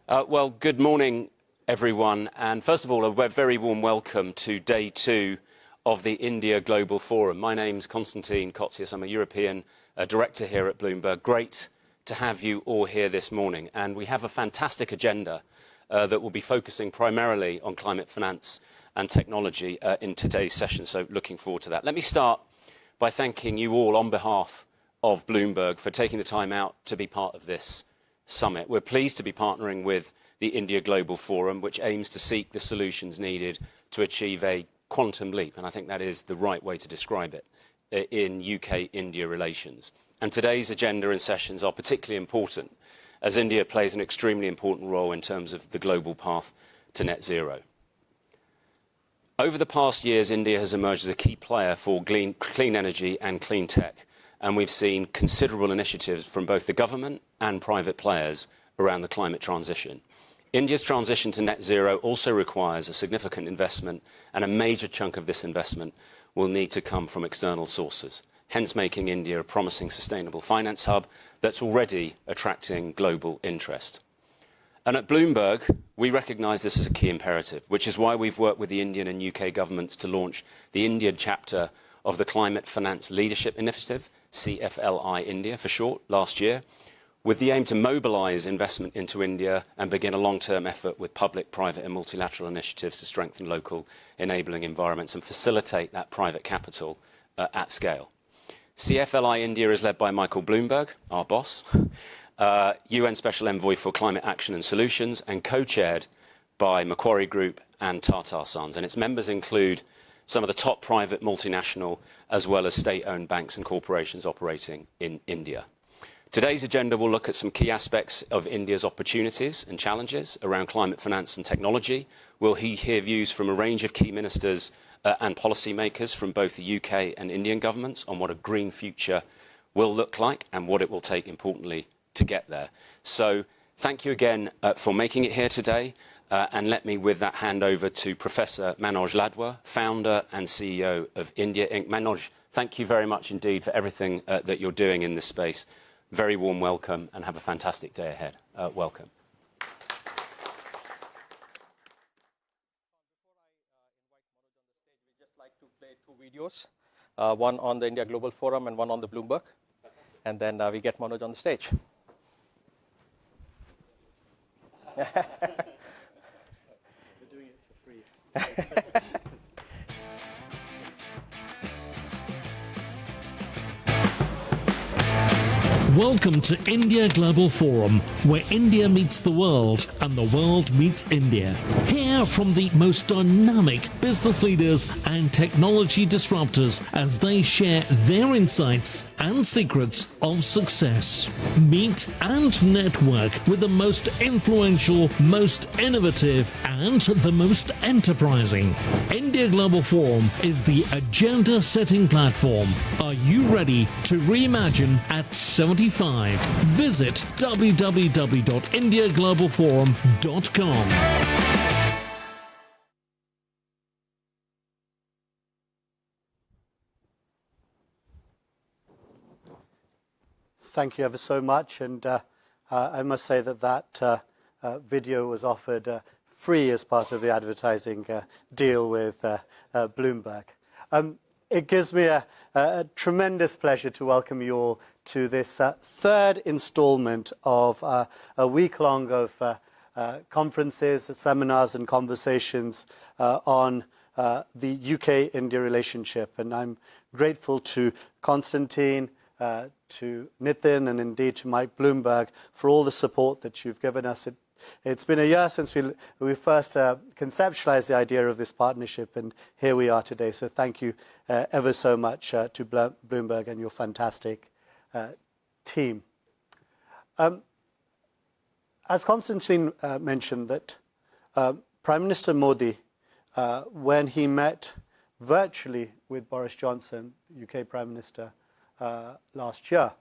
Well, good morning, everyone. And first of all, a very warm welcome to day 2 of the India Global Forum. My name's Konstantin Kotsias. I'm a European director here at Bloomberg. Great to have you all here this morning. And we have a fantastic agenda that will be focusing primarily on climate finance and technology in today's session. So looking forward to that. Let me start by thanking you all on behalf of Bloomberg for taking the time out to be part of this summit. We're pleased to be partnering with the India Global Forum, which aims to seek the solutions needed to achieve a quantum leap, and I think that is the right way to describe it, in UK-India relations. And today's agenda and sessions are particularly important as India plays an extremely important role in terms of the global path to net zero. Over the past years, India has emerged as a key player for clean energy and clean tech, and we've seen considerable initiatives from both the government and private players around the climate transition. India's transition to net zero also requires a significant investment, and a major chunk of this investment will need to come from external sources, hence making India a promising sustainable finance hub that's already attracting global interest. And at Bloomberg, we recognise this as a key imperative, which is why we've worked with the Indian and UK governments to launch the Indian chapter of the Climate Finance Leadership Initiative, CFLI India for short, last year, with the aim to mobilise investment into India and begin a long-term effort with public, private and multilateral initiatives to strengthen local enabling environments and facilitate that private capital at scale. CFLI India is led by Michael Bloomberg, our boss, UN Special Envoy for Climate Action and Solutions, and co-chaired by Macquarie Group and Tata Sons. And its members include some of the top private multinational as well as state-owned banks and corporations operating in India. Today's agenda will look at some key aspects of India's opportunities and challenges around climate finance and technology. We'll hear views from a range of key ministers and policymakers from both the UK and Indian governments on what a green future will look like and what it will take, importantly, to get there. So thank you again for making it here today. And let me, with that, hand over to Professor Manoj Ladwa, founder and CEO of India Inc. Manoj, thank you very much indeed for everything that you're doing in this space. Very warm welcome and have a fantastic day ahead. Welcome. Before I invite Manoj on the stage, we'd just like to play 2 videos, one on the India Global Forum and one on the Bloomberg. And then we get Manoj on the stage. Welcome to India Global Forum, where India meets the world and the world meets India. Hear from the most dynamic business leaders and technology disruptors as they share their insights and secrets of success. Meet and network with the most influential, most innovative, and the most enterprising. India Global Forum is the agenda-setting platform. Are you ready to reimagine at 75? Visit www.indiaglobalforum.com. Thank you ever so much, and I must say that video was offered free as part of the advertising deal with Bloomberg. It gives me a tremendous pleasure to welcome you all to this third installment of a week-long of conferences, seminars and conversations on the UK-India relationship. And I'm grateful to Konstantin, to Nitin and indeed to Mike Bloomberg for all the support that you've given us. It's been a year since we first conceptualized the idea of this partnership, and here we are today. So thank you ever so much to Bloomberg and your fantastic team. As Konstantin mentioned, that Prime Minister Modi, when he met virtually with Boris Johnson, UK Prime Minister, last year,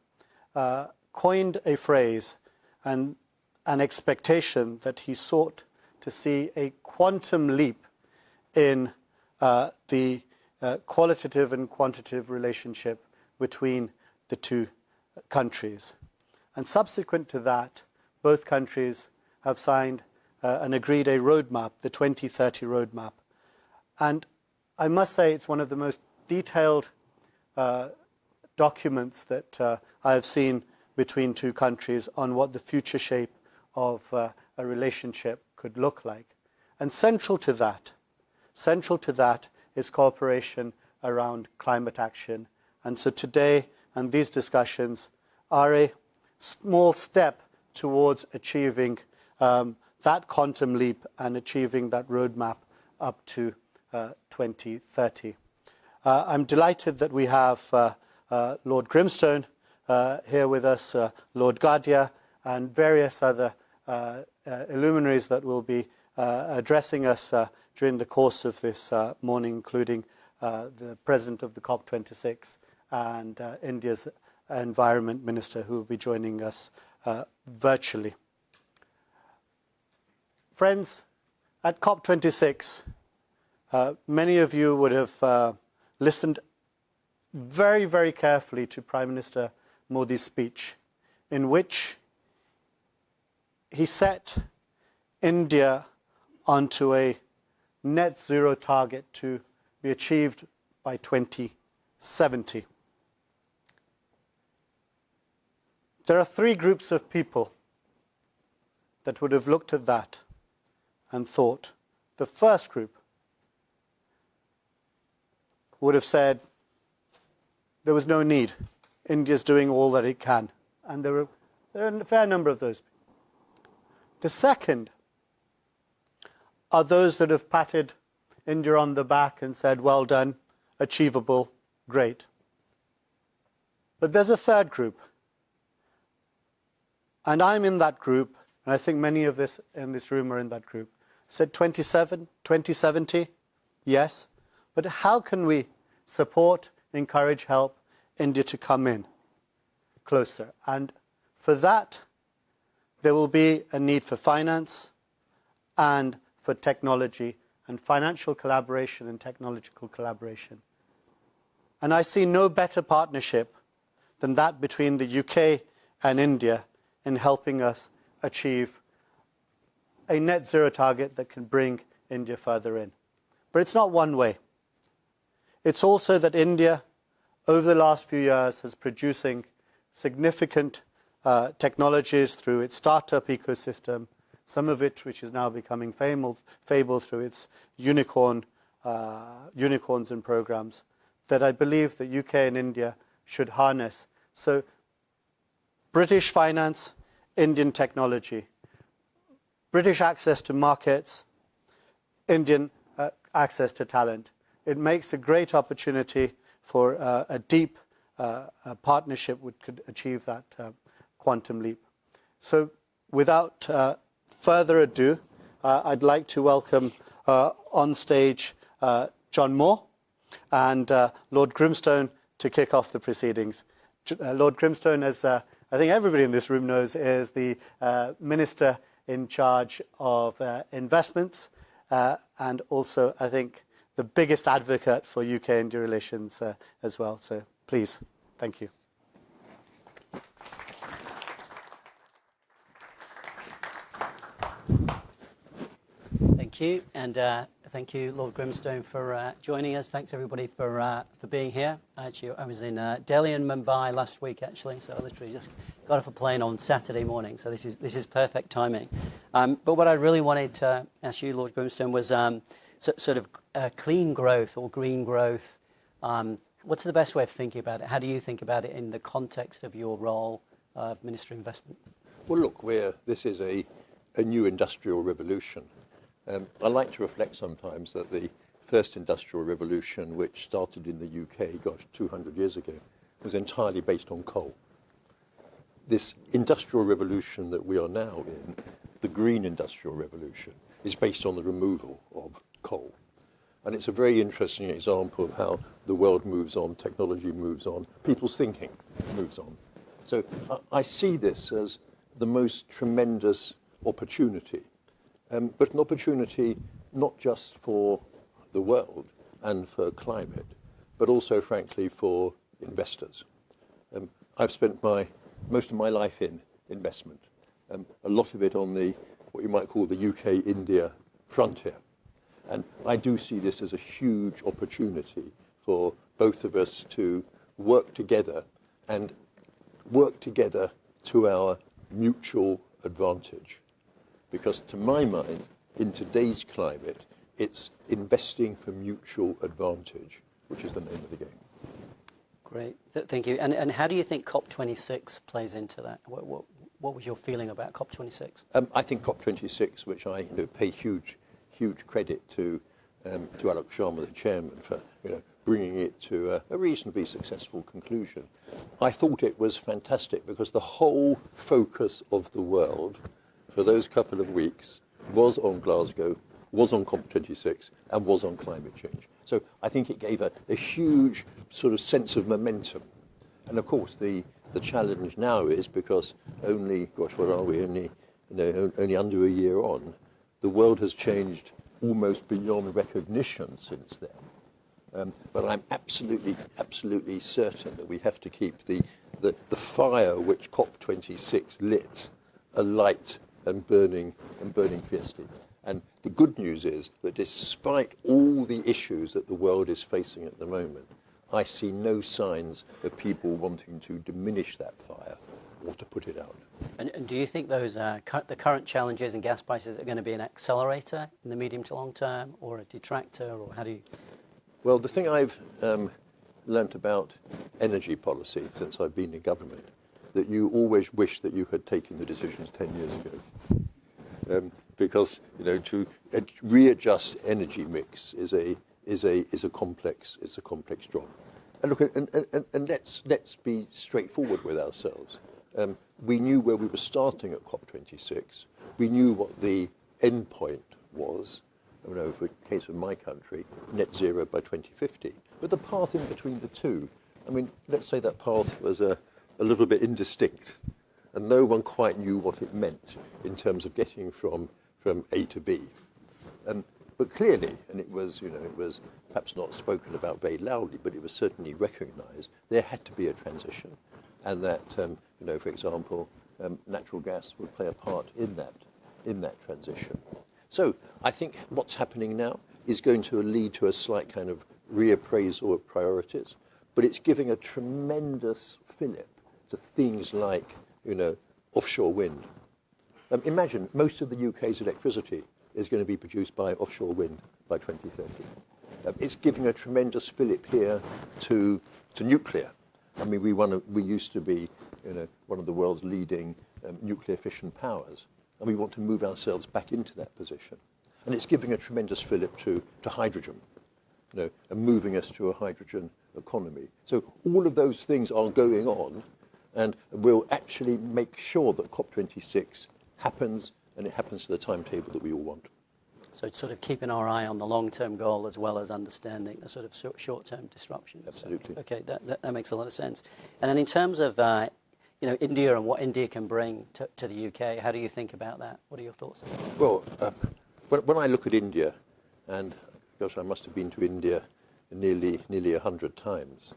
coined a phrase and an expectation that he sought to see a quantum leap in the qualitative and quantitative relationship between the two countries. And subsequent to that, both countries have signed and agreed a roadmap, the 2030 roadmap. And I must say it's one of the most detailed documents that I have seen between two countries on what the future shape of a relationship could look like. And central to that is cooperation around climate action. And so today, and these discussions are a small step towards achieving that quantum leap and achieving that roadmap up to 2030. I'm delighted that we have Lord Grimstone here with us, Lord Gadia, and various other illuminaries that will be addressing us during the course of this morning, including the President of the COP26 and India's Environment Minister, who will be joining us virtually. Friends, at COP26, many of you would have listened very, very carefully to Prime Minister Modi's speech, in which he set India onto a net zero target to be achieved by 2070. There are three groups of people that would have looked at that and thought. The first group would have said there was no need. India's doing all that it can. And there are a fair number of those. The second are those that have patted India on the back and said, well done, achievable, great. But there's a third group. And I'm in that group, and I think many of this in this room are in that group. Said 2070, yes. But how can we support, encourage, help India to come in closer? And for that, there will be a need for finance and for technology and financial collaboration and technological collaboration. And I see no better partnership than that between the UK and India in helping us achieve a net zero target that can bring India further in. But it's not one way. It's also that India, over the last few years, is producing significant technologies through its startup ecosystem, some of it which is now becoming fabled through its unicorns and programs, that I believe the UK and India should harness. So British finance, Indian technology, British access to markets, Indian access to talent. It makes a great opportunity for a deep partnership which could achieve that quantum leap. So without further ado, I'd like to welcome on stage John Moore and Lord Grimstone to kick off the proceedings. Lord Grimstone, as I think everybody in this room knows, is the Minister in charge of investments and also, I think, the biggest advocate for UK-India relations as well. So please, thank you. Thank you, and thank you, Lord Grimstone, for joining us. Thanks, everybody, for being here. Actually, I was in Delhi and Mumbai last week, actually, so I literally just got off a plane on Saturday morning, so this is perfect timing. But what I really wanted to ask you, Lord Grimstone, was sort of clean growth or green growth. What's the best way of thinking about it? How do you think about it in the context of your role of Minister of Investment? Well, look, this is a new industrial revolution. I like to reflect sometimes that the first industrial revolution, which started in the UK, 200 years ago, was entirely based on coal. This industrial revolution that we are now in, the green industrial revolution, is based on the removal of coal. And it's a very interesting example of how the world moves on, technology moves on, people's thinking moves on. So I see this as the most tremendous opportunity. But an opportunity not just for the world and for climate, but also, frankly, for investors. I've spent most of my life in investment, a lot of it on the what you might call the UK-India frontier. And I do see this as a huge opportunity for both of us to work together and work together to our mutual advantage. Because to my mind, in today's climate, it's investing for mutual advantage, which is the name of the game. Great, thank you. And how do you think COP26 plays into that? What was your feeling about COP26? I think COP26, which I pay huge credit to Alok Sharma, the chairman, for bringing it to a reasonably successful conclusion. I thought it was fantastic because the whole focus of the world for those couple of weeks was on Glasgow, was on COP26, and was on climate change. So I think it gave a huge sort of sense of momentum. And of course, the challenge now is because only, gosh, what are we, only under a year on, the world has changed almost beyond recognition since then. But I'm absolutely certain that we have to keep the fire which COP26 lit alight and burning fiercely. And the good news is that despite all the issues that the world is facing at the moment, I see no signs of people wanting to diminish that fire or to put it out. And do you think those the current challenges in gas prices are going to be an accelerator in the medium to long term, or a detractor, or how do you? Well, the thing I've learnt about energy policy since I've been in government, that you always wish that you had taken the decisions 10 years ago. Because to readjust energy mix is a complex job. And look, and let's be straightforward with ourselves. We knew where we were starting at COP26. We knew what the end point was. For the case of my country, net zero by 2050. But the path in between the two, let's say that path was a little bit indistinct, and no one quite knew what it meant in terms of getting from A to B. But clearly, and it was perhaps not spoken about very loudly, but it was certainly recognised, there had to be a transition, and that, for example, natural gas would play a part in that transition. So I think what's happening now is going to lead to a slight kind of reappraisal of priorities, but it's giving a tremendous fillip to things like, offshore wind. Imagine most of the UK's electricity is going to be produced by offshore wind by 2030. It's giving a tremendous fillip here to nuclear. We used to be, one of the world's leading nuclear fission powers, and we want to move ourselves back into that position. And it's giving a tremendous fillip to hydrogen, and moving us to a hydrogen economy. So all of those things are going on, and will actually make sure that COP26 happens, and it happens to the timetable that we all want. So it's sort of keeping our eye on the long-term goal as well as understanding the sort of short-term disruptions. Absolutely. So, okay, that makes a lot of sense. And then in terms of India and what India can bring to the UK, how do you think about that? What are your thoughts on that? Well, when I look at India, and gosh, I must have been to India nearly 100 times.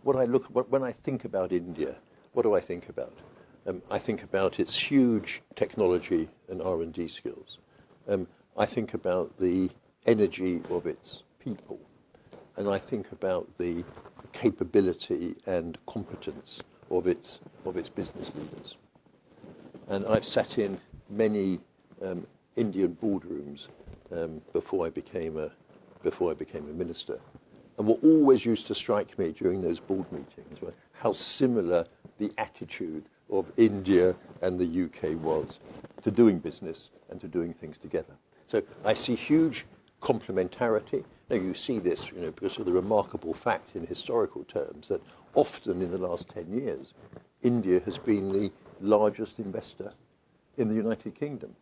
When I think about India, what do I think about? I think about its huge technology and R&D skills. I think about the energy of its people, and I think about the capability and competence of its business leaders. And I've sat in many Indian boardrooms before I became a minister. And what always used to strike me during those board meetings were how similar the attitude of India and the UK was to doing business and to doing things together. So I see huge complementarity. Now you see this, because of the remarkable fact in historical terms that often in the last 10 years, India has been the largest investor in the United Kingdom.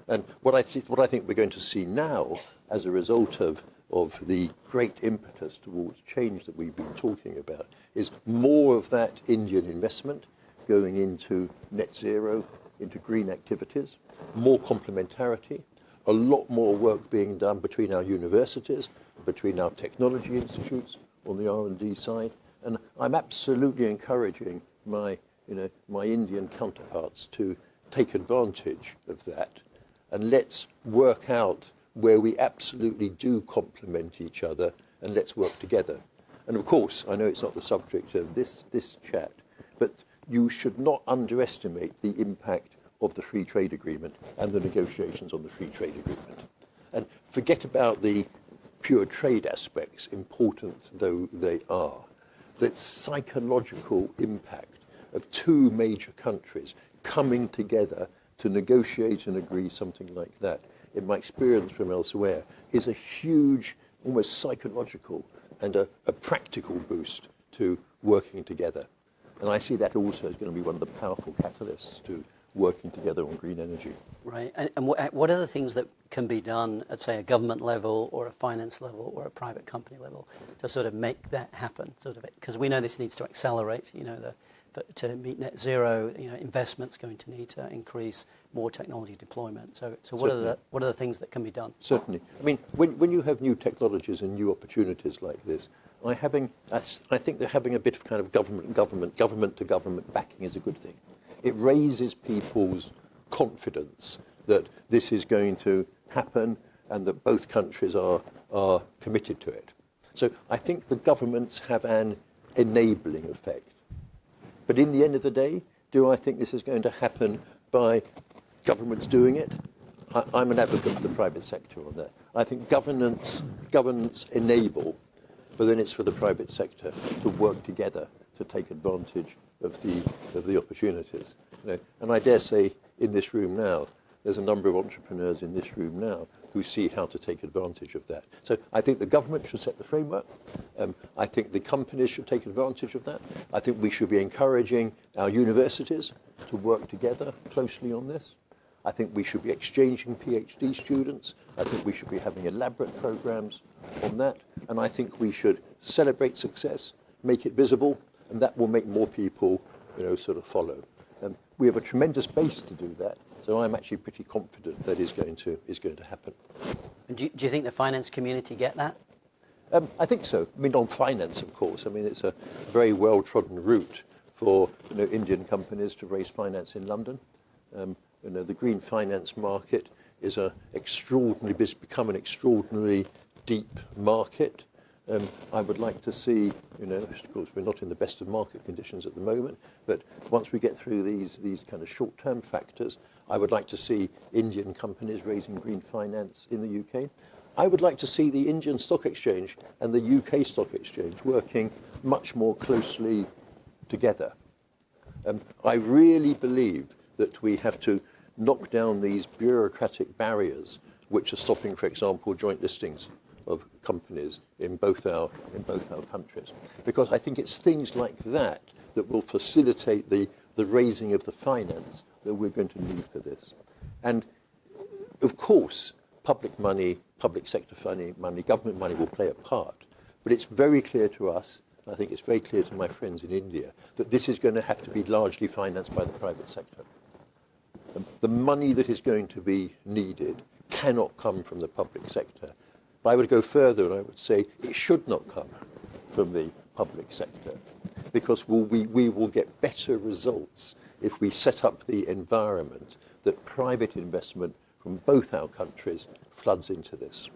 And what I think we're going to see now, as a result of the great impetus towards change that we've been talking about, is more of that Indian investment going into net zero, into green activities, more complementarity, a lot more work being done between our universities, between our technology institutes on the R&D side. And I'm absolutely encouraging my Indian counterparts to take advantage of that, and let's work out where we absolutely do complement each other, and let's work together. And of course, I know it's not the subject of this chat, but you should not underestimate the impact of the free trade agreement and the negotiations on the free trade agreement. And forget about the pure trade aspects, important though they are. The psychological impact of two major countries coming together to negotiate and agree something like that, in my experience from elsewhere, is a huge, almost psychological and a practical boost to working together. And I see that also as going to be one of the powerful catalysts to working together on green energy. Right. And what are the things that can be done at, say, a government level or a finance level or a private company level to sort of make that happen? Because we know this needs to accelerate, to meet net zero, investment's going to need to increase, more technology deployment. So what are the things that can be done? Certainly. I mean, when you have new technologies and new opportunities like this, I think that having a bit of kind of government to government backing is a good thing. It raises people's confidence that this is going to happen and that both countries are committed to it. So I think the governments have an enabling effect. But in the end of the day, do I think this is going to happen by governments doing it? I'm an advocate for the private sector on that. I think governance enable, but then it's for the private sector to work together to take advantage of the opportunities. And I dare say in this room now, there's a number of entrepreneurs in this room now who see how to take advantage of that. So I think the government should set the framework. I think the companies should take advantage of that. I think we should be encouraging our universities to work together closely on this. I think we should be exchanging PhD students. I think we should be having elaborate programs on that. And I think we should celebrate success, make it visible, and that will make more people, sort of follow. We have a tremendous base to do that. So I'm actually pretty confident that is going to happen. And do you think the finance community get that? I think so. I mean, on finance, of course. I mean, it's a very well-trodden route for Indian companies to raise finance in London. The green finance market is become an extraordinarily deep market. I would like to see, of course, we're not in the best of market conditions at the moment, but once we get through these kind of short-term factors, I would like to see Indian companies raising green finance in the UK. I would like to see the Indian Stock Exchange and the UK Stock Exchange working much more closely together. I really believe that we have to knock down these bureaucratic barriers which are stopping, for example, joint listings of companies in both our countries, because I think it's things like that that will facilitate the raising of the finance that we're going to need for this. And of course, public money, public sector money, government money will play a part, but it's very clear to us, and I think it's very clear to my friends in India, that this is going to have to be largely financed by the private sector. The money that is going to be needed cannot come from the public sector. But I would go further and I would say it should not come from the public sector, because we will get better results if we set up the environment that private investment from both our countries floods into this.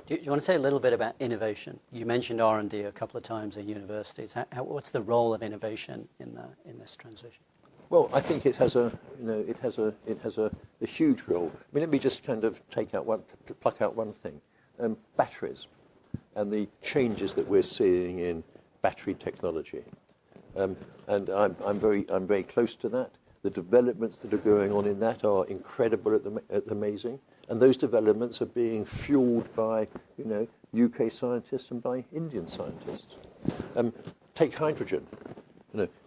Do you want to say a little bit about innovation? You mentioned R&D a couple of times in universities. What's the role of innovation in this transition? Well, I think it has a huge role. I mean, let me just kind of pluck out one thing. Batteries and the changes that we're seeing in battery technology. And I'm very close to that. The developments that are going on in that are incredible, amazing. And those developments are being fueled by, UK scientists and by Indian scientists. Take hydrogen.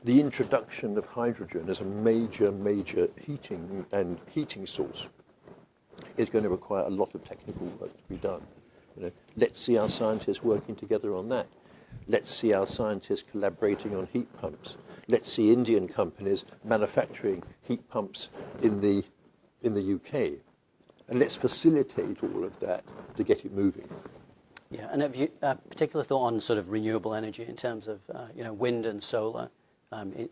The introduction of hydrogen as a major heating source is going to require a lot of technical work to be done. Let's see our scientists working together on that. Let's see our scientists collaborating on heat pumps. Let's see Indian companies manufacturing heat pumps in the UK. And let's facilitate all of that to get it moving. Yeah, and have you a particular thought on sort of renewable energy in terms of wind and solar?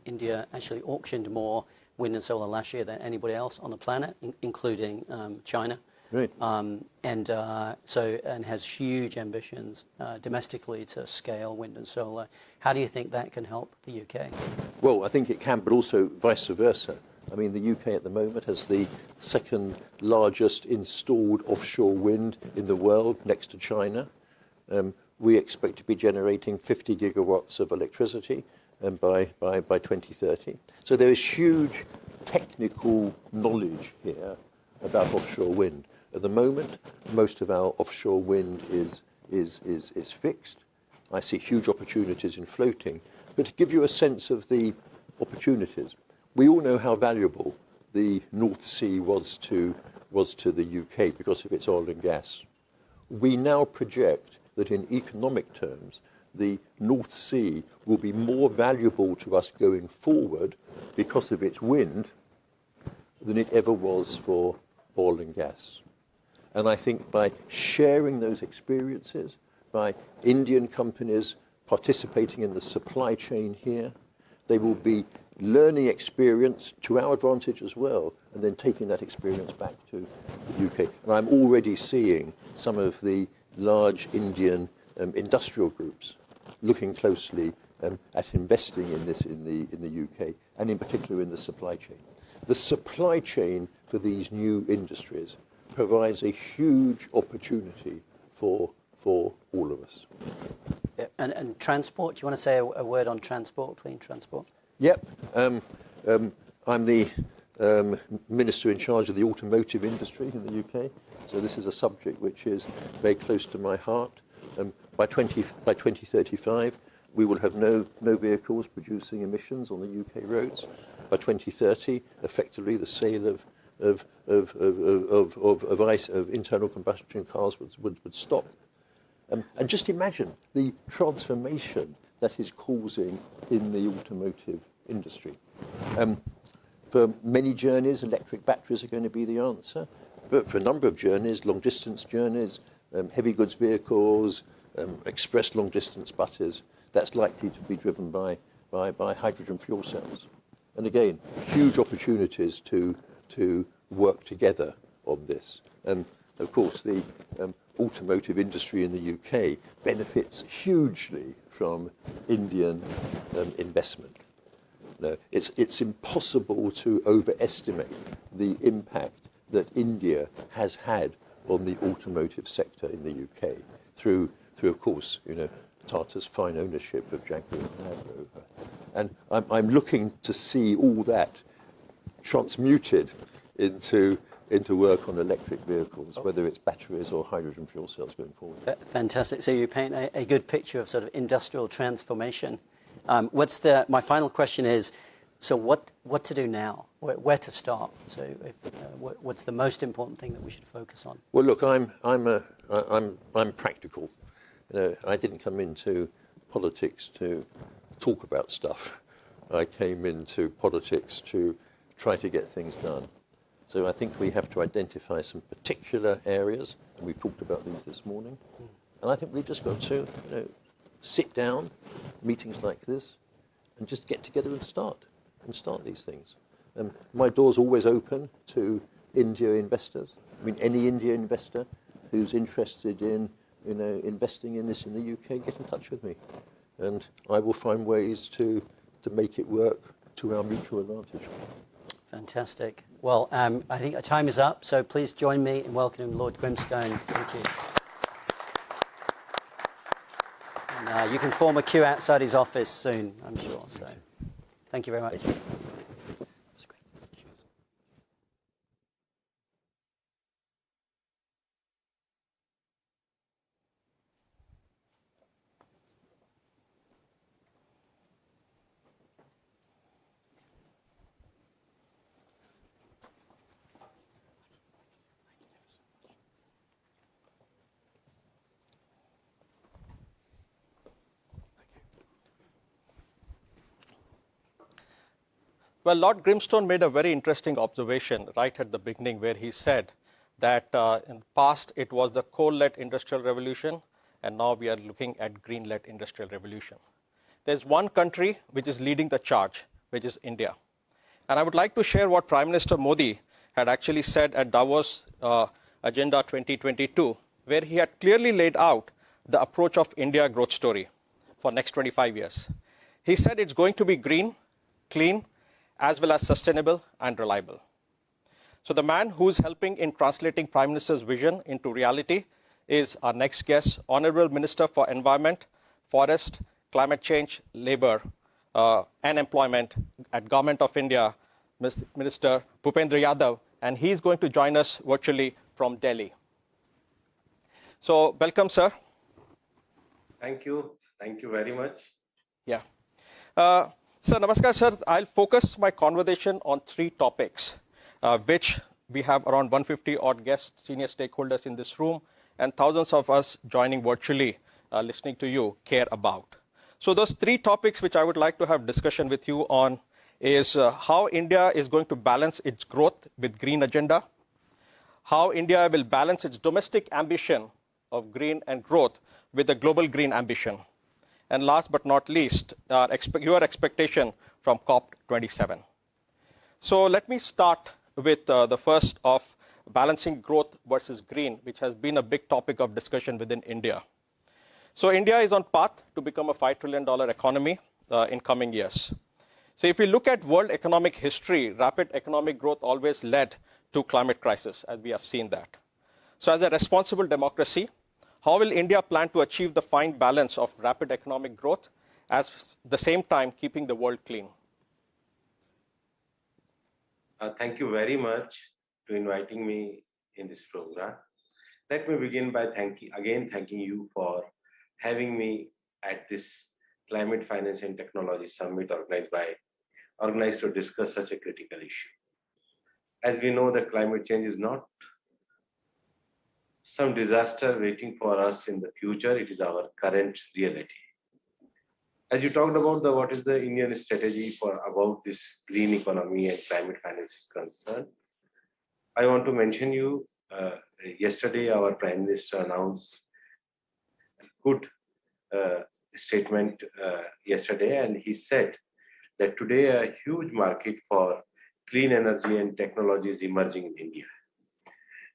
India actually auctioned more wind and solar last year than anybody else on the planet, including China. Right. And has huge ambitions domestically to scale wind and solar. How do you think that can help the UK? Well, I think it can, but also vice versa. I mean, the UK at the moment has the second largest installed offshore wind in the world, next to China. We expect to be generating 50 gigawatts of electricity by 2030. So there is huge technical knowledge here about offshore wind. At the moment, most of our offshore wind is fixed. I see huge opportunities in floating. But to give you a sense of the opportunities, we all know how valuable the North Sea was to the UK because of its oil and gas. We now project that in economic terms, the North Sea will be more valuable to us going forward because of its wind than it ever was for oil and gas. And I think by sharing those experiences, by Indian companies participating in the supply chain here, they will be learning experience to our advantage as well, and then taking that experience back to the UK. And I'm already seeing some of the large Indian industrial groups looking closely at investing in this in the UK, and in particular in the supply chain. The supply chain for these new industries provides a huge opportunity for all of us. Yeah. And transport, do you want to say a word on transport, clean transport? Yep. I'm the Minister in charge of the automotive industry in the UK, so this is a subject which is very close to my heart. By 2035, we will have no vehicles producing emissions on the UK roads. By 2030, effectively, the sale of internal combustion cars would stop. And just imagine the transformation that is causing in the automotive industry. For many journeys, electric batteries are going to be the answer. But for a number of journeys, long-distance journeys, heavy goods vehicles, express long-distance buses, that's likely to be driven by hydrogen fuel cells. And again, huge opportunities to work together on this. Of course, the automotive industry in the UK benefits hugely from Indian investment. No, it's impossible to overestimate the impact that India has had on the automotive sector in the UK through of course, Tata's fine ownership of Jaguar Land Rover. And I'm looking to see all that transmuted into work on electric vehicles, whether it's batteries or hydrogen fuel cells going forward. Fantastic. So you paint a good picture of sort of industrial transformation. My final question is, so what to do now? Where to start? So what's the most important thing that we should focus on? Well, look, I'm practical. I didn't come into politics to talk about stuff. I came into politics to try to get things done. So I think we have to identify some particular areas, and we've talked about these this morning. And I think we've just got to sit down, meetings like this, and just get together and start these things. My door's always open to India investors. I mean, any India investor who's interested in investing in this in the UK, get in touch with me, and I will find ways to make it work to our mutual advantage. Fantastic. Well, I think our time is up, so please join me in welcoming Lord Grimstone. Thank you. And, you can form a queue outside his office soon, I'm sure. So, thank you very much. Well, Lord Grimstone made a very interesting observation right at the beginning, where he said that in the past it was the coal-led industrial revolution, and now we are looking at green-led industrial revolution. there's one country which is leading the charge, which is India. And I would like to share what Prime Minister Modi had actually said at Davos Agenda 2022, where he had clearly laid out the approach of India growth story for next 25 years. He said it's going to be green, clean, as well as sustainable and reliable. So the man who's helping in translating Prime Minister's vision into reality is our next guest, Honorable Minister for Environment, Forest, Climate Change, Labour and Employment at Government of India, Minister Bhupendra Yadav, and he's going to join us virtually from Delhi. So welcome, sir. Thank you. Thank you very much. Yeah. Sir, namaskar, sir. I'll focus my conversation on three topics, which we have around 150 odd guests, senior stakeholders in this room, and thousands of us joining virtually, listening to you, care about. So those three topics which I would like to have discussion with you on is how India is going to balance its growth with green agenda, how India will balance its domestic ambition of green and growth with the global green ambition, and last but not least, your expectation from COP27. So let me start with the first of balancing growth versus green, which has been a big topic of discussion within India. So India is on path to become a $5 trillion economy in coming years. So if we look at world economic history, rapid economic growth always led to climate crisis, as we have seen that. So as a responsible democracy, how will India plan to achieve the fine balance of rapid economic growth at the same time keeping the world clean? Thank you very much to inviting me in this program. Let me begin by thanking you for having me at this Climate Finance and Technology Summit organized to discuss such a critical issue. As we know that climate change is not some disaster waiting for us in the future, it is our current reality. As you talked about what is the Indian strategy about this green economy and climate finance is concerned, I want to mention you, yesterday our Prime Minister announced a good statement yesterday, and he said that today a huge market for clean energy and technology is emerging in India.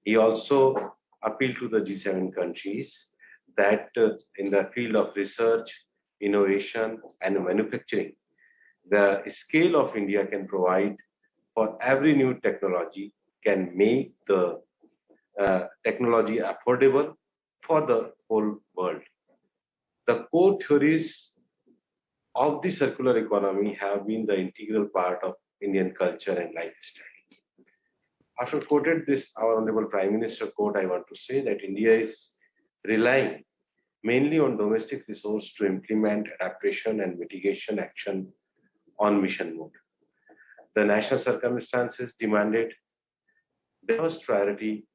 He also appealed to the G7 countries that in the field of research, innovation and manufacturing, the scale of India can provide for every new technology can make the technology affordable for the whole world. The core theories of the circular economy have been the integral part of Indian culture and lifestyle. After quoted this, our Honorable Prime Minister quote, I want to say that India is relying mainly on domestic resource to implement adaptation and mitigation action on mission mode. The national circumstances demanded the first priority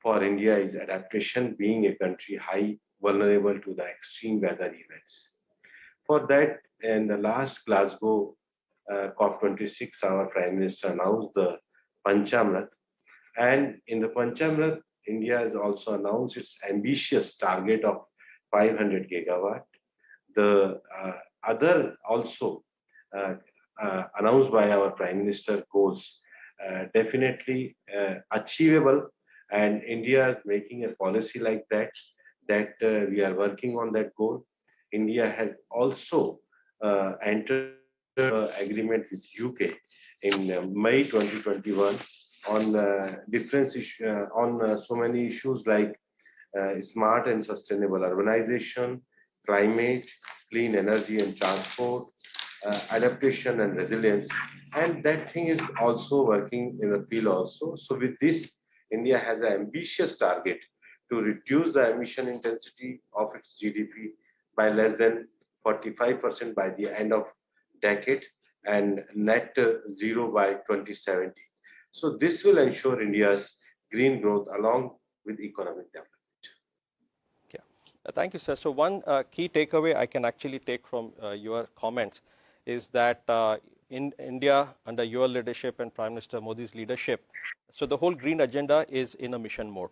for India is adaptation, being a country high vulnerable to the extreme weather events. For that, in the last Glasgow COP26, our Prime Minister announced the Panchamrat, and in the Panchamrat, India has also announced its ambitious target of 500 gigawatt. The other also announced by our Prime Minister goals definitely achievable, and India is making a policy like that we are working on that goal. India has also entered agreement with UK in May 2021 on different on so many issues like smart and sustainable urbanization, climate, clean energy and transport, adaptation and resilience, and that thing is also working in the field also. So with this, India has an ambitious target to reduce the emission intensity of its GDP by less than 45% by the end of decade and net zero by 2070. So this will ensure India's green growth along with economic development. Yeah, thank you, sir. So one key takeaway I can actually take from your comments is that in India, under your leadership and Prime Minister Modi's leadership, so the whole green agenda is in a mission mode.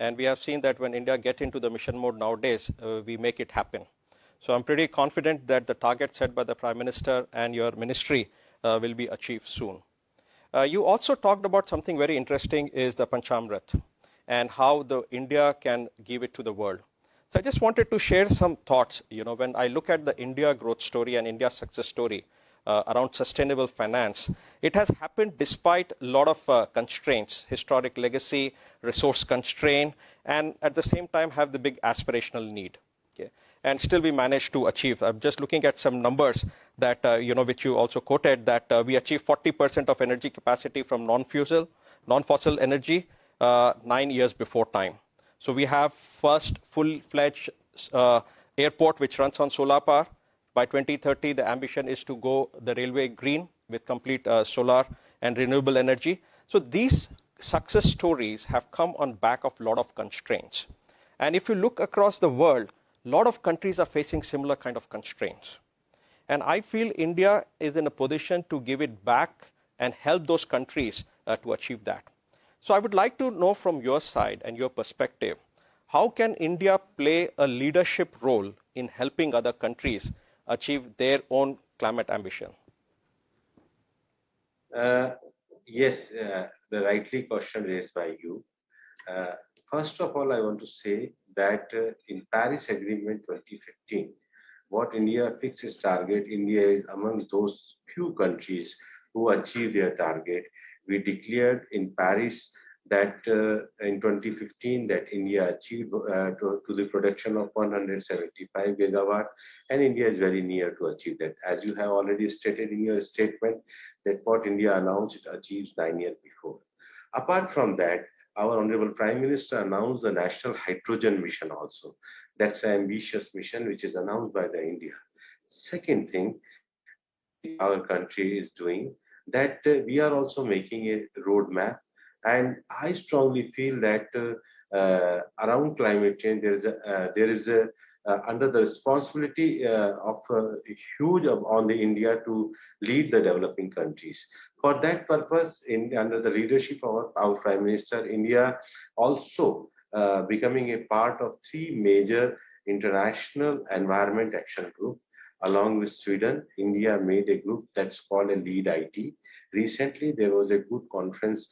And we have seen that when India gets into the mission mode nowadays, we make it happen. So I'm pretty confident that the target set by the Prime Minister and your ministry will be achieved soon. You also talked about something very interesting is the Panchamrit and how India can give it to the world. So I just wanted to share some thoughts. When I look at the India growth story and India's success story around sustainable finance, it has happened despite a lot of constraints, historic legacy, resource constraint, and at the same time have the big aspirational need. Okay? And still we managed to achieve. I'm just looking at some numbers that, which you also quoted, that we achieved 40% of energy capacity from non-fossil energy 9 years before time. So we have first full-fledged airport which runs on solar power. By 2030, the ambition is to go the railway green with complete solar and renewable energy. So these success stories have come on back of a lot of constraints. And if you look across the world, a lot of countries are facing similar kind of constraints. And I feel India is in a position to give it back and help those countries to achieve that. So I would like to know from your side and your perspective, how can India play a leadership role in helping other countries achieve their own climate ambition? Yes, the rightly question raised by you. First of all, I want to say that in Paris Agreement 2015, what India fixed its target, India is among those few countries who achieved their target. We declared in Paris that in 2015 that India achieved to the production of 175 gigawatt, and India is very near to achieve that. As you have already stated in your statement, that what India announced, it achieves 9 years before. Apart from that, our Honorable Prime Minister announced the National Hydrogen Mission also. That's an ambitious mission which is announced by the India. Second thing our country is doing, that we are also making a roadmap. And I strongly feel that around climate change, there is a under the responsibility of huge on the India to lead the developing countries. For that purpose, under the leadership of our Prime Minister, India also becoming a part of 3 major international environment action group. Along with Sweden, India made a group that's called a Lead IT. Recently, there was a good conference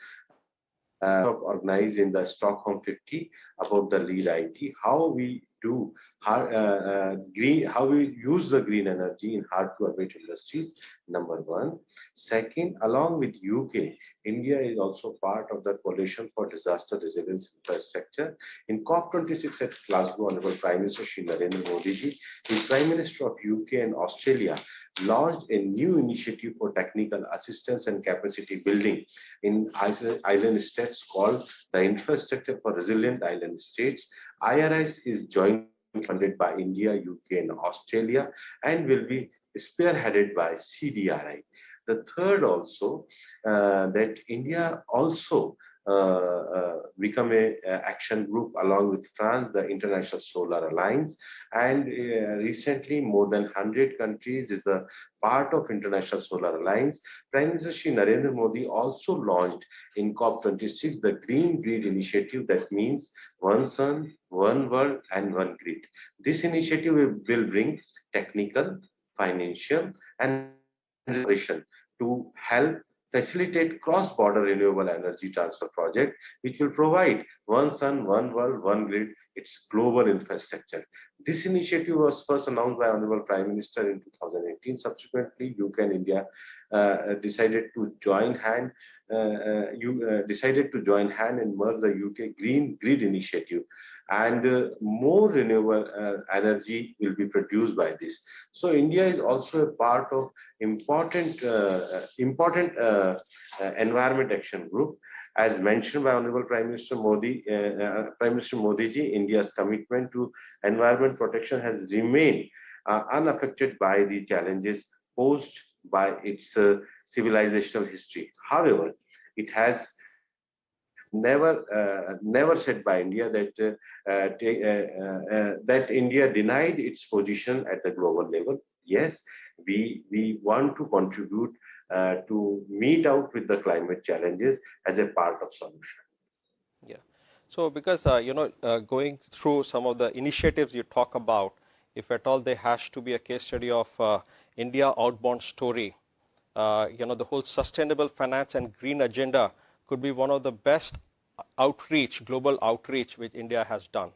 organized in the Stockholm 50 about the Lead IT, how we do green, how we use the green energy in hard to abate industries, number one. Second, along with UK, India is also part of the Coalition for Disaster Resilience Infrastructure. In COP26 at Glasgow, Honorable Prime Minister Shri Narendra Modi ji, the Prime Minister of UK and Australia, launched a new initiative for technical assistance and capacity building in island states called the Infrastructure for Resilient Island States. IRIS is jointly funded by India, UK, and Australia, and will be spearheaded by CDRI. The third also, that India also become a action group along with France, the International Solar Alliance, and recently more than 100 countries is the part of International Solar Alliance. Prime Minister Shri Narendra Modi also launched in COP26 the Green Grid Initiative, that means one sun, one world and one grid. This initiative will bring technical, financial and collaboration to help facilitate cross-border renewable energy transfer project, which will provide one sun, one world, one grid, its global infrastructure. This initiative was first announced by Honorable Prime Minister in 2018. Subsequently, UK and India decided to join hand. Decided to join hand and merge the UK Green Grid Initiative, and more renewable energy will be produced by this. So India is also a part of important environment action group. As mentioned by Honorable Prime Minister Modi, Prime Minister Modi ji, India's commitment to environment protection has remained unaffected by the challenges posed by its civilizational history. However, it has never said by India that that India denied its position at the global level. Yes, we want to contribute to meet out with the climate challenges as a part of solution. Yeah. So because going through some of the initiatives you talk about if at all there has to be a case study of India outbound story, the whole sustainable finance and green agenda could be one of the best outreach, global outreach, which India has done.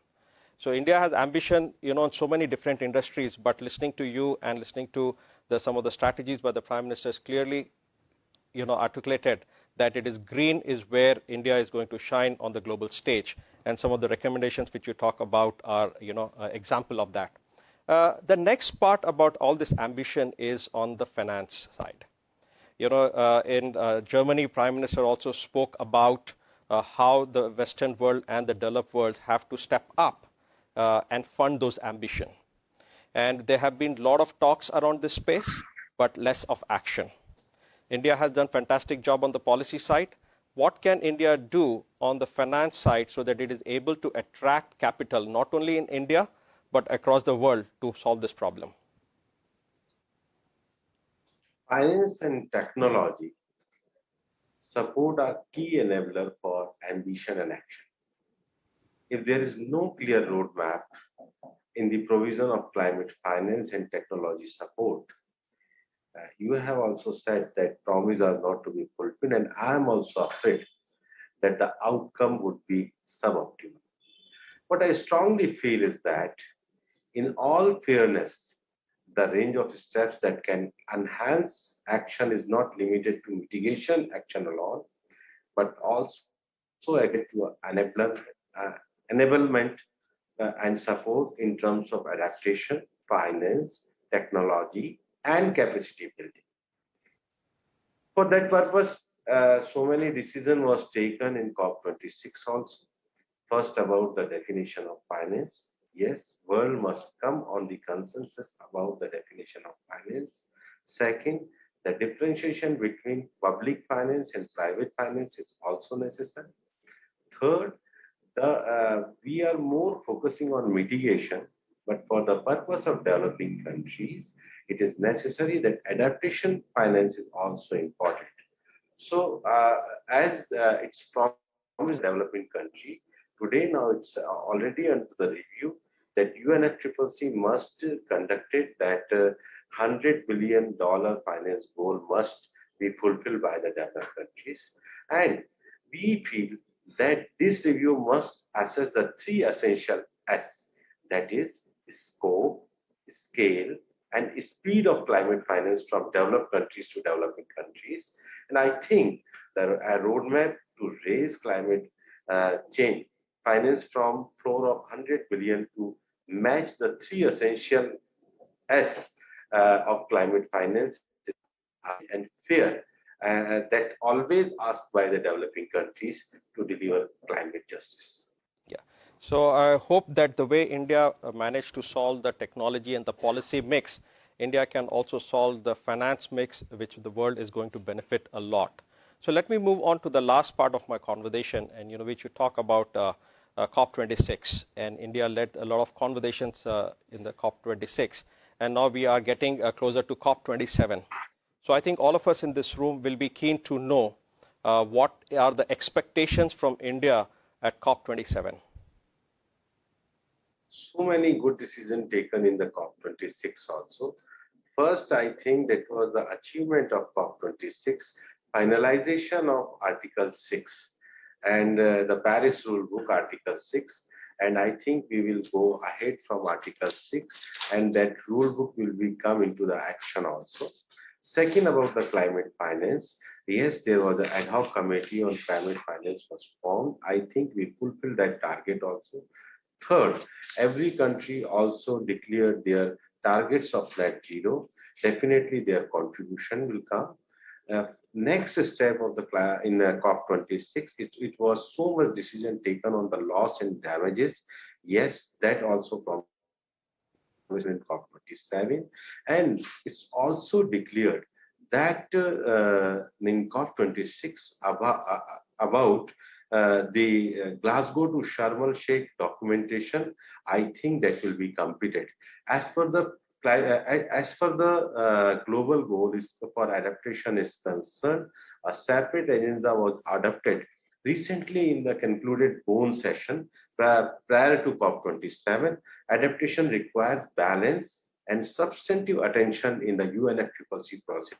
So India has ambition, in so many different industries, but listening to you and listening to some of the strategies by the Prime Minister is clearly, articulated that it is green is where India is going to shine on the global stage. And some of the recommendations which you talk about are, example of that. The next part about all this ambition is on the finance side. In Germany, Prime Minister also spoke about how the Western world and the developed world have to step up and fund those ambition. And there have been a lot of talks around this space, but less of action. India has done a fantastic job on the policy side. What can India do on the finance side so that it is able to attract capital, not only in India, but across the world to solve this problem? Finance and technology support are key enabler for ambition and action. If there is no clear roadmap in the provision of climate finance and technology support, you have also said that promises are not to be fulfilled, and I am also afraid that the outcome would be suboptimal. What I strongly feel is that, in all fairness, the range of steps that can enhance action is not limited to mitigation action alone, but also to enablement and support in terms of adaptation, finance, technology, and capacity building. For that purpose, so many decisions was taken in COP26 also. First, about the definition of finance. Yes, world must come on the consensus about the definition of finance. Second, the differentiation between public finance and private finance is also necessary. Third, we are more focusing on mitigation, but for the purpose of developing countries, it is necessary that adaptation finance is also important. So, as it's promised developing country, today now it's already under the review that UNFCCC must conduct it that $100 billion finance goal must be fulfilled by the developed countries. And we feel that this review must assess the three essential S, that is scope, scale, and speed of climate finance from developed countries to developing countries. And I think that a roadmap to raise climate change finance from floor of 100 billion to match the three essential S of climate finance and fair that always asked by the developing countries to deliver climate justice. Yeah. So I hope that the way India managed to solve the technology and the policy mix, India can also solve the finance mix, which the world is going to benefit a lot. So let me move on to the last part of my conversation, and which you talk about COP26, and India led a lot of conversations in the COP26, and now we are getting closer to COP27. So I think all of us in this room will be keen to know what are the expectations from India at COP27. So many good decisions taken in the COP26 also. First, I think that was the achievement of COP26, finalization of Article 6 and the Paris Rule Book, Article 6. And I think we will go ahead from Article 6 and that rule book will come into the action also. Second, about the climate finance. Yes, there was an ad hoc committee on climate finance was formed. I think we fulfilled that target also. Third, every country also declared their targets of net zero. Definitely their contribution will come. Next step of in COP26, it was so much decision taken on the loss and damages. Yes, that also promised in COP27. And it's also declared that in COP26 about the Glasgow to Sharm el-Sheikh documentation, I think that will be completed. As per the global goal is for adaptation is concerned, a separate agenda was adopted Recently, in the concluded Bonn session, prior to COP27, adaptation requires balance and substantive attention in the UNFCCC process.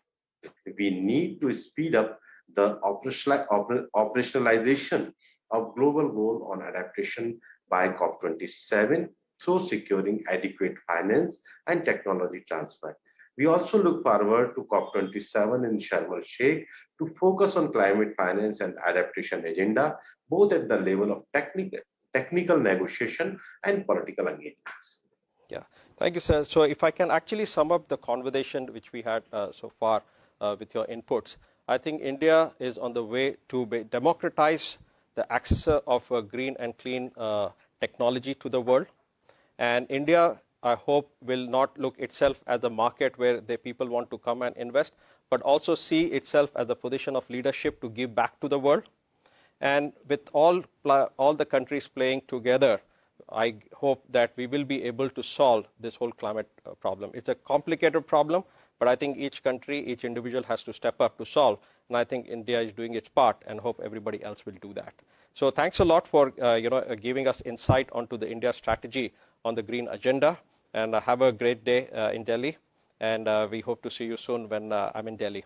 We need to speed up the operationalization of global goal on adaptation by COP27 through securing adequate finance and technology transfer. We also look forward to COP27 in Sharm el-Sheikh to focus on climate finance and adaptation agenda, both at the level of technical negotiation and political engagements. Yeah, thank you, sir. So if I can actually sum up the conversation which we had so far with your inputs, I think India is on the way to democratize the access of green and clean technology to the world. And India, I hope, will not look itself as a market where the people want to come and invest, but also see itself as a position of leadership to give back to the world. And with all the countries playing together, I hope that we will be able to solve this whole climate problem. It's a complicated problem, but I think each country, each individual has to step up to solve. And I think India is doing its part, and hope everybody else will do that. So thanks a lot for giving us insight onto the India strategy on the green agenda. And have a great day in Delhi. And we hope to see you soon when I'm in Delhi.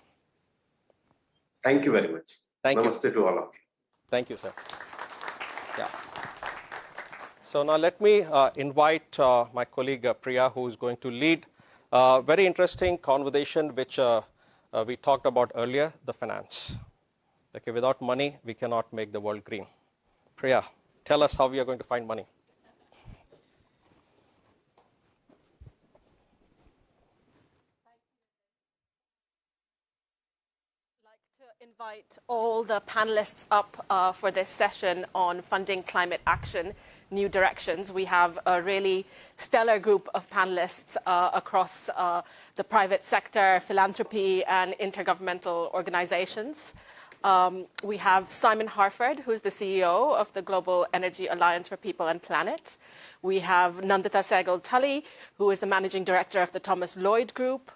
Thank you very much. Thank you. Namaste to all of you. Thank you, sir. Yeah. So now let me invite my colleague Priya, who is going to lead a very interesting conversation which we talked about earlier, the finance. Okay, without money, we cannot make the world green. Priya, tell us how we are going to find money. Invite all the panelists up for this session on funding climate action, new directions. We have a really stellar group of panelists across the private sector, philanthropy, and intergovernmental organizations. We have Simon Harford, who's the CEO of the Global Energy Alliance for People and Planet. We have Nandita Sehgal-Tully, who is the managing director of the Thomas Lloyd Group.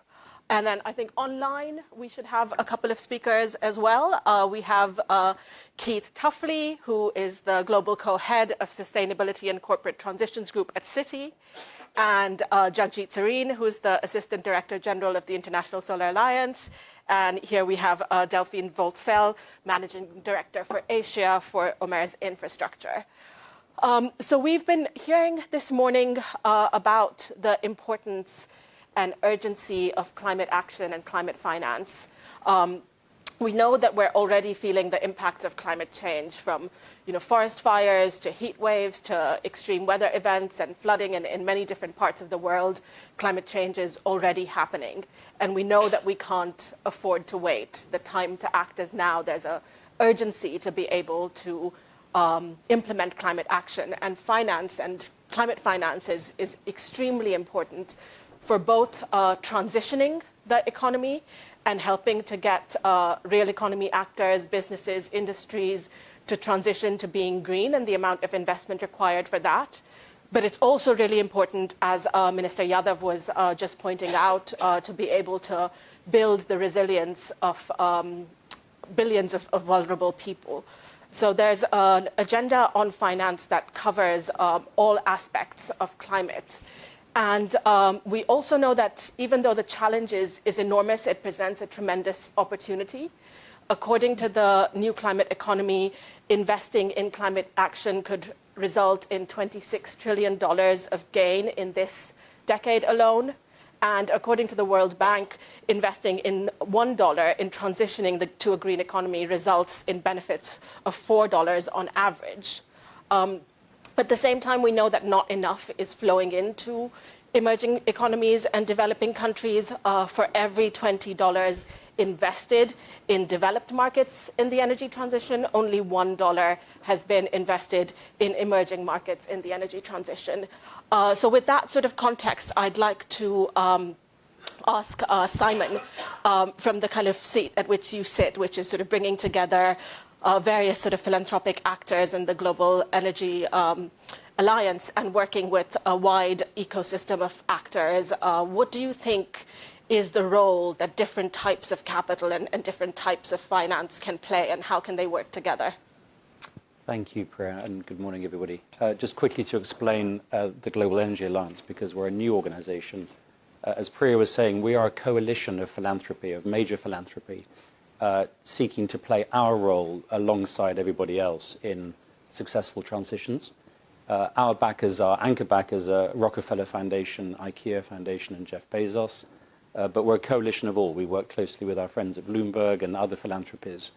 And then I think online, we should have a couple of speakers as well. We have Keith Tuffley, who is the Global Co-Head of Sustainability and Corporate Transitions Group at Citi, and Jagjit Sareen, who is the Assistant Director General of the International Solar Alliance. And here we have Delphine Voltsel, Managing Director for Asia for Omer's Infrastructure. So we've been hearing this morning about the importance and urgency of climate action and climate finance. We know that we're already feeling the impacts of climate change, from forest fires to heat waves to extreme weather events and flooding in many different parts of the world. Climate change is already happening, and we know that we can't afford to wait. The time to act is now. There's an urgency to be able to implement climate action, and finance and climate finance is extremely important for both transitioning the economy and helping to get real economy actors, businesses, industries to transition to being green and the amount of investment required for that. But it's also really important, as Minister Yadav was just pointing out, to be able to build the resilience of billions of vulnerable people. So there's an agenda on finance that covers all aspects of climate. And we also know that even though the challenge is enormous, it presents a tremendous opportunity. According to the new climate economy, investing in climate action could result in $26 trillion of gain in this decade alone. And according to the World Bank, investing in $1 in transitioning to a green economy results in benefits of $4 on average. At the same time, we know that not enough is flowing into emerging economies and developing countries. For every $20 invested in developed markets in the energy transition, only $1 has been invested in emerging markets in the energy transition. So with that sort of context, I'd like to ask Simon, from the kind of seat at which you sit, which is sort of bringing together various sort of philanthropic actors in the Global Energy Alliance and working with a wide ecosystem of actors. What do you think is the role that different types of capital and different types of finance can play, and how can they work together? Thank you, Priya, and good morning, everybody. Just quickly to explain the Global Energy Alliance, because we're a new organization. As Priya was saying, we are a coalition of philanthropy, of major philanthropy, seeking to play our role alongside everybody else in successful transitions. Our backers, our anchor backers, are Rockefeller Foundation, IKEA Foundation, and Jeff Bezos. But we're a coalition of all. We work closely with our friends at Bloomberg and other philanthropies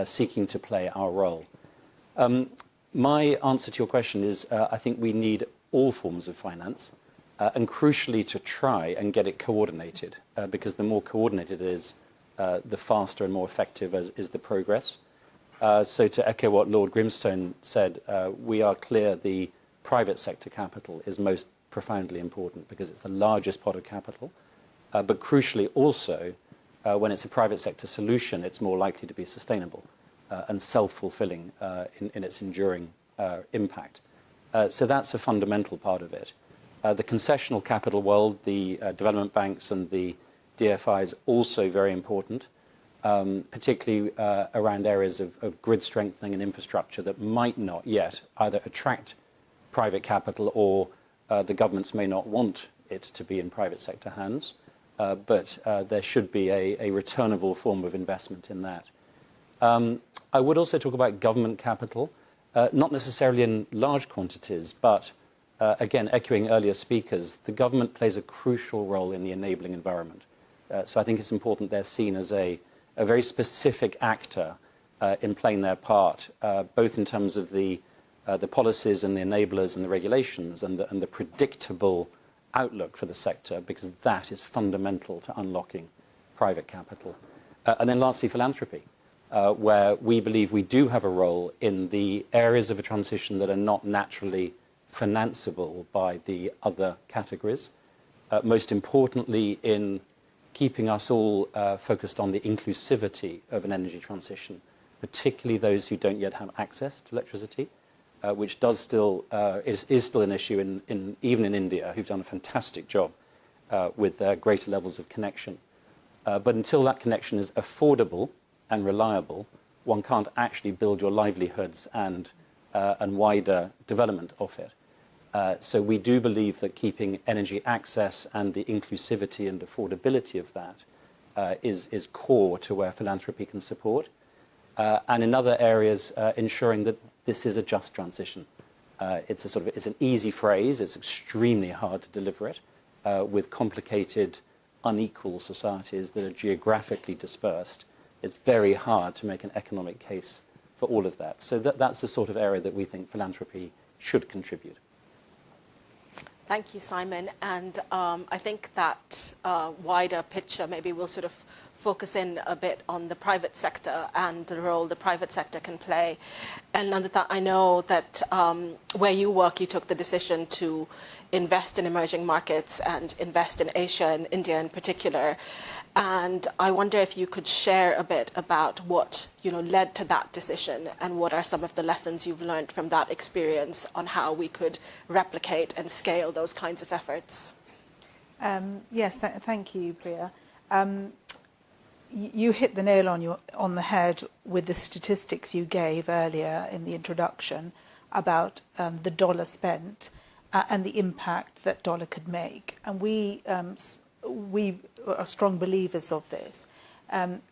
seeking to play our role. My answer to your question is I think we need all forms of finance, and crucially to try and get it coordinated, because the more coordinated it is, the faster and more effective is the progress. So to echo what Lord Grimstone said, we are clear the private sector capital is most profoundly important because it's the largest pot of capital. But crucially also, when it's a private sector solution, it's more likely to be sustainable and self-fulfilling in its enduring impact. So that's a fundamental part of it. The concessional capital world, the development banks and the DFIs also very important, particularly around areas of grid strengthening and infrastructure that might not yet either attract private capital or the governments may not want it to be in private sector hands. But there should be a returnable form of investment in that. I would also talk about government capital, not necessarily in large quantities, but again, echoing earlier speakers, the government plays a crucial role in the enabling environment. So I think it's important they're seen as a very specific actor in playing their part, both in terms of the policies and the enablers and the regulations and the predictable outlook for the sector, because that is fundamental to unlocking private capital. And then lastly, philanthropy, where we believe we do have a role in the areas of a transition that are not naturally financeable by the other categories. Most importantly, in keeping us all focused on the inclusivity of an energy transition, particularly those who don't yet have access to electricity, which does still is still an issue even in India, who've done a fantastic job with greater levels of connection. But until that connection is affordable and reliable, one can't actually build your livelihoods and wider development of it. So we do believe that keeping energy access and the inclusivity and affordability of that is core to where philanthropy can support. And in other areas, ensuring that this is a just transition. It's an easy phrase. It's extremely hard to deliver it with complicated, unequal societies that are geographically dispersed. It's very hard to make an economic case for all of that. So that's the sort of area that we think philanthropy should contribute. Thank you, Simon. And I think that wider picture, maybe we'll sort of focus in a bit on the private sector and the role the private sector can play. And Nandita, I know that where you work, you took the decision to invest in emerging markets and invest in Asia and India in particular. And I wonder if you could share a bit about what led to that decision and what are some of the lessons you've learned from that experience on how we could replicate and scale those kinds of efforts. Yes, thank you, Priya. You hit the nail on the head with the statistics you gave earlier in the introduction about the dollar spent and the impact that dollar could make. And we are strong believers of this.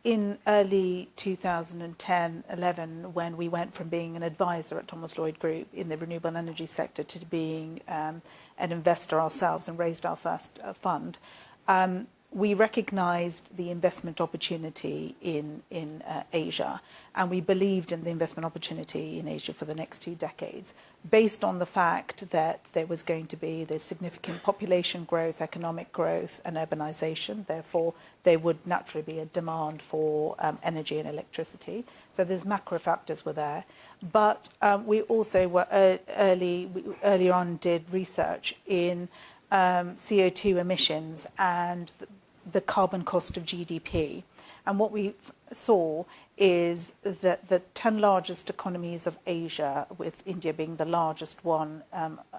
In early 2010-11, when we went from being an advisor at Thomas Lloyd Group in the renewable energy sector to being an investor ourselves and raised our first fund, we recognised the investment opportunity in Asia, and we believed in the investment opportunity in Asia for the next 2 decades, based on the fact that there was going to be this significant population growth, economic growth, and urbanisation. Therefore, there would naturally be a demand for energy and electricity. So those macro factors were there. But we also were early on did research in CO2 emissions and the carbon cost of GDP. And what we saw is that the 10 largest economies of Asia, with India being the largest one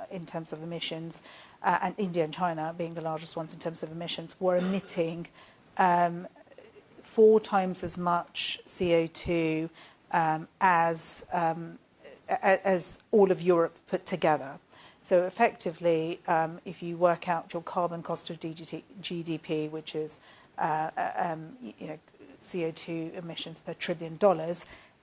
in terms of emissions, and India and China being the largest ones in terms of emissions, were emitting 4 times as much CO2 as as all of Europe put together. So effectively, if you work out your carbon cost of GDP, which is CO2 emissions per $1 trillion,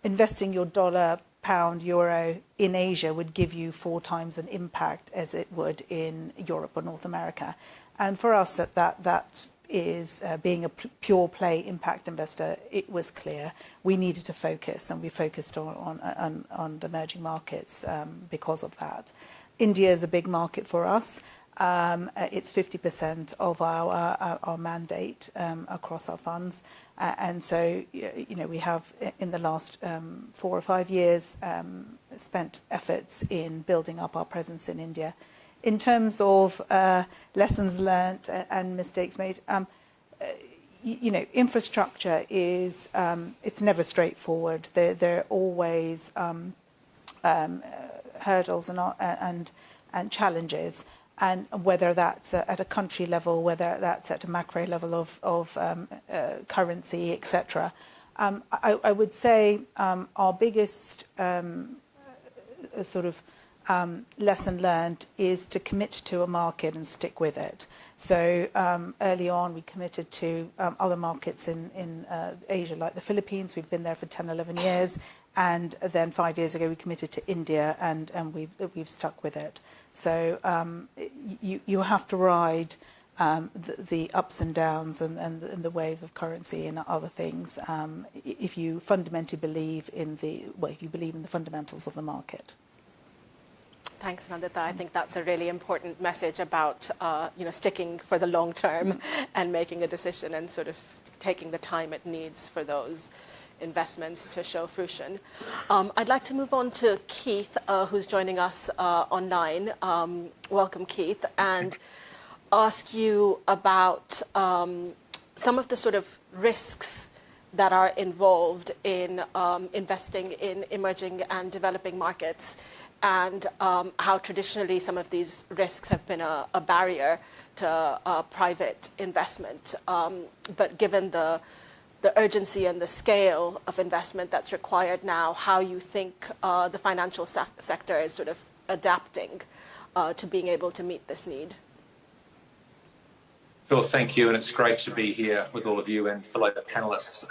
investing your dollar, pound, euro in Asia would give you 4 times an impact as it would in Europe or North America. And for us, that is being a pure play impact investor, it was clear we needed to focus, and we focused on the emerging markets because of that. India is a big market for us. It's 50% of our mandate across our funds. And so, we have, in the last 4 or 5 years, spent efforts in building up our presence in India. In terms of lessons learned and mistakes made, infrastructure is, it's never straightforward. There are always hurdles and challenges. And whether that's at a country level, whether that's at a macro level of currency, etc. I would say our biggest lesson learned is to commit to a market and stick with it. So early on, we committed to other markets in Asia, like the Philippines. We've been there for 10, 11 years. And then 5 years ago, we committed to India, and we've stuck with it. So you have to ride the ups and downs and the waves of currency and other things if you fundamentally believe if you believe in the fundamentals of the market. Thanks, Nandita. I think that's a really important message about sticking for the long term and making a decision and sort of taking the time it needs for those investments to show fruition. I'd like to move on to Keith, who's joining us online. Welcome, Keith, and ask you about some of the sort of risks that are involved in investing in emerging and developing markets, and how traditionally some of these risks have been a barrier to private investment. But given the urgency and the scale of investment that's required now, how you think the financial sector is sort of adapting to being able to meet this need. Sure, thank you, and it's great to be here with all of you and fellow panelists.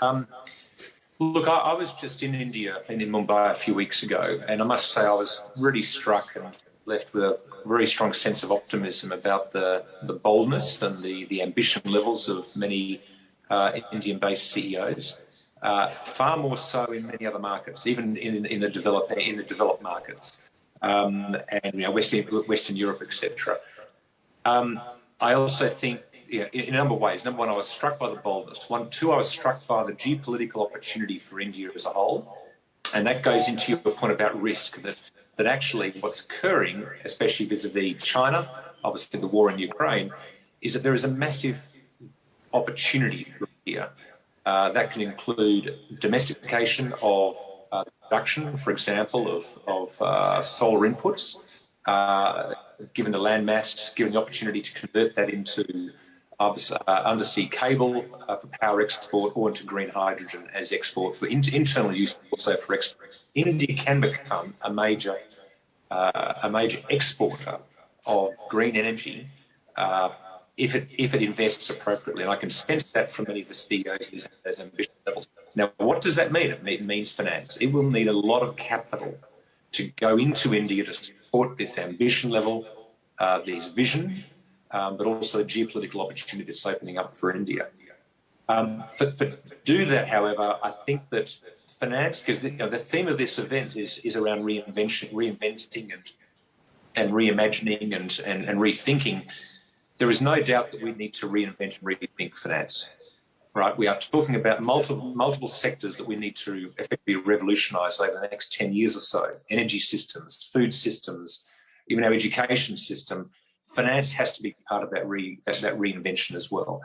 Look, I was just in India and in Mumbai a few weeks ago, and I must say I was really struck and left with a very strong sense of optimism about the boldness and the ambition levels of many Indian-based CEOs, far more so in many other markets, even in the developed markets, and Western Europe, etc. I also think, in a number of ways. Number one, I was struck by the boldness. Two, I was struck by the geopolitical opportunity for India as a whole, and that goes into your point about risk. That actually what's occurring, especially vis-a-vis China, obviously the war in Ukraine, is that there is a massive opportunity here that can include domestication of production, for example, of solar inputs, given the land mass, given the opportunity to convert that into undersea cable for power export, or into green hydrogen as export for internal use, also for export. India can become a major exporter of green energy if it invests appropriately, and I can sense that from many of the CEOs as ambition levels. Now, what does that mean? It means finance. It will need a lot of capital to go into India to support this ambition level, this vision, but also the geopolitical opportunity that's opening up for India. To do that, however, I think that finance, because the theme of this event is around reinventing and reimagining and rethinking. There is no doubt that we need to reinvent and rethink finance. Right? We are talking about multiple sectors that we need to effectively revolutionise over the next 10 years or so. Energy systems, food systems, even our education system. Finance has to be part of that reinvention as well.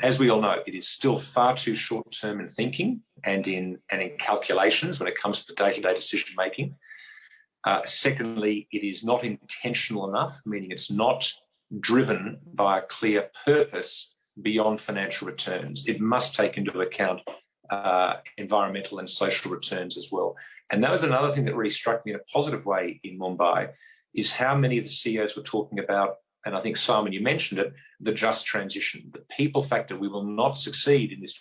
As we all know, it is still far too short-term in thinking and in calculations when it comes to day-to-day decision-making. Secondly, it is not intentional enough, meaning it's not driven by a clear purpose beyond financial returns. It must take into account environmental and social returns as well. And that was another thing that really struck me in a positive way in Mumbai, is how many of the CEOs were talking about, and I think, Simon, you mentioned it, the just transition, the people factor. We will not succeed in these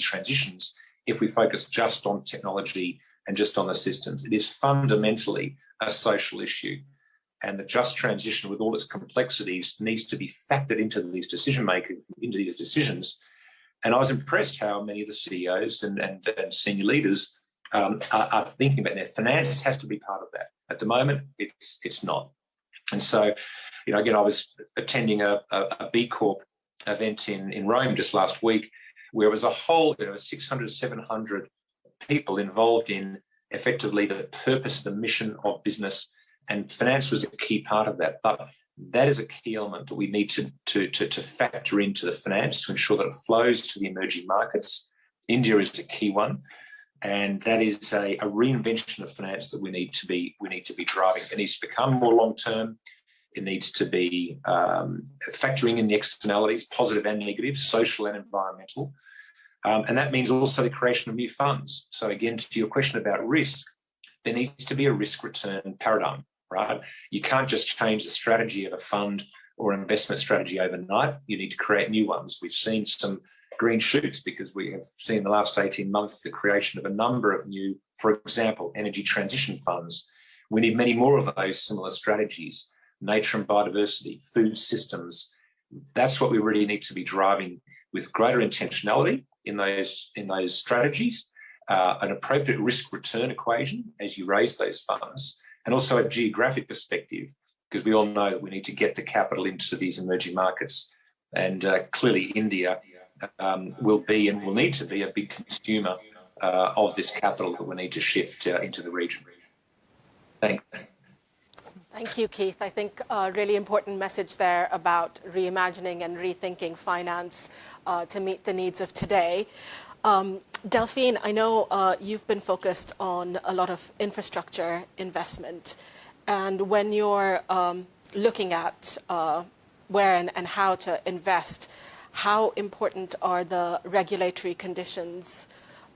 transitions if we focus just on technology and just on the systems. It is fundamentally a social issue. And the just transition, with all its complexities, needs to be factored into these decision-making, into these decisions. And I was impressed how many of the CEOs and senior leaders are thinking about their finance has to be part of that. At the moment, it's not. And so, again, I was attending a B Corp event in Rome just last week, where it was a whole 600, 700 people involved in effectively the purpose, the mission of business, and finance was a key part of that. But that is a key element that we need to factor into the finance to ensure that it flows to the emerging markets. India is a key one, and that is a reinvention of finance that we need to be driving. It needs to become more long term. It needs to be factoring in the externalities, positive and negative, social and environmental. And that means also the creation of new funds. So again, to your question about risk, there needs to be a risk return paradigm, right? You can't just change the strategy of a fund or investment strategy overnight. You need to create new ones. We've seen some green shoots because we have seen in the last 18 months the creation of a number of new, for example, energy transition funds. We need many more of those similar strategies. Nature and biodiversity, food systems. That's what we really need to be driving with greater intentionality in those strategies, an appropriate risk return equation as you raise those funds, and also a geographic perspective, because we all know that we need to get the capital into these emerging markets. And clearly India will be and will need to be a big consumer of this capital that we need to shift into the region. Thanks. Thank you, Keith. I think a really important message there about reimagining and rethinking finance to meet the needs of today. Delphine, I know you've been focused on a lot of infrastructure investment. And when you're looking at where and how to invest, how important are the regulatory conditions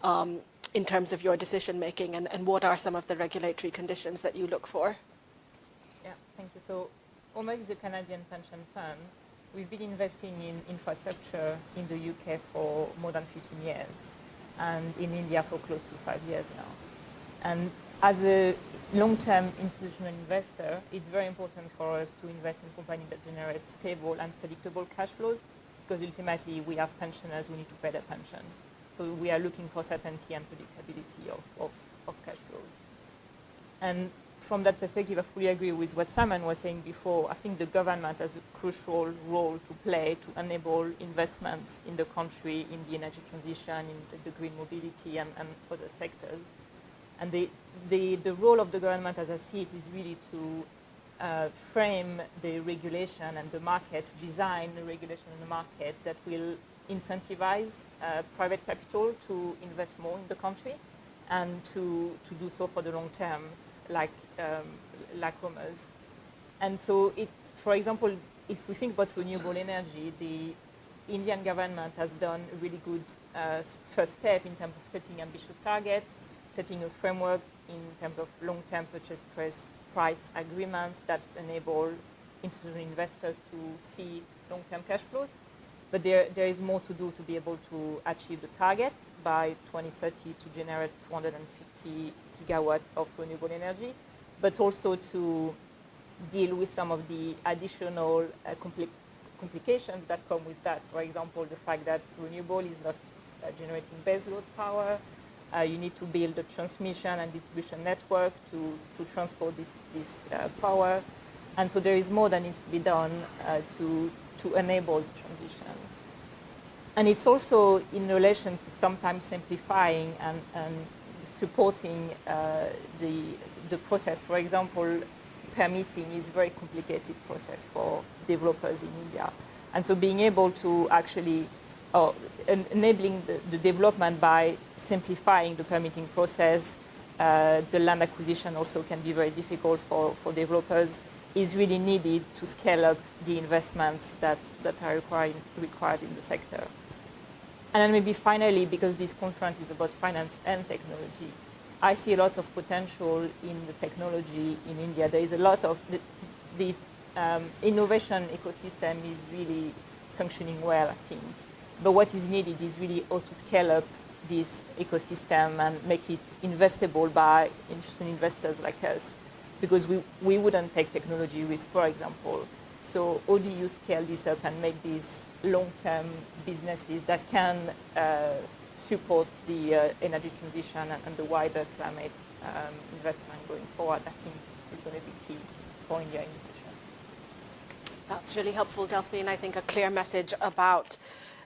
in terms of your decision making, and what are some of the regulatory conditions that you look for? Thank you. So, Almost is a Canadian pension fund. We've been investing in infrastructure in the UK for more than 15 years, and in India for close to 5 years now. And as a long-term institutional investor, it's very important for us to invest in companies that generate stable and predictable cash flows, because ultimately we have pensioners, we need to pay their pensions. So we are looking for certainty and predictability of cash flows. And from that perspective, I fully agree with what Simon was saying before. I think the government has a crucial role to play to enable investments in the country, in the energy transition, in the green mobility and other sectors. And the role of the government, as I see it, is really to frame the regulation and the market, design the regulation in the market that will incentivize private capital to invest more in the country and to do so for the long term, like Romer's. And so, for example, if we think about renewable energy, the Indian government has done a really good first step in terms of setting ambitious targets, setting a framework in terms of long-term purchase price agreements that enable institutional investors to see long-term cash flows. But there is more to do to be able to achieve the target by 2030 to generate 450 gigawatts of renewable energy, but also to deal with some of the additional complications that come with that. For example, the fact that renewable is not generating baseload power. You need to build a transmission and distribution network to transport this power. And so there is more that needs to be done to enable the transition. And it's also in relation to sometimes simplifying and supporting the process. For example, permitting is a very complicated process for developers in India. And so being able to actually, enabling the development by simplifying the permitting process, the land acquisition also can be very difficult for developers, is really needed to scale up the investments that are required in the sector. And then maybe finally, because this conference is about finance and technology, I see a lot of potential in the technology in India. There is a lot of the innovation ecosystem is really functioning well, I think. But what is needed is really how to scale up this ecosystem and make it investable by institutional investors like us, because we wouldn't take technology risk, for example. So how do you scale this up and make these long-term businesses that can support the energy transition and the wider climate investment going forward? I think is going to be key for India in the future. That's really helpful, Delphine. I think a clear message about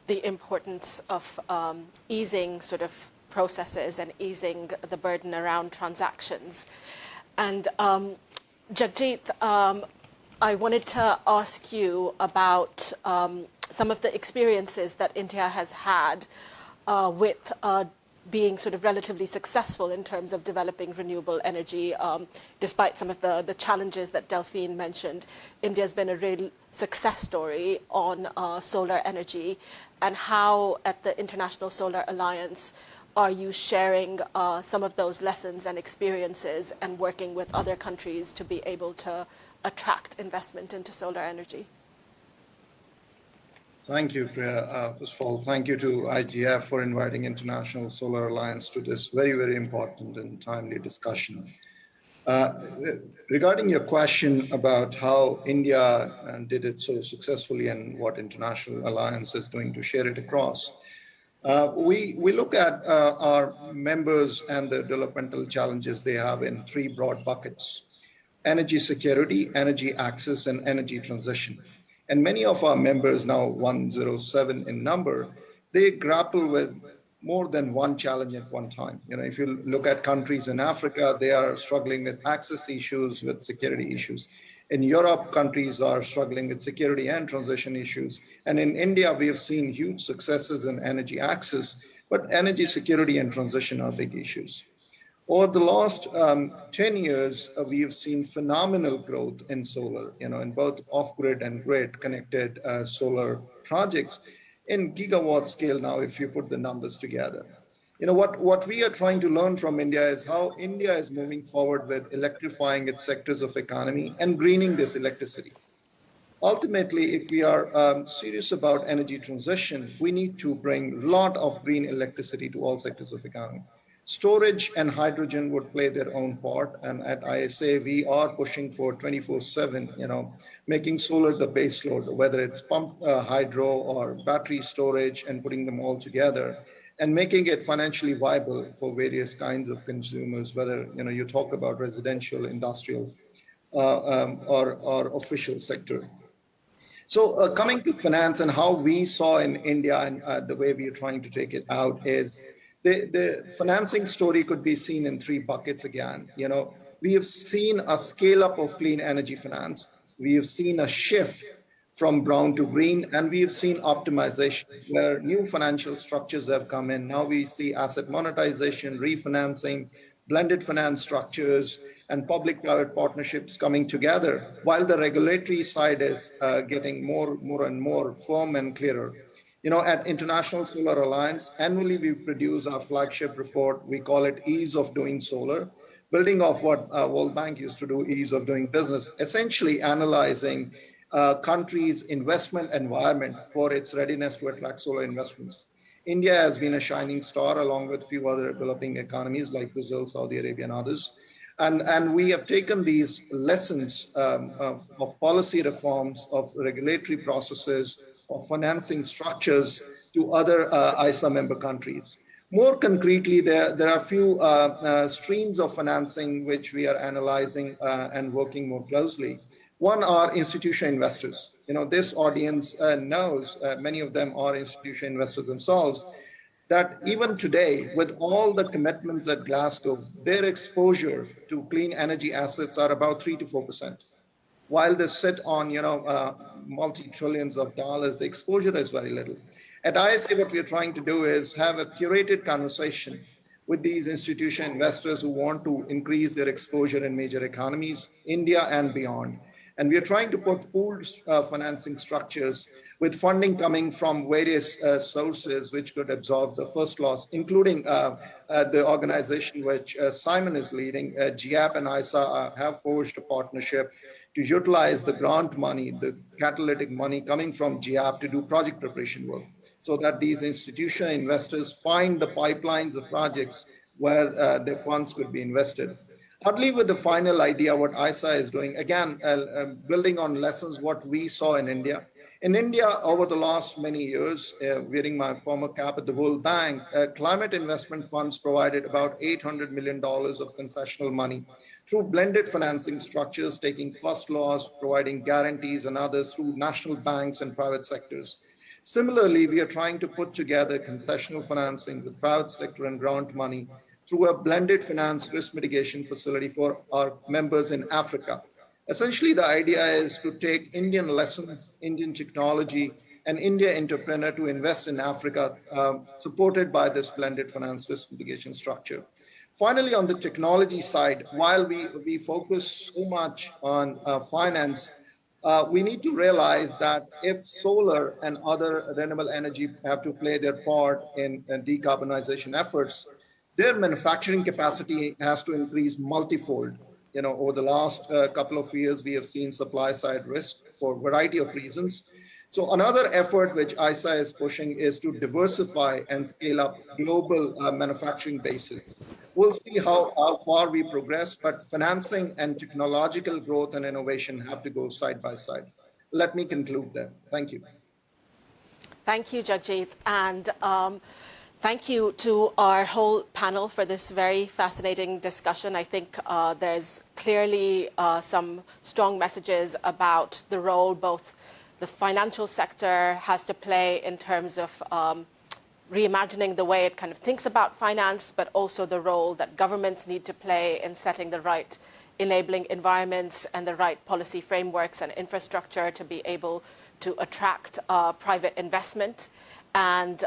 the importance of easing sort of processes and easing the burden around transactions. And Jagjit, I wanted to ask you about some of the experiences that India has had with being sort of relatively successful in terms of developing renewable energy, despite some of the challenges that Delphine mentioned. India's been a real success story on solar energy. And how, at the International Solar Alliance, are you sharing some of those lessons and experiences and working with other countries to be able to attract investment into solar energy? Thank you, Priya. First of all, thank you to IGF for inviting International Solar Alliance to this very, very important and timely discussion. Regarding your question about how India did it so successfully and what International Alliance is doing to share it across, we look at our members and the developmental challenges they have in three broad buckets: energy security, energy access, and energy transition. And many of our members, now 107 in number, they grapple with more than one challenge at one time. You know, if you look at countries in Africa, they are struggling with access issues, with security issues. In Europe, countries are struggling with security and transition issues. And in India, we have seen huge successes in energy access, but energy security and transition are big issues. Over the last 10 years, we have seen phenomenal growth in solar, in both off-grid and grid-connected solar projects in gigawatt scale now, if you put the numbers together. What we are trying to learn from India is how India is moving forward with electrifying its sectors of economy and greening this electricity. Ultimately, if we are serious about energy transition, we need to bring a lot of green electricity to all sectors of economy. Storage and hydrogen would play their own part, and at ISA we are pushing for 24/7, making solar the base load, whether it's pump hydro or battery storage, and putting them all together and making it financially viable for various kinds of consumers, whether you talk about residential, industrial, or official sector. So coming to finance and how we saw in India and the way we are trying to take it out is the financing story could be seen in three buckets again. We have seen a scale up of clean energy finance. We have seen a shift from brown to green, and we have seen optimization where new financial structures have come in. Now we see asset monetization, refinancing, blended finance structures, and public-private partnerships coming together, while the regulatory side is getting more and more firm and clearer. At International Solar Alliance, annually we produce our flagship report. We call it Ease of Doing Solar, building off what World Bank used to do, Ease of Doing Business, essentially analyzing countries' investment environment for its readiness to attract solar investments. India has been a shining star along with a few other developing economies like Brazil, Saudi Arabia, and others. And we have taken these lessons of policy reforms, of regulatory processes, of financing structures to other ISA member countries. More concretely, there are a few streams of financing which we are analyzing and working more closely. One are institutional investors. This audience knows, many of them are institutional investors themselves, that even today, with all the commitments at Glasgow, their exposure to clean energy assets are about 3 to 4%. While they sit on, multi-trillions of dollars, the exposure is very little. At ISA, what we're trying to do is have a curated conversation with these institutional investors who want to increase their exposure in major economies, India and beyond. And we are trying to put pooled financing structures with funding coming from various sources which could absorb the first loss, including the organization which Simon is leading. GIAP and ISA have forged a partnership to utilize the grant money, the catalytic money coming from GIAP to do project preparation work, so that these institutional investors find the pipelines of projects where their funds could be invested. I'll leave with the final idea what ISA is doing. Again, building on lessons what we saw in India. In India, over the last many years, wearing my former cap at the World Bank, climate investment funds provided about $800 million of concessional money through blended financing structures, taking first loss, providing guarantees and others through national banks and private sectors. Similarly, we are trying to put together concessional financing with private sector and grant money through a blended finance risk mitigation facility for our members in Africa. Essentially, the idea is to take Indian lessons, Indian technology, and India entrepreneur to invest in Africa, supported by this blended finance risk mitigation structure. Finally, on the technology side, while we focus so much on finance, we need to realize that if solar and other renewable energy have to play their part in decarbonization efforts, their manufacturing capacity has to increase multifold. Over the last couple of years, we have seen supply side risk for a variety of reasons. So another effort which ISA is pushing is to diversify and scale up global manufacturing bases. We'll see how far we progress, but financing and technological growth and innovation have to go side by side. Let me conclude there. Thank you. Thank you, Jagjeet. And thank you to our whole panel for this very fascinating discussion. I think there's clearly some strong messages about the role both the financial sector has to play in terms of reimagining the way it kind of thinks about finance, but also the role that governments need to play in setting the right enabling environments and the right policy frameworks and infrastructure to be able to attract private investment. And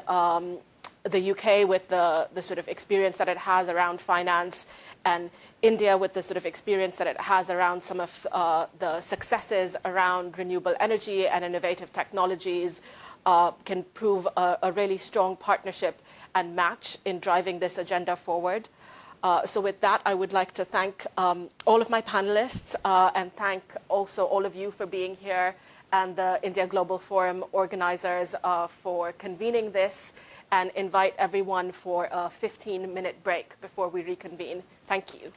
the UK with the sort of experience that it has around finance, and India with the sort of experience that it has around some of the successes around renewable energy and innovative technologies, can prove a really strong partnership and match in driving this agenda forward. So with that, I would like to thank all of my panelists and thank also all of you for being here and the India Global Forum organizers for convening this, and invite everyone for a 15-minute break before we reconvene. Thank you.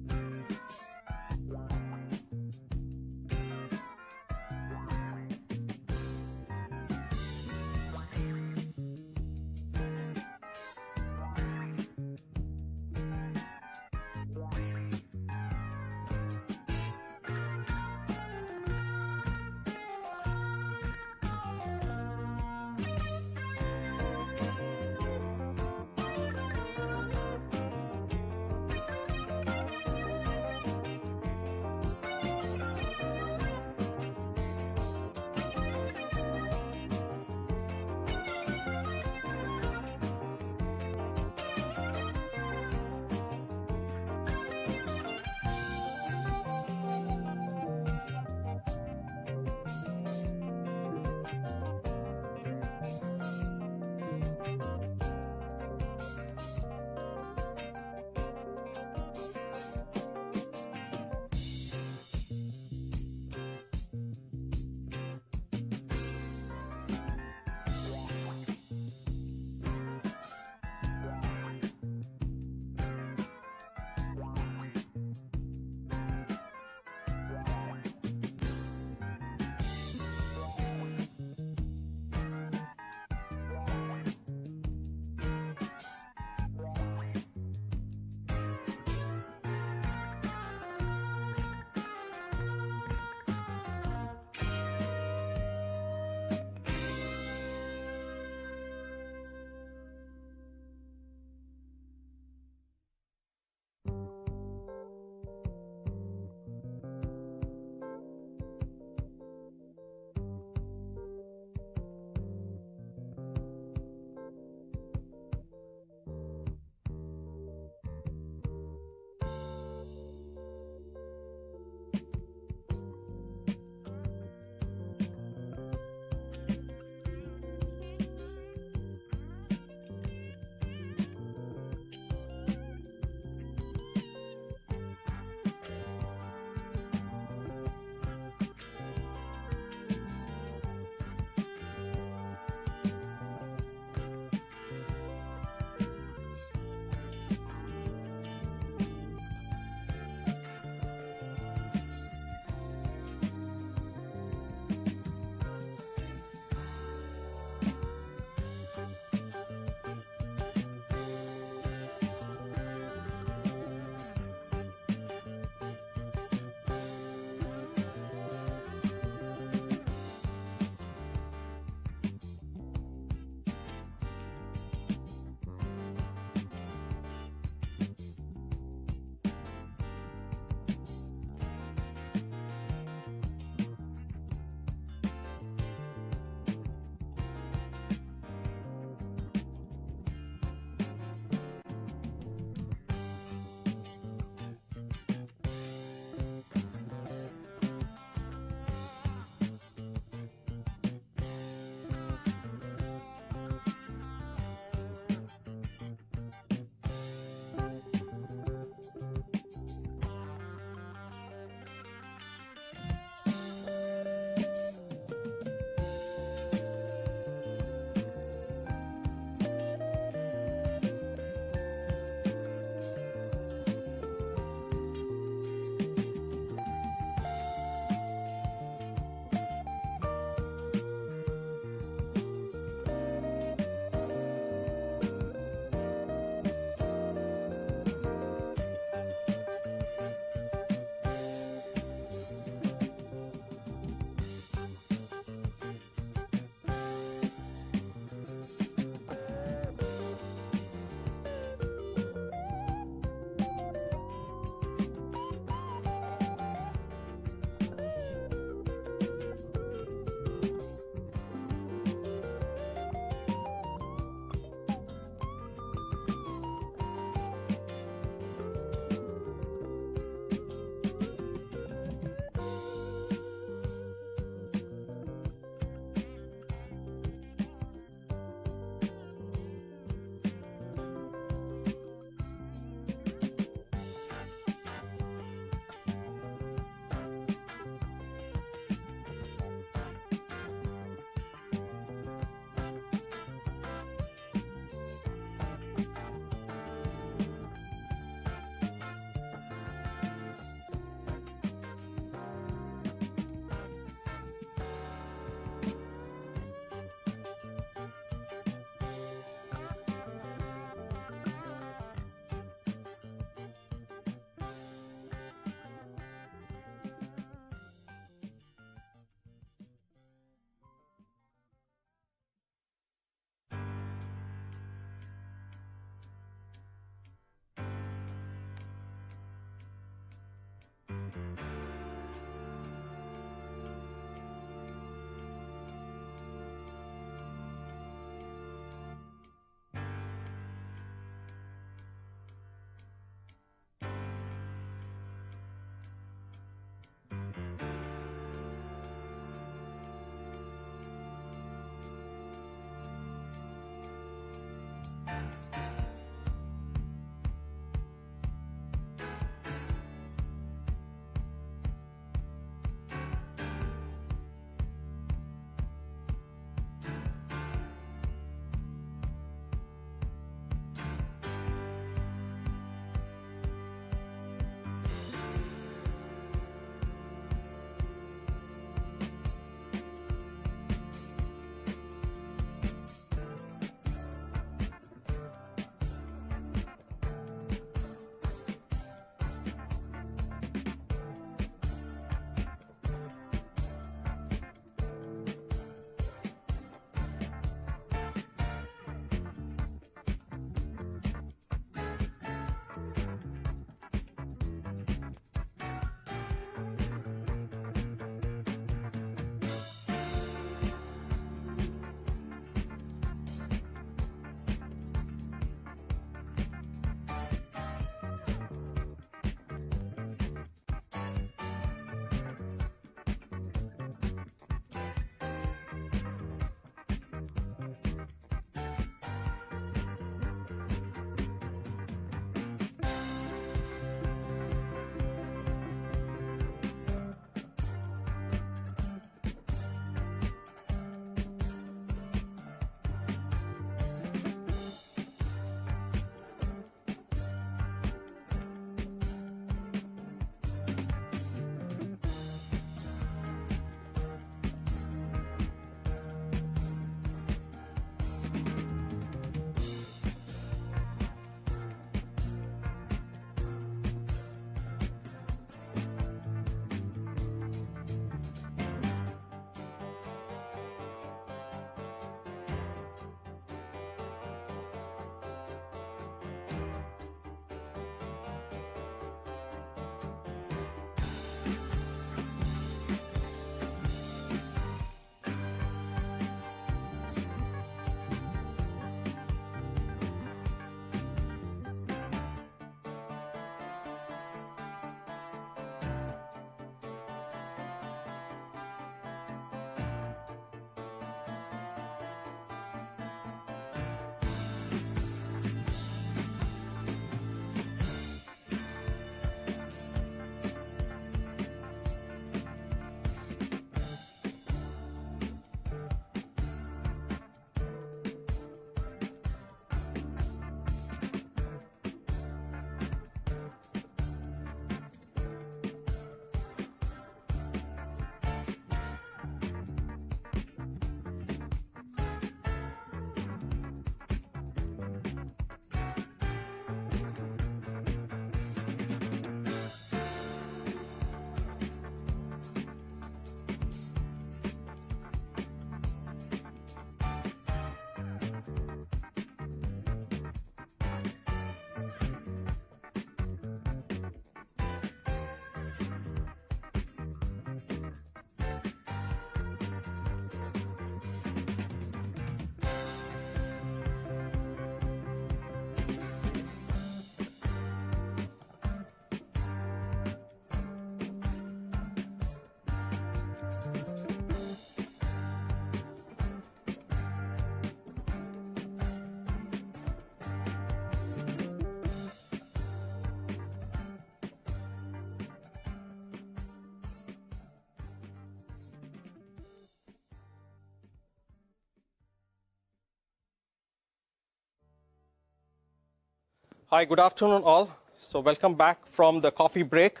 Hi, good afternoon all. So welcome back from the coffee break.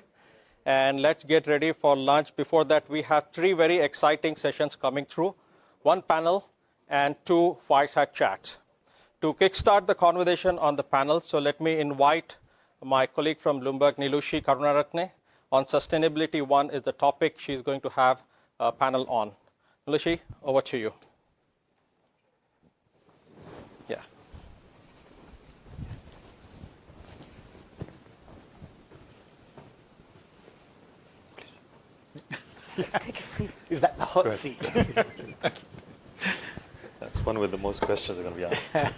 And let's get ready for lunch. Before that, we have three very exciting sessions coming through. One panel and two fireside chats. To kickstart the conversation on the panel, so let me invite my colleague from Bloomberg, Nilushi Karunaratne. On sustainability, one is the topic she's going to have a panel on. Nilushi, over to you. Yeah. Take a seat. Is that the hot Good. seat? That's one with the most questions are going to be asked.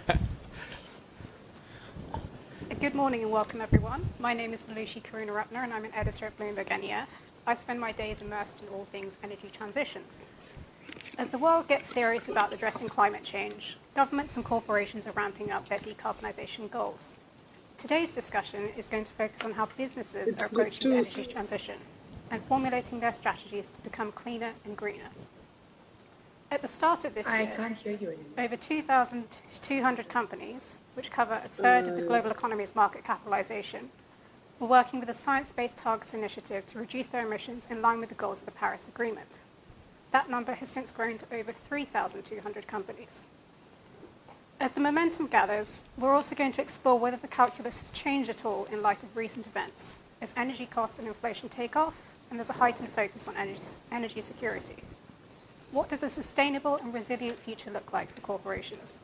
Good morning and welcome, everyone. My name is Lucy Karunaratne, and I'm an editor at Bloomberg NEF. I spend my days immersed in all things energy transition. As the world gets serious about addressing climate change, governments and corporations are ramping up their decarbonisation goals. Today's discussion is going to focus on how businesses are approaching the energy transition and formulating their strategies to become cleaner and greener. At the start of this year, can't hear you anymore. over 2,200 companies, which cover a third of the global economy's market capitalization, were working with the Science Based Targets initiative to reduce their emissions in line with the goals of the Paris Agreement. That number has since grown to over 3,200 companies. As the momentum gathers, we're also going to explore whether the calculus has changed at all in light of recent events, as energy costs and inflation take off, and there's a heightened focus on energy security. What does a sustainable and resilient future look like for corporations?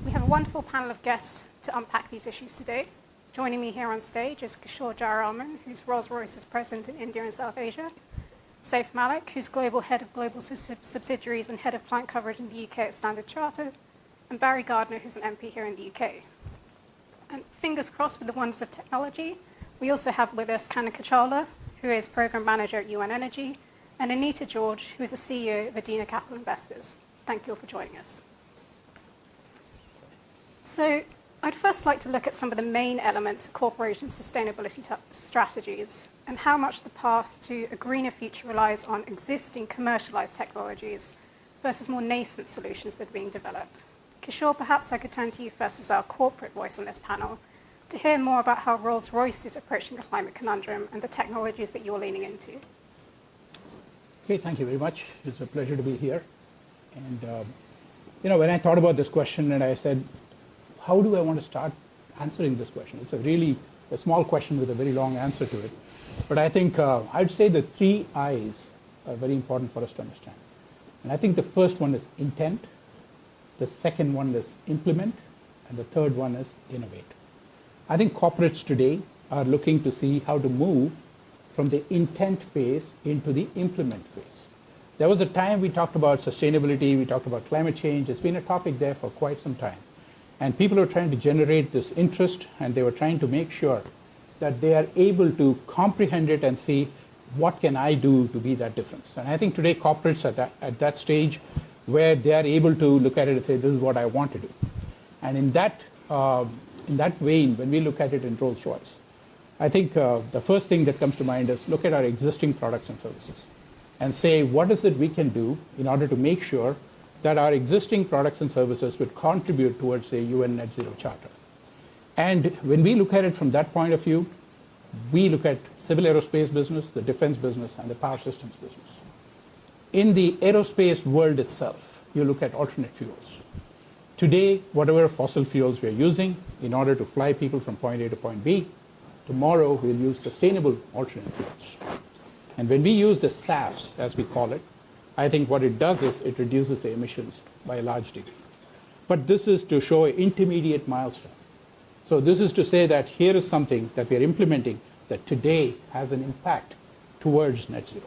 We have a wonderful panel of guests to unpack these issues today. Joining me here on stage is Kishore Jayaraman, who's Rolls-Royce's president in India and South Asia, Saif Malik, who's global head of global subsidiaries and head of client coverage in the UK at Standard Chartered, and Barry Gardner, who's an MP here in the UK. And fingers crossed with the wonders of technology, we also have with us Kanika Chawla, who is program manager at UN Energy, and Anita George, who is the CEO of Adina Capital Investors. Thank you all for joining us. So I'd first like to look at some of the main elements of corporation sustainability strategies and how much the path to a greener future relies on existing commercialized technologies versus more nascent solutions that are being developed. Kishore, perhaps I could turn to you first as our corporate voice on this panel to hear more about how Rolls-Royce is approaching the climate conundrum and the technologies that you're leaning into. Okay, thank you very much. It's a pleasure to be here. And, when I thought about this question and I said, how do I want to start answering this question? It's a really a small question with a very long answer to it. But I think I'd say the 3 I's are very important for us to understand. And I think the first one is intent, the second one is implement, and the third one is innovate. I think corporates today are looking to see how to move from the intent phase into the implement phase. There was a time we talked about sustainability, we talked about climate change. It's been a topic there for quite some time. And people are trying to generate this interest, and they were trying to make sure that they are able to comprehend it and see what can I do to be that difference. And I think today corporates are at that stage where they are able to look at it and say, this is what I want to do. And in that vein, when we look at it in Rolls-Royce, I think the first thing that comes to mind is look at our existing products and services and say, what is it we can do in order to make sure that our existing products and services would contribute towards the UN Net Zero Charter. And when we look at it from that point of view, we look at civil aerospace business, the defense business, and the power systems business. In the aerospace world itself, you look at alternate fuels. Today, whatever fossil fuels we are using in order to fly people from point A to point B, tomorrow we'll use sustainable alternate fuels. And when we use the SAFs, as we call it, I think what it does is it reduces the emissions by a large degree. But this is to show an intermediate milestone. So this is to say that here is something that we are implementing that today has an impact towards net zero.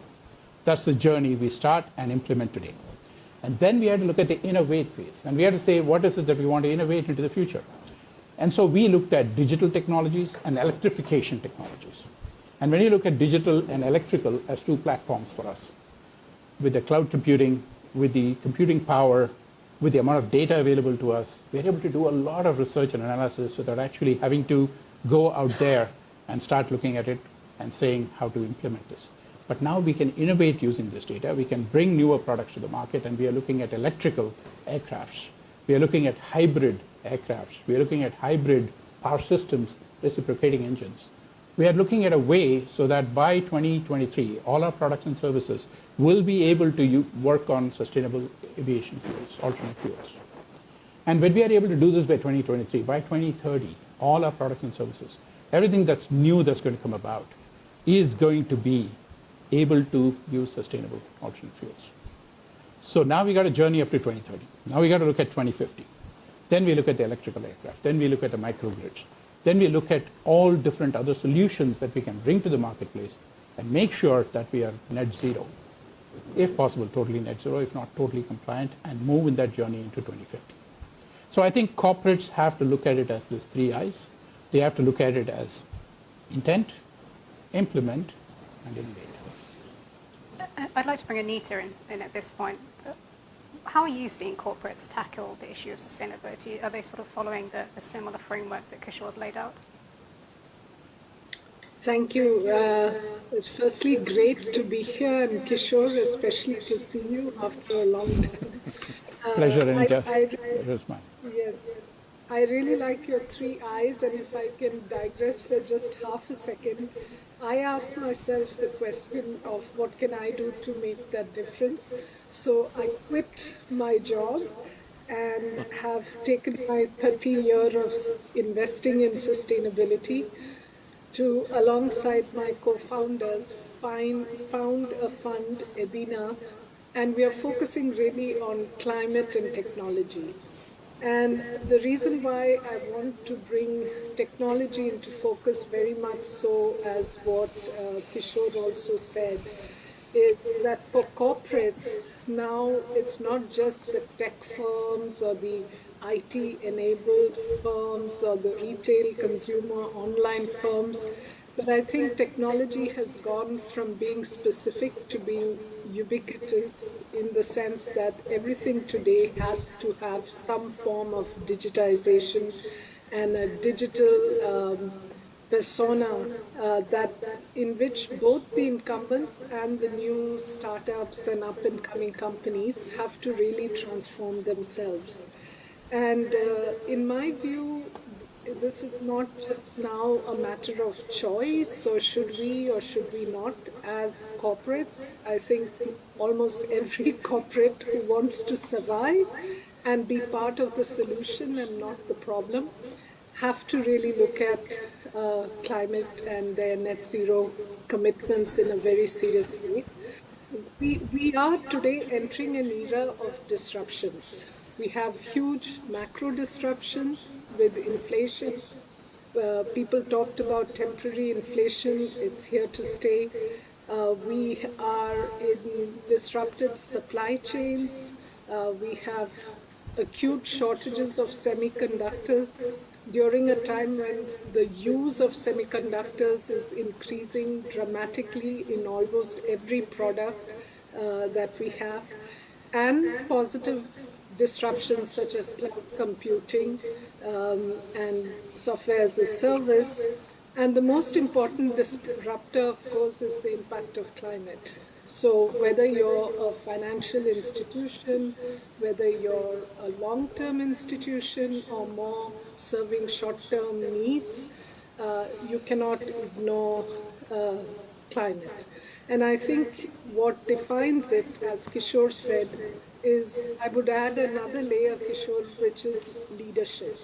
That's the journey we start and implement today. And then we had to look at the innovate phase. And we had to say, what is it that we want to innovate into the future? And so we looked at digital technologies and electrification technologies. And when you look at digital and electrical as 2 platforms for us, with the cloud computing, with the computing power, with the amount of data available to us, we're able to do a lot of research and analysis without actually having to go out there and start looking at it and saying how to implement this. But now we can innovate using this data. We can bring newer products to the market, and we are looking at electrical aircrafts. We are looking at hybrid aircrafts. We are looking at hybrid power systems, reciprocating engines. We are looking at a way so that by 2023, all our products and services will be able to work on sustainable aviation fuels, alternate fuels. And when we are able to do this by 2023, by 2030, all our products and services, everything that's new that's going to come about is going to be able to use sustainable alternate fuels. So now we got a journey up to 2030. Now we got to look at 2050. Then we look at the electrical aircraft. Then we look at the microgrids. Then we look at all different other solutions that we can bring to the marketplace and make sure that we are net zero, if possible, totally net zero, if not totally compliant, and move in that journey into 2050. So I think corporates have to look at it as these 3 I's. They have to look at it as intent, implement, and innovate. I'd like to bring Anita in at this point. How are you seeing corporates tackle the issue of sustainability? Are they sort of following a similar framework that Kishore's laid out? Thank you. It's firstly great to be here, and Kishore, especially to see you after a long time. Pleasure, Anita. Pleasure's mine. Yes. I really like your 3 I's, and if I can digress for just half a second, I asked myself the question of what can I do to make that difference. So I quit my job and have taken my 30 years of investing in sustainability to, alongside my co-founders, found a fund, Edina, and we are focusing really on climate and technology. And the reason why I want to bring technology into focus very much so as what Kishore also said, is that for corporates, now it's not just the tech firms or the IT-enabled firms or the retail consumer online firms, but I think technology has gone from being specific to being ubiquitous in the sense that everything today has to have some form of digitization and a digital persona that in which both the incumbents and the new startups and up-and-coming companies have to really transform themselves. And in my view, this is not just now a matter of choice, or should we not, as corporates. I think almost every corporate who wants to survive and be part of the solution and not the problem have to really look at climate and their net zero commitments in a very serious way. We are today entering an era of disruptions. We have huge macro disruptions with inflation. People talked about temporary inflation. It's here to stay. We are in disrupted supply chains. We have acute shortages of semiconductors during a time when the use of semiconductors is increasing dramatically in almost every product that we have, and positive disruptions such as cloud computing and software as a service. And the most important disruptor, of course, is the impact of climate. So whether you're a financial institution, whether you're a long-term institution or more serving short-term needs, you cannot ignore climate. And I think what defines it, as Kishore said, is, I would add another layer, Kishore, which is leadership.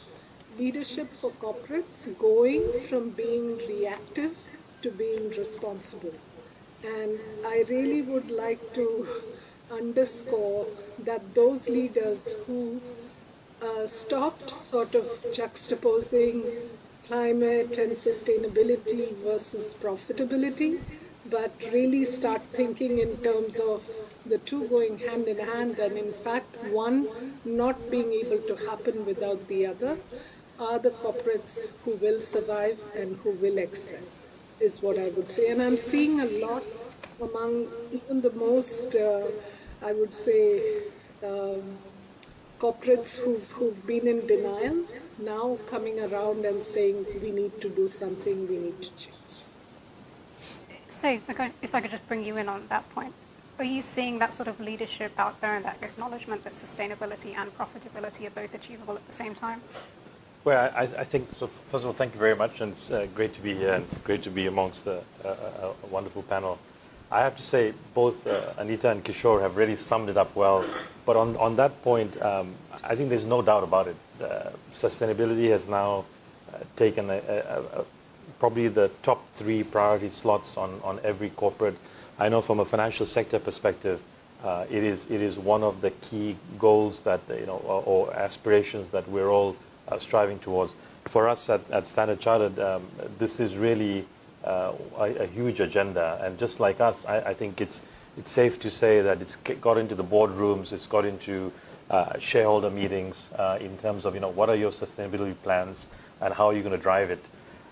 Leadership for corporates going from being reactive to being responsible. And I really would like to underscore that those leaders who stop sort of juxtaposing climate and sustainability versus profitability, but really start thinking in terms of the two going hand in hand, and in fact, one not being able to happen without the other, are the corporates who will survive and who will excel, is what I would say. And I'm seeing a lot among even the most, I would say, corporates who've been in denial, now coming around and saying, we need to do something, we need to change. So if I could just bring you in on that point, are you seeing that sort of leadership out there and that acknowledgement that sustainability and profitability are both achievable at the same time? Well, I think, so first of all, thank you very much, and it's great to be here and great to be amongst a wonderful panel. I have to say, both Anita and Kishore have really summed it up well, but on that point, I think there's no doubt about it. Sustainability has now taken probably the top 3 priority slots on every corporate. I know from a financial sector perspective, it is one of the key goals that, or aspirations that we're all striving towards. For us at Standard Chartered, this is really a huge agenda. And just like us, I think it's safe to say that it's got into the boardrooms, it's got into shareholder meetings in terms of, what are your sustainability plans and how are you going to drive it.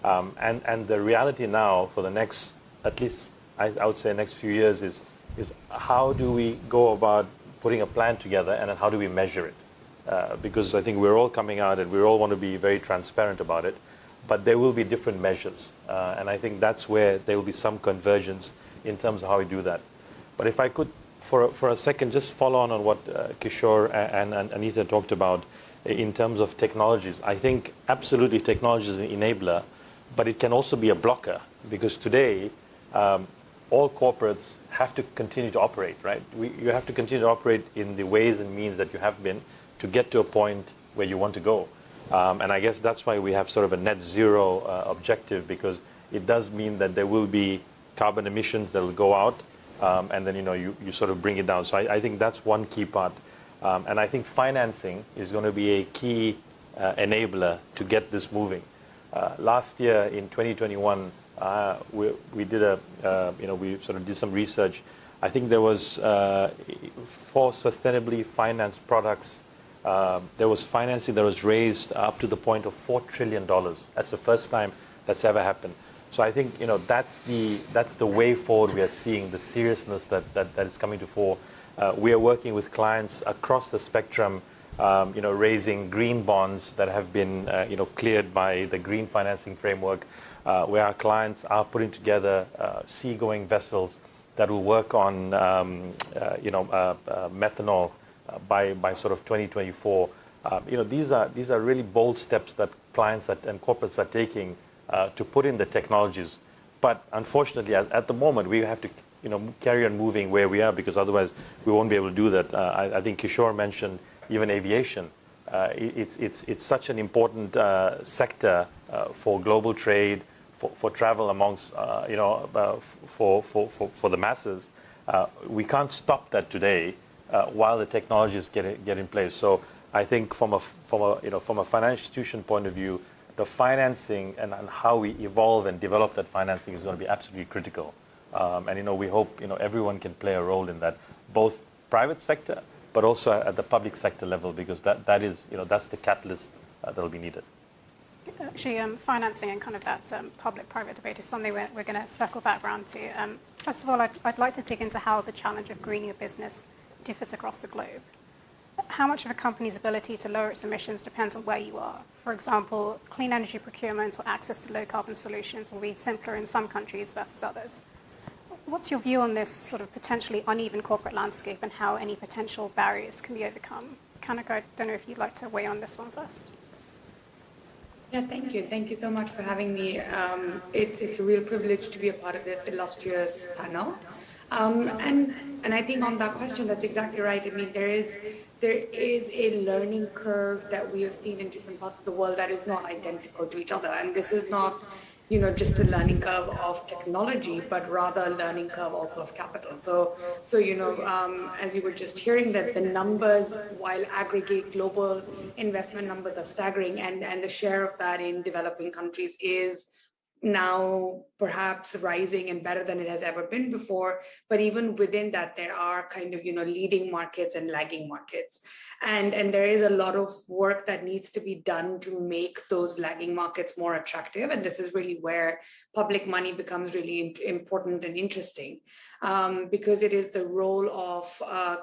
And the reality now for the next, at least I would say next few years is how do we go about putting a plan together and then how do we measure it? Because I think we're all coming out and we all want to be very transparent about it, but there will be different measures. And I think that's where there will be some convergence in terms of how we do that. But if I could, for a second, just follow on what Kishore and Anita talked about in terms of technologies. I think absolutely technology is an enabler, but it can also be a blocker because today, all corporates have to continue to operate, right? You have to continue to operate in the ways and means that you have been to get to a point where you want to go. And I guess that's why we have sort of a net zero objective, because it does mean that there will be carbon emissions that will go out, and then you sort of bring it down. So I think that's one key part. And I think financing is going to be a key enabler to get this moving. Last year in 2021, we did we sort of did some research. I think there was for sustainably financed products, there was financing that was raised up to the point of $4 trillion. That's the first time that's ever happened. So I think that's the way forward. We are seeing the seriousness that is coming to fore. We are working with clients across the spectrum, raising green bonds that have been cleared by the green financing framework, where our clients are putting together seagoing vessels that will work on methanol by sort of 2024. These are really bold steps that clients and corporates are taking to put in the technologies. But unfortunately, at the moment, we have to carry on moving where we are, because otherwise we won't be able to do that. I think Kishore mentioned even aviation. It's such an important sector for global trade, for travel amongst for the masses. We can't stop that today while the technologies get in place. So I think from a financial institution point of view, the financing and how we evolve and develop that financing is going to be absolutely critical. And we hope everyone can play a role in that, both private sector but also at the public sector level, because that is that's the catalyst that will be needed. Actually, financing and kind of that public-private debate is something we're going to circle back around to. First of all, I'd like to dig into how the challenge of greening a business differs across the globe. How much of a company's ability to lower its emissions depends on where you are? For example, clean energy procurement or access to low-carbon solutions will be simpler in some countries versus others. What's your view on this sort of potentially uneven corporate landscape and how any potential barriers can be overcome? Kanika, I don't know if you'd like to weigh on this one first. Yeah, thank you. Thank you so much for having me. It's a real privilege to be a part of this illustrious panel. And I think on that question, that's exactly right. I mean, there is a learning curve that we have seen in different parts of the world that is not identical to each other. And this is not, just a learning curve of technology, but rather a learning curve also of capital. So as you were just hearing, that the numbers, while aggregate global investment numbers are staggering, and the share of that in developing countries is now perhaps rising and better than it has ever been before. But even within that, there are kind of, leading markets and lagging markets. And there is a lot of work that needs to be done to make those lagging markets more attractive. And this is really where public money becomes really important and interesting, because it is the role of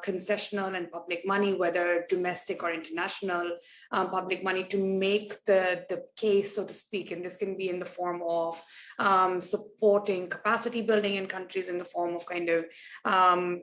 concessional and public money, whether domestic or international public money, to make the case, so to speak. And this can be in the form of supporting capacity building in countries, in the form of kind of,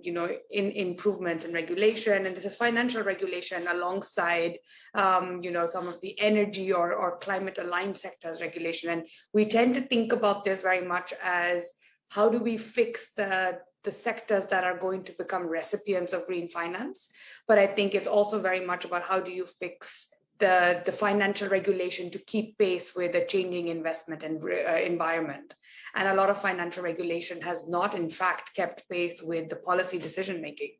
in improvements in regulation. And this is financial regulation alongside, some of the energy or climate aligned sectors regulation. And we tend to think about this very much as, how do we fix the sectors that are going to become recipients of green finance? But I think it's also very much about, how do you fix the financial regulation to keep pace with the changing investment and environment. And a lot of financial regulation has not, in fact, kept pace with the policy decision making.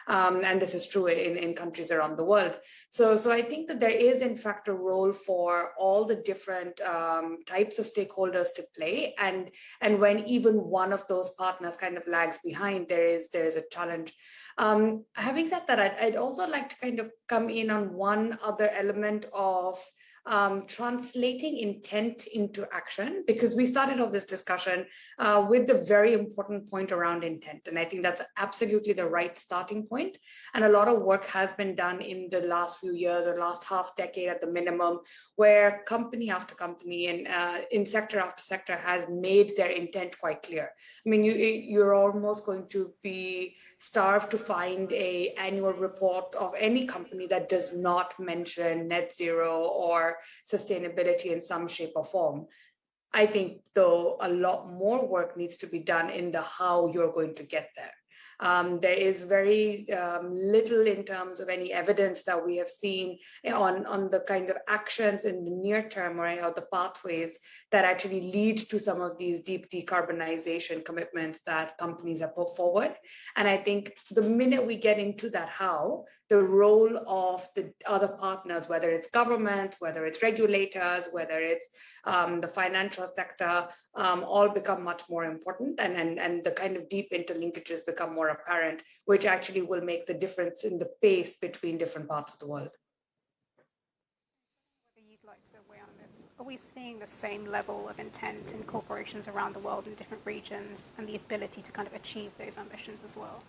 And this is true in countries around the world. So I think that there is, in fact, a role for all the different types of stakeholders to play. And when even one of those partners kind of lags behind, there is a challenge. Having said that, I'd also like to kind of come in on one other element of translating intent into action, because we started off this discussion with the very important point around intent. And I think that's absolutely the right starting point. And a lot of work has been done in the last few years or last half decade at the minimum, where company after company and in sector after sector has made their intent quite clear. I mean, you're almost going to be starved to find an annual report of any company that does not mention net zero or sustainability in some shape or form. I think, though, a lot more work needs to be done in the how you're going to get there. There is very little in terms of any evidence that we have seen on the kinds of actions in the near term or the pathways that actually lead to some of these deep decarbonization commitments that companies have put forward. And I think the minute we get into that how, the role of the other partners, whether it's government, whether it's regulators, whether it's the financial sector, all become much more important, and the kind of deep interlinkages become more apparent, which actually will make the difference in the pace between different parts of the world. Whether you'd like to weigh on this, are we seeing the same level of intent in corporations around the world in different regions and the ability to kind of achieve those ambitions as well?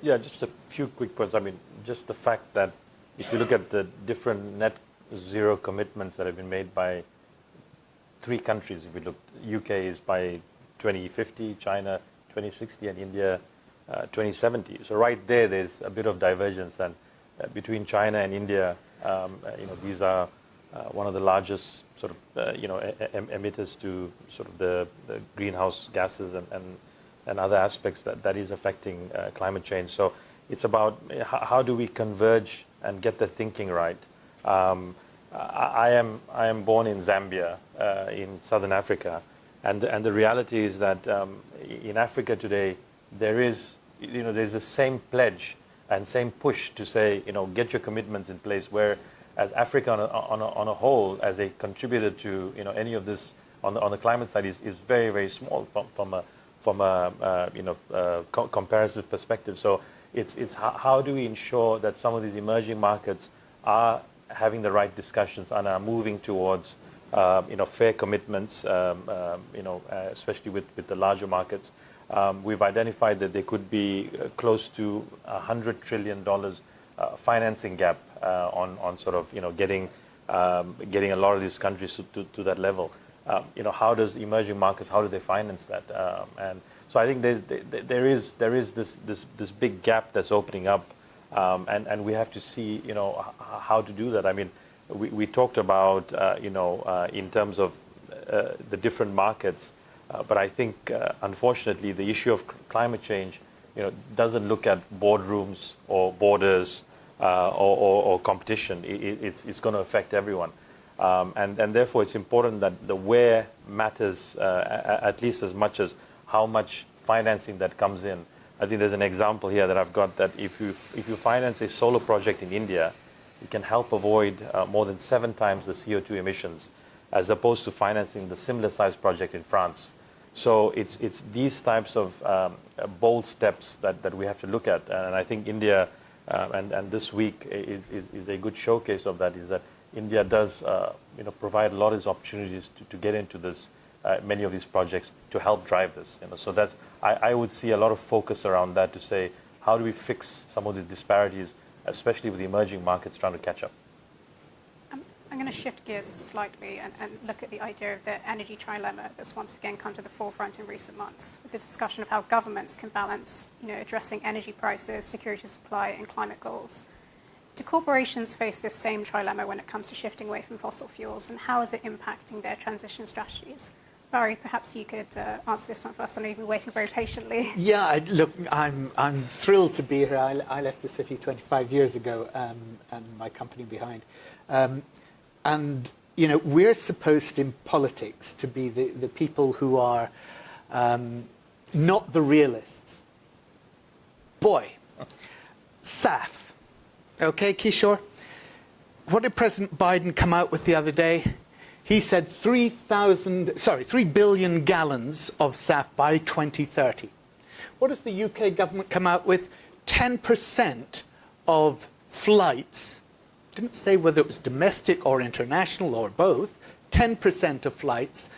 Yeah, just a few quick points. I mean, just the fact that if you look at the different net zero commitments that have been made by 3 countries, if we look, UK is by 2050, China 2060, and India 2070. So right there's a bit of divergence, and between China and India, these are one of the largest sort of emitters to sort of the greenhouse gases and other aspects that is affecting climate change. So it's about how do we converge and get the thinking right. I am born in Zambia, in southern Africa, and the reality is that in Africa today there's the same pledge and same push to say, get your commitments in place, where as Africa on a whole, as a contributor to any of this on the climate side is very, very small from a comparative perspective. So it's how do we ensure that some of these emerging markets are having the right discussions and are moving towards fair commitments, especially with the larger markets. We've identified that there could be close to $100 trillion financing gap on sort of getting a lot of these countries to that level. How does emerging markets, how do they finance that? And so I think there is this big gap that's opening up, and we have to see how to do that. I mean, we talked about in terms of the different markets, but I think unfortunately the issue of climate change doesn't look at boardrooms or borders or competition. It's going to affect everyone. And therefore, it's important that the where matters at least as much as how much financing that comes in. I think there's an example here that I've got that if you finance a solar project in India, it can help avoid more than 7 times the CO2 emissions, as opposed to financing the similar size project in France. So it's these types of bold steps that we have to look at. And I think India, and this week is a good showcase of that, is that India does provide a lot of these opportunities to get into this, many of these projects to help drive this. So that's, I would see a lot of focus around that to say, how do we fix some of the disparities, especially with the emerging markets trying to catch up. I'm going to shift gears slightly and look at the idea of the energy trilemma that's once again come to the forefront in recent months, with the discussion of how governments can balance, addressing energy prices, security of supply, and climate goals. Do corporations face this same trilemma when it comes to shifting away from fossil fuels, and how is it impacting their transition strategies? Barry, perhaps you could answer this one first. I know you've been waiting very patiently. Yeah, look, I'm thrilled to be here. I left the city 25 years ago, and my company behind. And we're supposed in politics to be the people who are not the realists. Boy, SAF. Okay, Kishore? What did President Biden come out with the other day? He said 3 billion gallons of SAF by 2030. What does the UK government come out with? 10% of flights, didn't say whether it was domestic or international or both, 10% of flights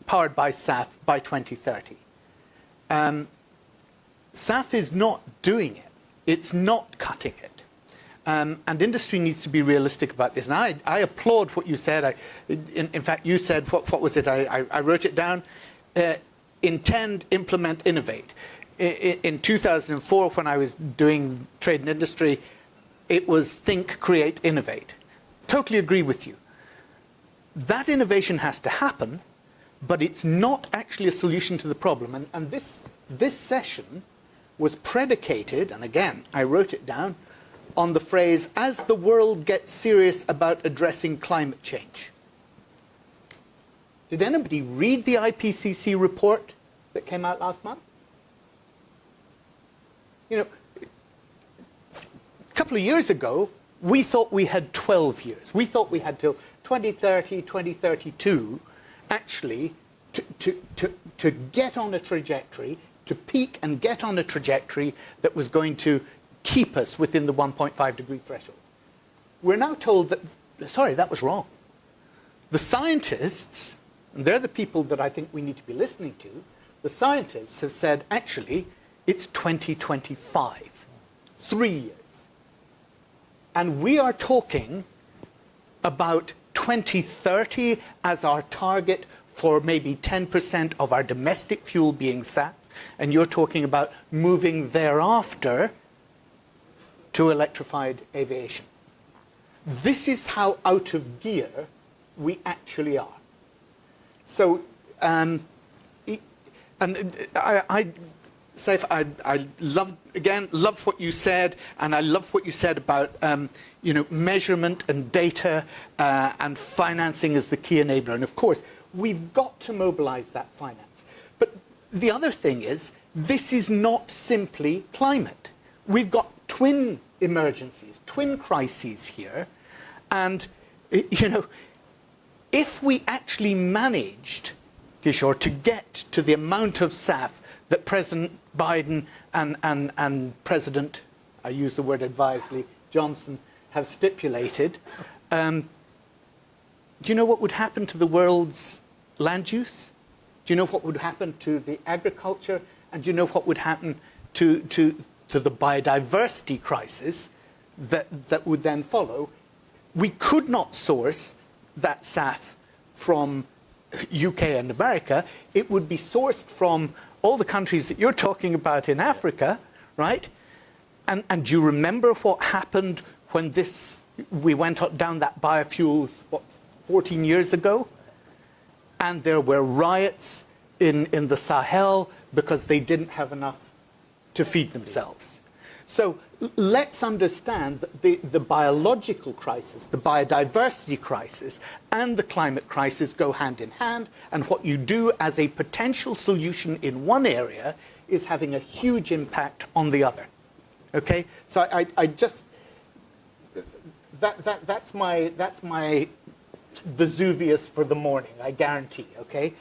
powered by SAF by 2030. SAF is not doing it. It's not cutting it. And industry needs to be realistic about this. And I applaud what you said. In fact, you said, what was it? I wrote it down. Intend, implement, innovate. In 2004, when I was doing trade and industry, it was think, create, innovate. Totally agree with you. That innovation has to happen, but it's not actually a solution to the problem. And this session was predicated, and again, I wrote it down, on the phrase, as the world gets serious about addressing climate change. Did anybody read the IPCC report that came out last month? You know, a couple of years ago, we thought we had 12 years. We thought we had till 2030, 2032, actually, to get on a trajectory, to peak and get on a trajectory that was going to keep us within the 1.5 degree threshold. We're now told that, sorry, that was wrong. The scientists, and they're the people that I think we need to be listening to, the scientists have said, actually, it's 2025, 3 years. And we are talking about 2030 as our target for maybe 10% of our domestic fuel being SAF, and you're talking about moving thereafter to electrified aviation. This is how out of gear we actually are. So, I love what you said, and I love what you said about measurement and data and financing as the key enabler. And of course, we've got to mobilize that finance. But the other thing is, this is not simply climate. We've got twin emergencies, twin crises here. And, if we actually managed, Kishore, to get to the amount of SAF that President Biden and President, I use the word advisedly, Johnson, have stipulated, do you know what would happen to the world's land use? Do you know what would happen to the agriculture? And do you know what would happen to the biodiversity crisis that would then follow? We could not source that SAF from UK and America. It would be sourced from all the countries that you're talking about in Africa, right? And do you remember what happened when we went down that biofuels, 14 years ago? And there were riots in the Sahel because they didn't have enough to feed themselves. So let's understand that the biological crisis, the biodiversity crisis, and the climate crisis go hand in hand. And what you do as a potential solution in one area is having a huge impact on the other. Okay? So I just, that's my Vesuvius for the morning, I guarantee, okay?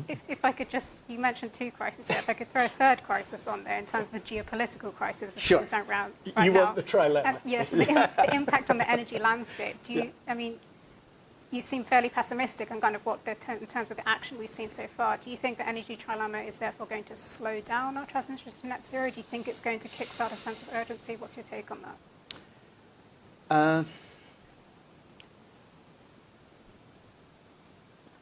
If I could just, you mentioned two crises here, if I could throw a third crisis on there in terms of the geopolitical crisis that's sure. going around right you now. Want the trilemma. Yes, the impact on the energy landscape. You seem fairly pessimistic on kind of in terms of the action we've seen so far. Do you think the energy trilemma is therefore going to slow down our transition to net zero? Do you think it's going to kickstart a sense of urgency? What's your take on that?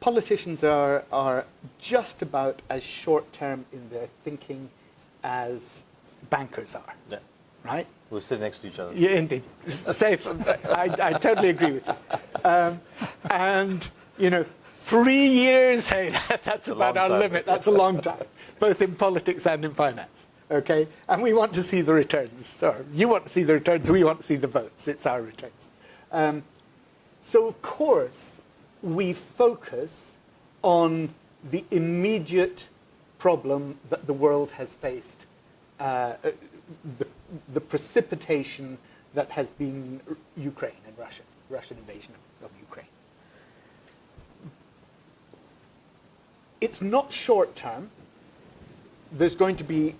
Politicians are just about as short-term in their thinking as bankers are, right? We'll sit next to each other. Yeah, indeed. Safe. I totally agree with you. And, 3 years, hey, that's about our limit. That's a long time, both in politics and in finance, okay? And we want to see the returns. So you want to see the returns, we want to see the votes. It's our returns. So, of course, we focus on the immediate problem that the world has faced, the the precipitation that has been Ukraine and Russian invasion of Ukraine. It's not short term. There's going to be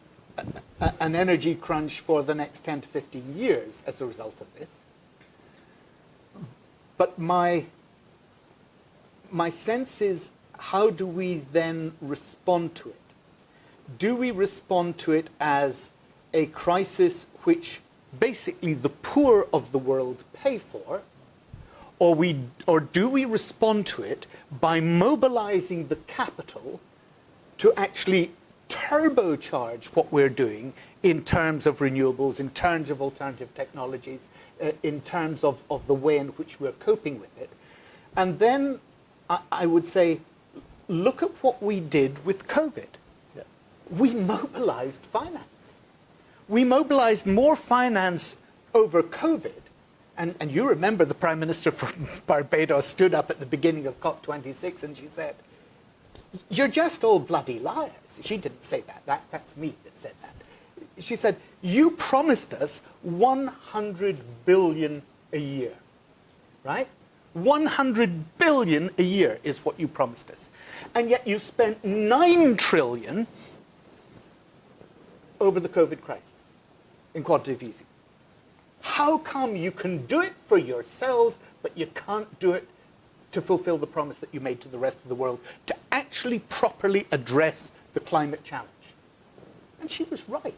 an energy crunch for the next 10 to 15 years as a result of this. But my sense is, how do we then respond to it? Do we respond to it as a crisis which basically the poor of the world pay for, or do we respond to it by mobilizing the capital to actually turbocharge what we're doing in terms of renewables, in terms of alternative technologies, in terms of the way in which we're coping with it? And then I would say, look at what we did with COVID. Yeah. We mobilized finance. We mobilized more finance over COVID. And you remember the Prime Minister from Barbados stood up at the beginning of COP26 and she said, "You're just all bloody liars." She didn't say that. That's me that said that. She said, "You promised us 100 billion a year," right? 100 billion a year is what you promised us. And yet you spent 9 trillion over the COVID crisis in quantitative easing. How come you can do it for yourselves, but you can't do it to fulfill the promise that you made to the rest of the world to actually properly address the climate challenge? And she was right.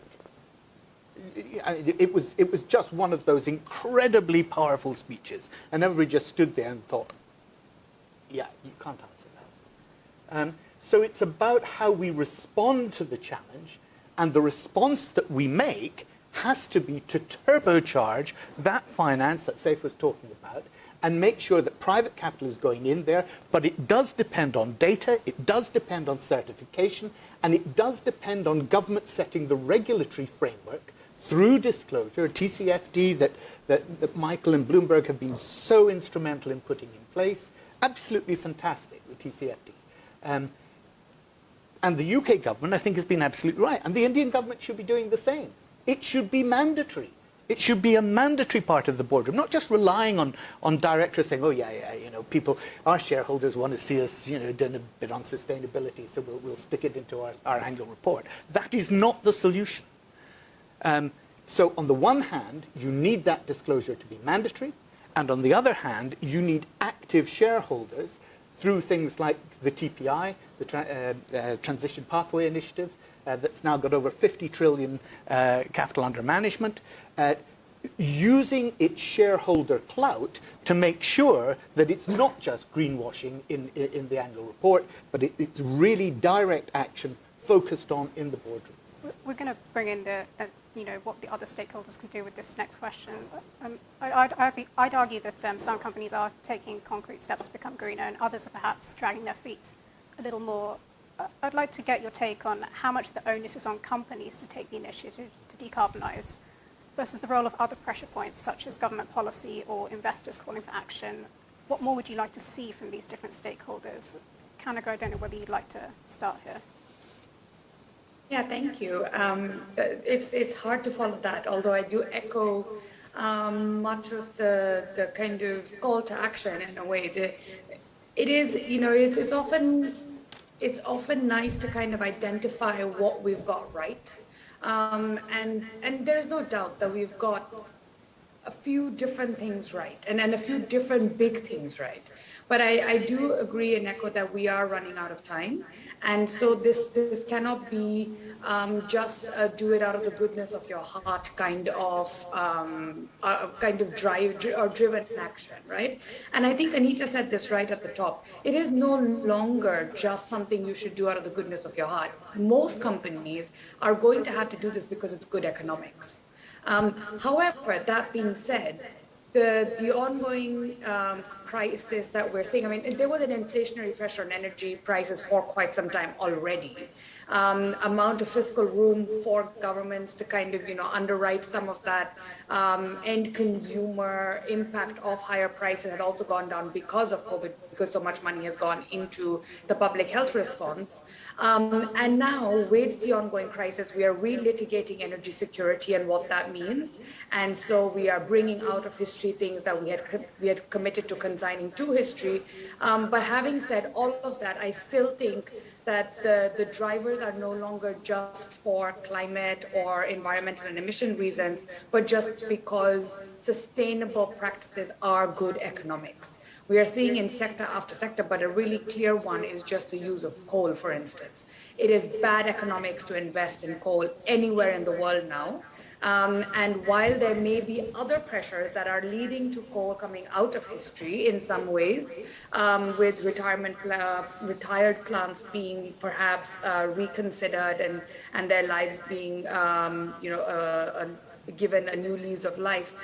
It was just one of those incredibly powerful speeches, and everybody just stood there and thought, yeah, you can't answer that. So it's about how we respond to the challenge, and the response that we make has to be to turbocharge that finance that Saif was talking about, and make sure that private capital is going in there. But it does depend on data, it does depend on certification, and it does depend on government setting the regulatory framework through disclosure, TCFD that Michael and Bloomberg have been so instrumental in putting in place. Absolutely fantastic with TCFD. And the UK government, I think, has been absolutely right. And the Indian government should be doing the same. It should be mandatory. It should be a mandatory part of the boardroom, not just relying on directors saying, "Oh yeah, you know, our shareholders want to see us, you know, doing a bit on sustainability, so we'll stick it into our annual report." That is not the solution. So on the one hand, you need that disclosure to be mandatory, and on the other hand, you need active shareholders through things like the TPI, the Transition Pathway Initiative, that's now got over 50 trillion capital under management, using its shareholder clout to make sure that it's not just greenwashing in the annual report, but it's really direct action focused on in the boardroom. We're going to bring in what the other stakeholders can do with this next question. I'd argue that some companies are taking concrete steps to become greener, and others are perhaps dragging their feet a little more. I'd like to get your take on how much of the onus is on companies to take the initiative to decarbonise versus the role of other pressure points, such as government policy or investors calling for action. What more would you like to see from these different stakeholders? Kanaga, I don't know whether you'd like to start here. Yeah, thank you. It's hard to follow that, although I do echo much of the kind of call to action in a way. It is, you know, it's often nice to kind of identify what we've got right. And there's no doubt that we've got a few different things right and a few different big things right. But I do agree and echo that we are running out of time. And so this cannot be just do it out of the goodness of your heart kind of drive or driven action, right? And I think Anita said this right at the top. It is no longer just something you should do out of the goodness of your heart. Most companies are going to have to do this because it's good economics. However, that being said, the ongoing crisis that we're seeing, I mean, there was an inflationary pressure on energy prices for quite some time already. Amount of fiscal room for governments to kind of, underwrite some of that end consumer impact of higher prices had also gone down because of COVID, because so much money has gone into the public health response. And now with the ongoing crisis, we are relitigating energy security and what that means. And so we are bringing out of history things that we had committed to consigning to history. But having said all of that, I still think that the drivers are no longer just for climate or environmental and emission reasons, but just because sustainable practices are good economics. We are seeing in sector after sector, but a really clear one is just the use of coal, for instance. It is bad economics to invest in coal anywhere in the world now. And while there may be other pressures that are leading to coal coming out of history in some ways, with retired plants being perhaps reconsidered and their lives being, given a new lease of life,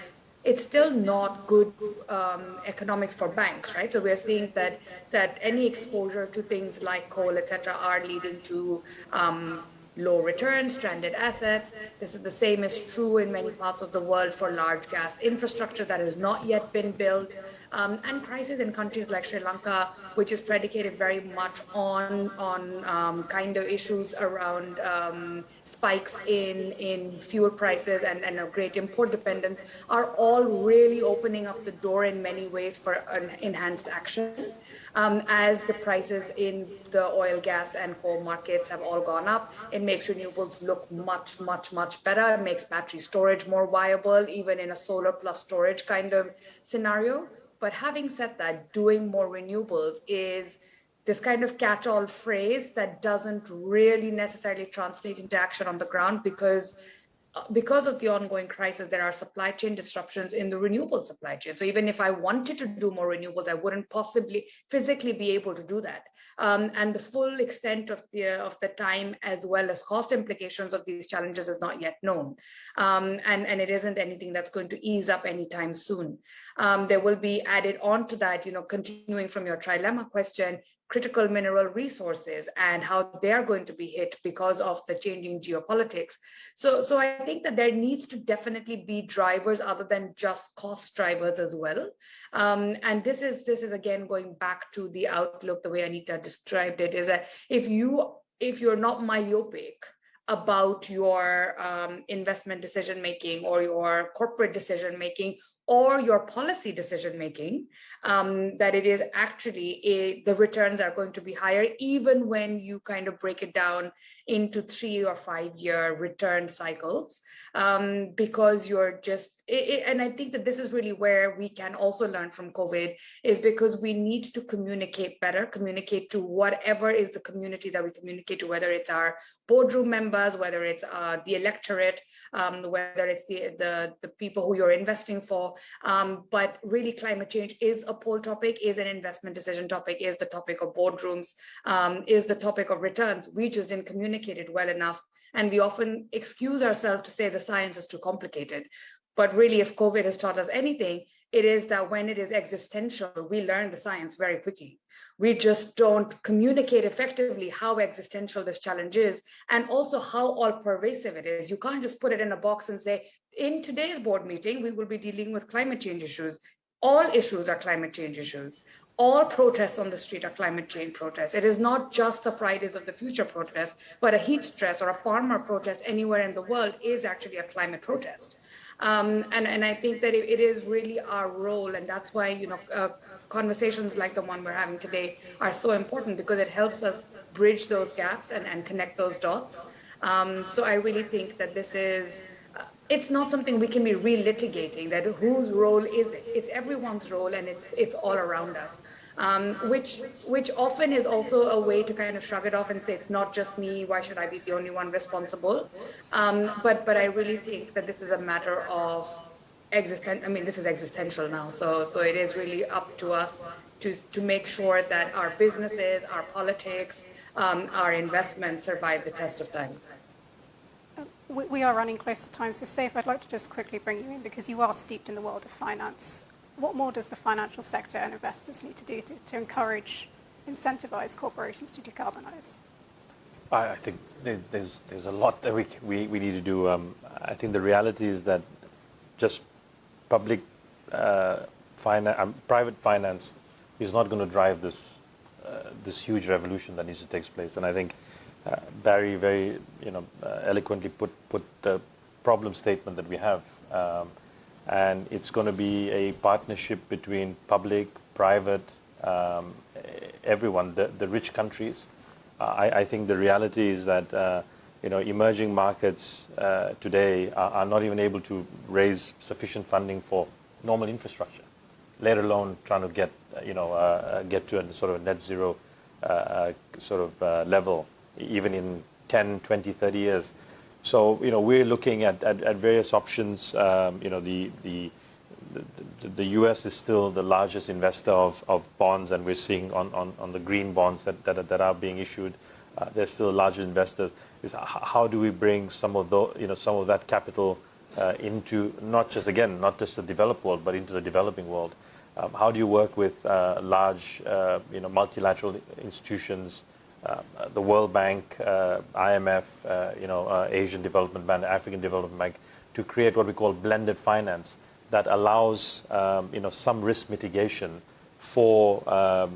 it's still not good economics for banks, right? So we're seeing that any exposure to things like coal, et cetera, are leading to low returns, stranded assets. This is the same is true in many parts of the world for large gas infrastructure that has not yet been built. And prices in countries like Sri Lanka, which is predicated very much on kind of issues around spikes in fuel prices and a great import dependence, are all really opening up the door in many ways for an enhanced action. As the prices in the oil, gas, and coal markets have all gone up, it makes renewables look much, much, much better. It makes battery storage more viable, even in a solar plus storage kind of scenario. But having said that, doing more renewables is this kind of catch-all phrase that doesn't really necessarily translate into action on the ground because of the ongoing crisis, there are supply chain disruptions in the renewable supply chain. So even if I wanted to do more renewables, I wouldn't possibly physically be able to do that. And the full extent of the time as well as cost implications of these challenges is not yet known. And it isn't anything that's going to ease up anytime soon. There will be added on to that, continuing from your trilemma question, critical mineral resources and how they're going to be hit because of the changing geopolitics. So I think that there needs to definitely be drivers other than just cost drivers as well. And this is again going back to the outlook, the way Anita described it, is that if you're not myopic about your investment decision making or your corporate decision making or your policy decision making, that it is actually the returns are going to be higher, even when you kind of break it down into 3 or 5 year return cycles, because you're just, and I think that this is really where we can also learn from COVID, is because we need to communicate better, communicate to whatever is the community that we communicate to, whether it's our boardroom members, whether it's the electorate, whether it's the people who you're investing for. But really climate change is a poll topic, is an investment decision topic, is the topic of boardrooms, is the topic of returns. We just didn't communicate it well enough. And we often excuse ourselves to say the science is too complicated. But really, if COVID has taught us anything, it is that when it is existential, we learn the science very quickly. We just don't communicate effectively how existential this challenge is and also how all pervasive it is. You can't just put it in a box and say, in today's board meeting, we will be dealing with climate change issues. All issues are climate change issues. All protests on the street are climate change protests. It is not just the Fridays of the Future protest, but a heat stress or a farmer protest anywhere in the world is actually a climate protest. And I think that it is really our role, and that's why conversations like the one we're having today are so important, because it helps us bridge those gaps and connect those dots. So I really think that this is, it's not something we can be relitigating, that whose role is it? It's everyone's role, and it's all around us. Which often is also a way to kind of shrug it off and say, it's not just me, why should I be the only one responsible? But I really think that this is a matter of this is existential now. So it is really up to us to make sure that our businesses, our politics, our investments survive the test of time. We are running close to time, so Saif, I'd like to just quickly bring you in, because you are steeped in the world of finance. what more does the financial sector and investors need to do to encourage, incentivize corporations to decarbonize? I think there's a lot that we need to do. I think the reality is that just public private finance is not going to drive this huge revolution that needs to take place. And I think Barry very eloquently put the problem statement that we have. And it's going to be a partnership between public, private, everyone, the rich countries. I think the reality is that emerging markets today are not even able to raise sufficient funding for normal infrastructure, let alone trying to get to a sort of net zero level, even in 10, 20, 30 years. So we're looking at various options. The US is still the largest investor of bonds, and we're seeing on the green bonds that are being issued, they're still large investors. Is how do we bring some of that capital into not just the developed world, but into the developing world? How do you work with large multilateral institutions, the World Bank, IMF, Asian Development Bank, African Development Bank, to create what we call blended finance that allows some risk mitigation for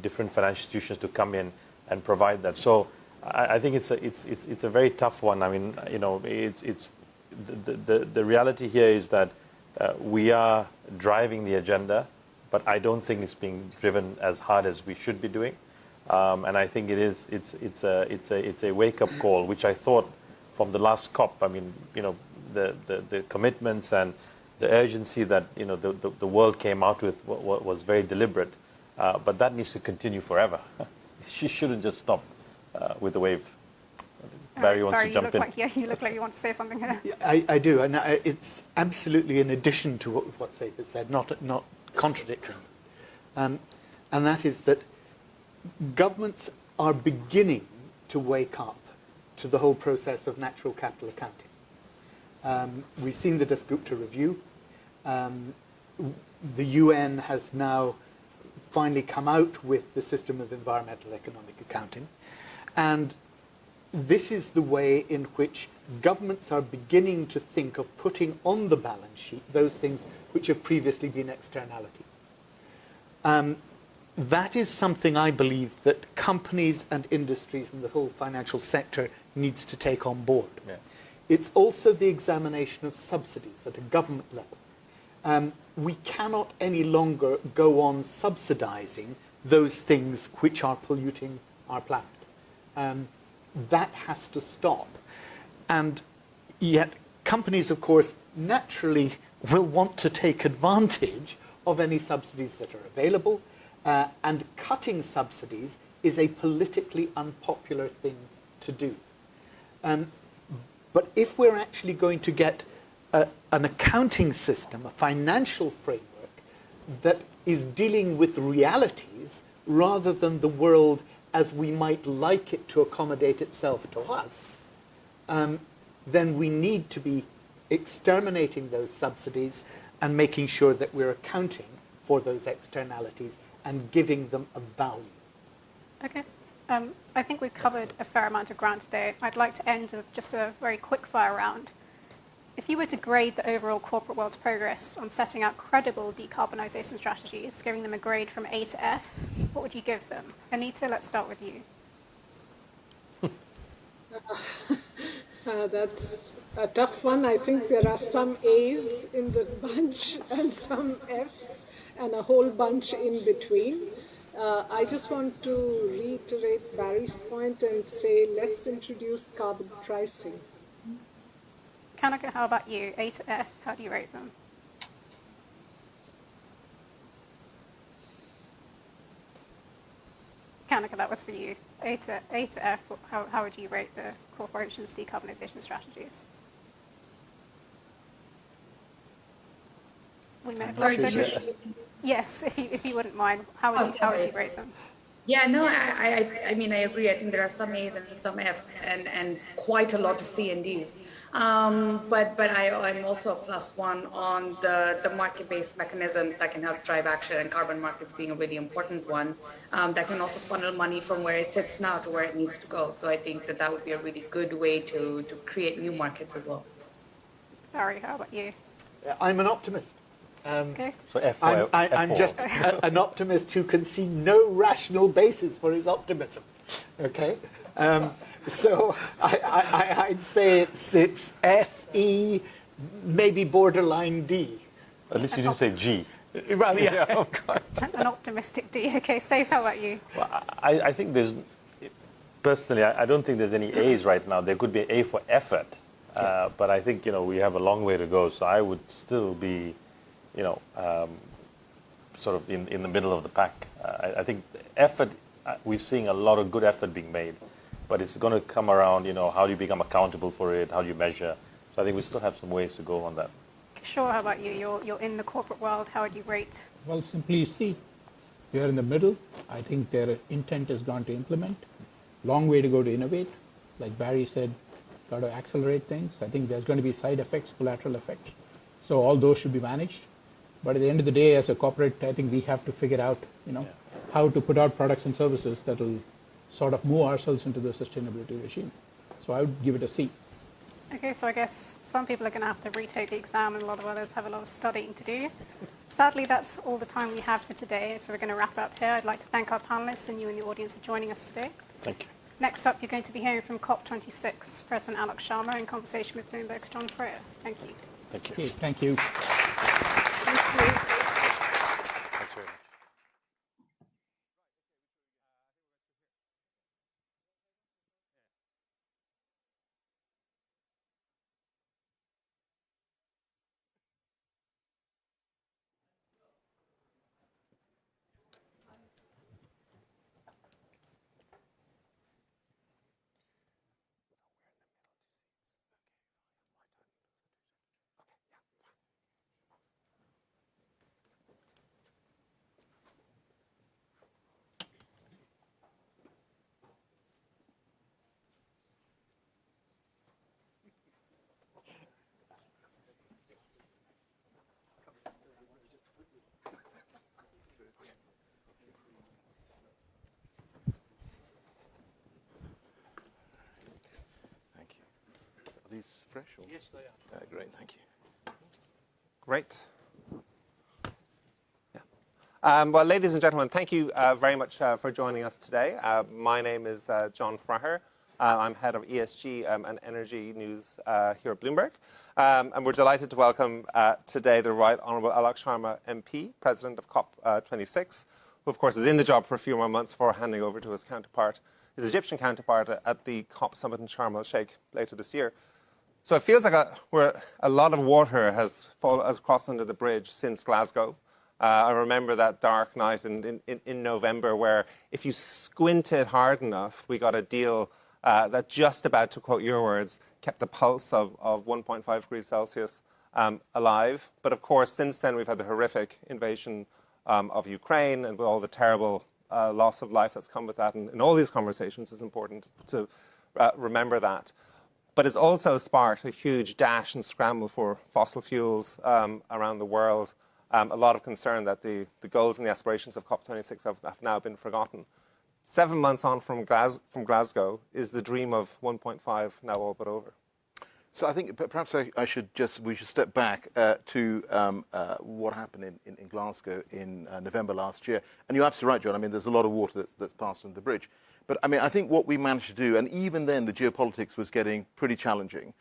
different financial institutions to come in and provide that. So I think it's a very tough one. I mean, it's the reality here is that we are driving the agenda, but I don't think it's being driven as hard as we should be doing. And I think it's a wake-up call, which I thought from the last COP. I mean, the commitments and the urgency that the world came out with was very deliberate, but that needs to continue forever. She shouldn't just stop with the wave. Barry wants to jump in. You look like you want to say something here. I do, and it's absolutely in addition to what Seif has said, not contradictory. And that is that governments are beginning to wake up to the whole process of natural capital accounting. We've seen the Dasgupta review. The UN has now finally come out with the system of environmental economic accounting. And this is the way in which governments are beginning to think of putting on the balance sheet those things which have previously been externalities. That is something I believe that companies and industries and the whole financial sector needs to take on board. Yeah. It's also the examination of subsidies at a government level. We cannot any longer go on subsidizing those things which are polluting our planet. That has to stop. And yet companies, of course, naturally will want to take advantage of any subsidies that are available. And cutting subsidies is a politically unpopular thing to do. But if we're actually going to get an accounting system, a financial framework that is dealing with realities rather than the world as we might like it to accommodate itself to us, then we need to be exterminating those subsidies and making sure that we're accounting for those externalities and giving them a value. Okay. I think we've covered a fair amount of ground today. I'd like to end with just a very quick fire round. If you were to grade the overall corporate world's progress on setting out credible decarbonisation strategies, giving them a grade from A to F, what would you give them? Anita, let's start with you. That's a tough one. I think there are some A's in the bunch and some F's and a whole bunch in between. I just want to reiterate Barry's point and say, let's introduce carbon pricing. Kanika, how about you? A to F, how do you rate them? Kanika, that was for you. A to F, how would you rate the corporation's decarbonisation strategies? We may have lost it. Yes, if you wouldn't mind, how would you rate them? Yeah, no, I mean, I agree. I think there are some A's and some F's and quite a lot of C and D's. But I'm also a +1 on the market-based mechanisms that can help drive action, and carbon markets being a really important one that can also funnel money from where it sits now to where it needs to go. So I think that would be a really good way to create new markets as well. Barry, how about you? I'm an optimist. Okay. So F4. I'm just an optimist who can see no rational basis for his optimism. Okay, so I'd say it's F, E, maybe borderline D. At least you didn't say G. Well, yeah. Oh, God. An optimistic D. Okay, Saif, how about you? Well, I think there's, personally, I don't think there's any A's right now. There could be A for effort, but I think we have a long way to go. So I would still be sort of in the middle of the pack. I think effort, we're seeing a lot of good effort being made, but it's going to come around, how do you become accountable for it? How do you measure? So I think we still have some ways to go on that. Sure, how about you? You're in the corporate world. How would you rate? Well, simply C. We are in the middle. I think their intent is gone to implement. Long way to go to innovate. Like Barry said, got to accelerate things. I think there's going to be side effects, collateral effects. So all those should be managed. But at the end of the day, as a corporate, I think we have to figure out, how to put out products and services that will sort of move ourselves into the sustainability regime. So I would give it a C. Okay, so I guess some people are going to have to retake the exam and a lot of others have a lot of studying to do. Sadly, that's all the time we have for today, so we're going to wrap up here. I'd like to thank our panelists and you in the audience for joining us today. Thank you. Next up, you're going to be hearing from COP26 President Alok Sharma in conversation with Bloomberg's John Freer. Thank you. Thank you. Okay, thank you. Thank you. Are these fresh? Or? Yes, they are. Great, thank you. Great. Yeah. Well, ladies and gentlemen, thank you very much for joining us today. My name is John Freer. I'm head of ESG and energy news here at Bloomberg. And we're delighted to welcome today the Right Honourable Alok Sharma MP, President of COP26, who of course is in the job for a few more months before handing over to his counterpart, his Egyptian counterpart at the COP summit in Sharm el-Sheikh later this year. So it feels like a lot of water has crossed under the bridge since Glasgow. I remember that dark night in November where if you squinted hard enough, we got a deal that just about, to quote your words, kept the pulse of 1.5 degrees Celsius alive. But of course, since then, we've had the horrific invasion of Ukraine and with all the terrible loss of life that's come with that. And in all these conversations, it's important to remember that. But it's also sparked a huge dash and scramble for fossil fuels around the world. A lot of concern that the goals and the aspirations of COP26 have now been forgotten. 7 months on from Glasgow, is the dream of 1.5 now all but over? So I think perhaps we should step back to what happened in Glasgow in November last year. And you're absolutely right, John. I mean, there's a lot of water that's passed under the bridge. But I mean, I think what we managed to do, and even then the geopolitics was getting pretty challenging,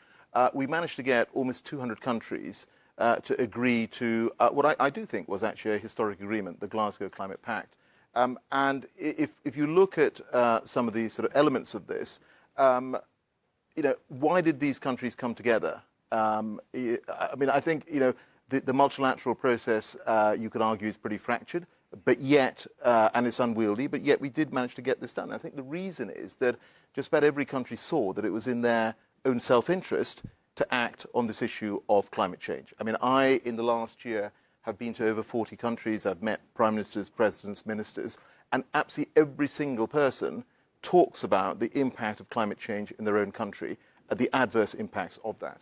we managed to get almost 200 countries to agree to what I do think was actually a historic agreement, the Glasgow Climate Pact. And if you look at some of the sort of elements of this, why did these countries come together? I mean, I think, the multilateral process, you could argue, is pretty fractured, but yet, and it's unwieldy, but yet we did manage to get this done. I think the reason is that just about every country saw that it was in their own self-interest to act on this issue of climate change. I mean, in the last year, have been to over 40 countries. I've met prime ministers, presidents, ministers, and absolutely every single person talks about the impact of climate change in their own country, the adverse impacts of that.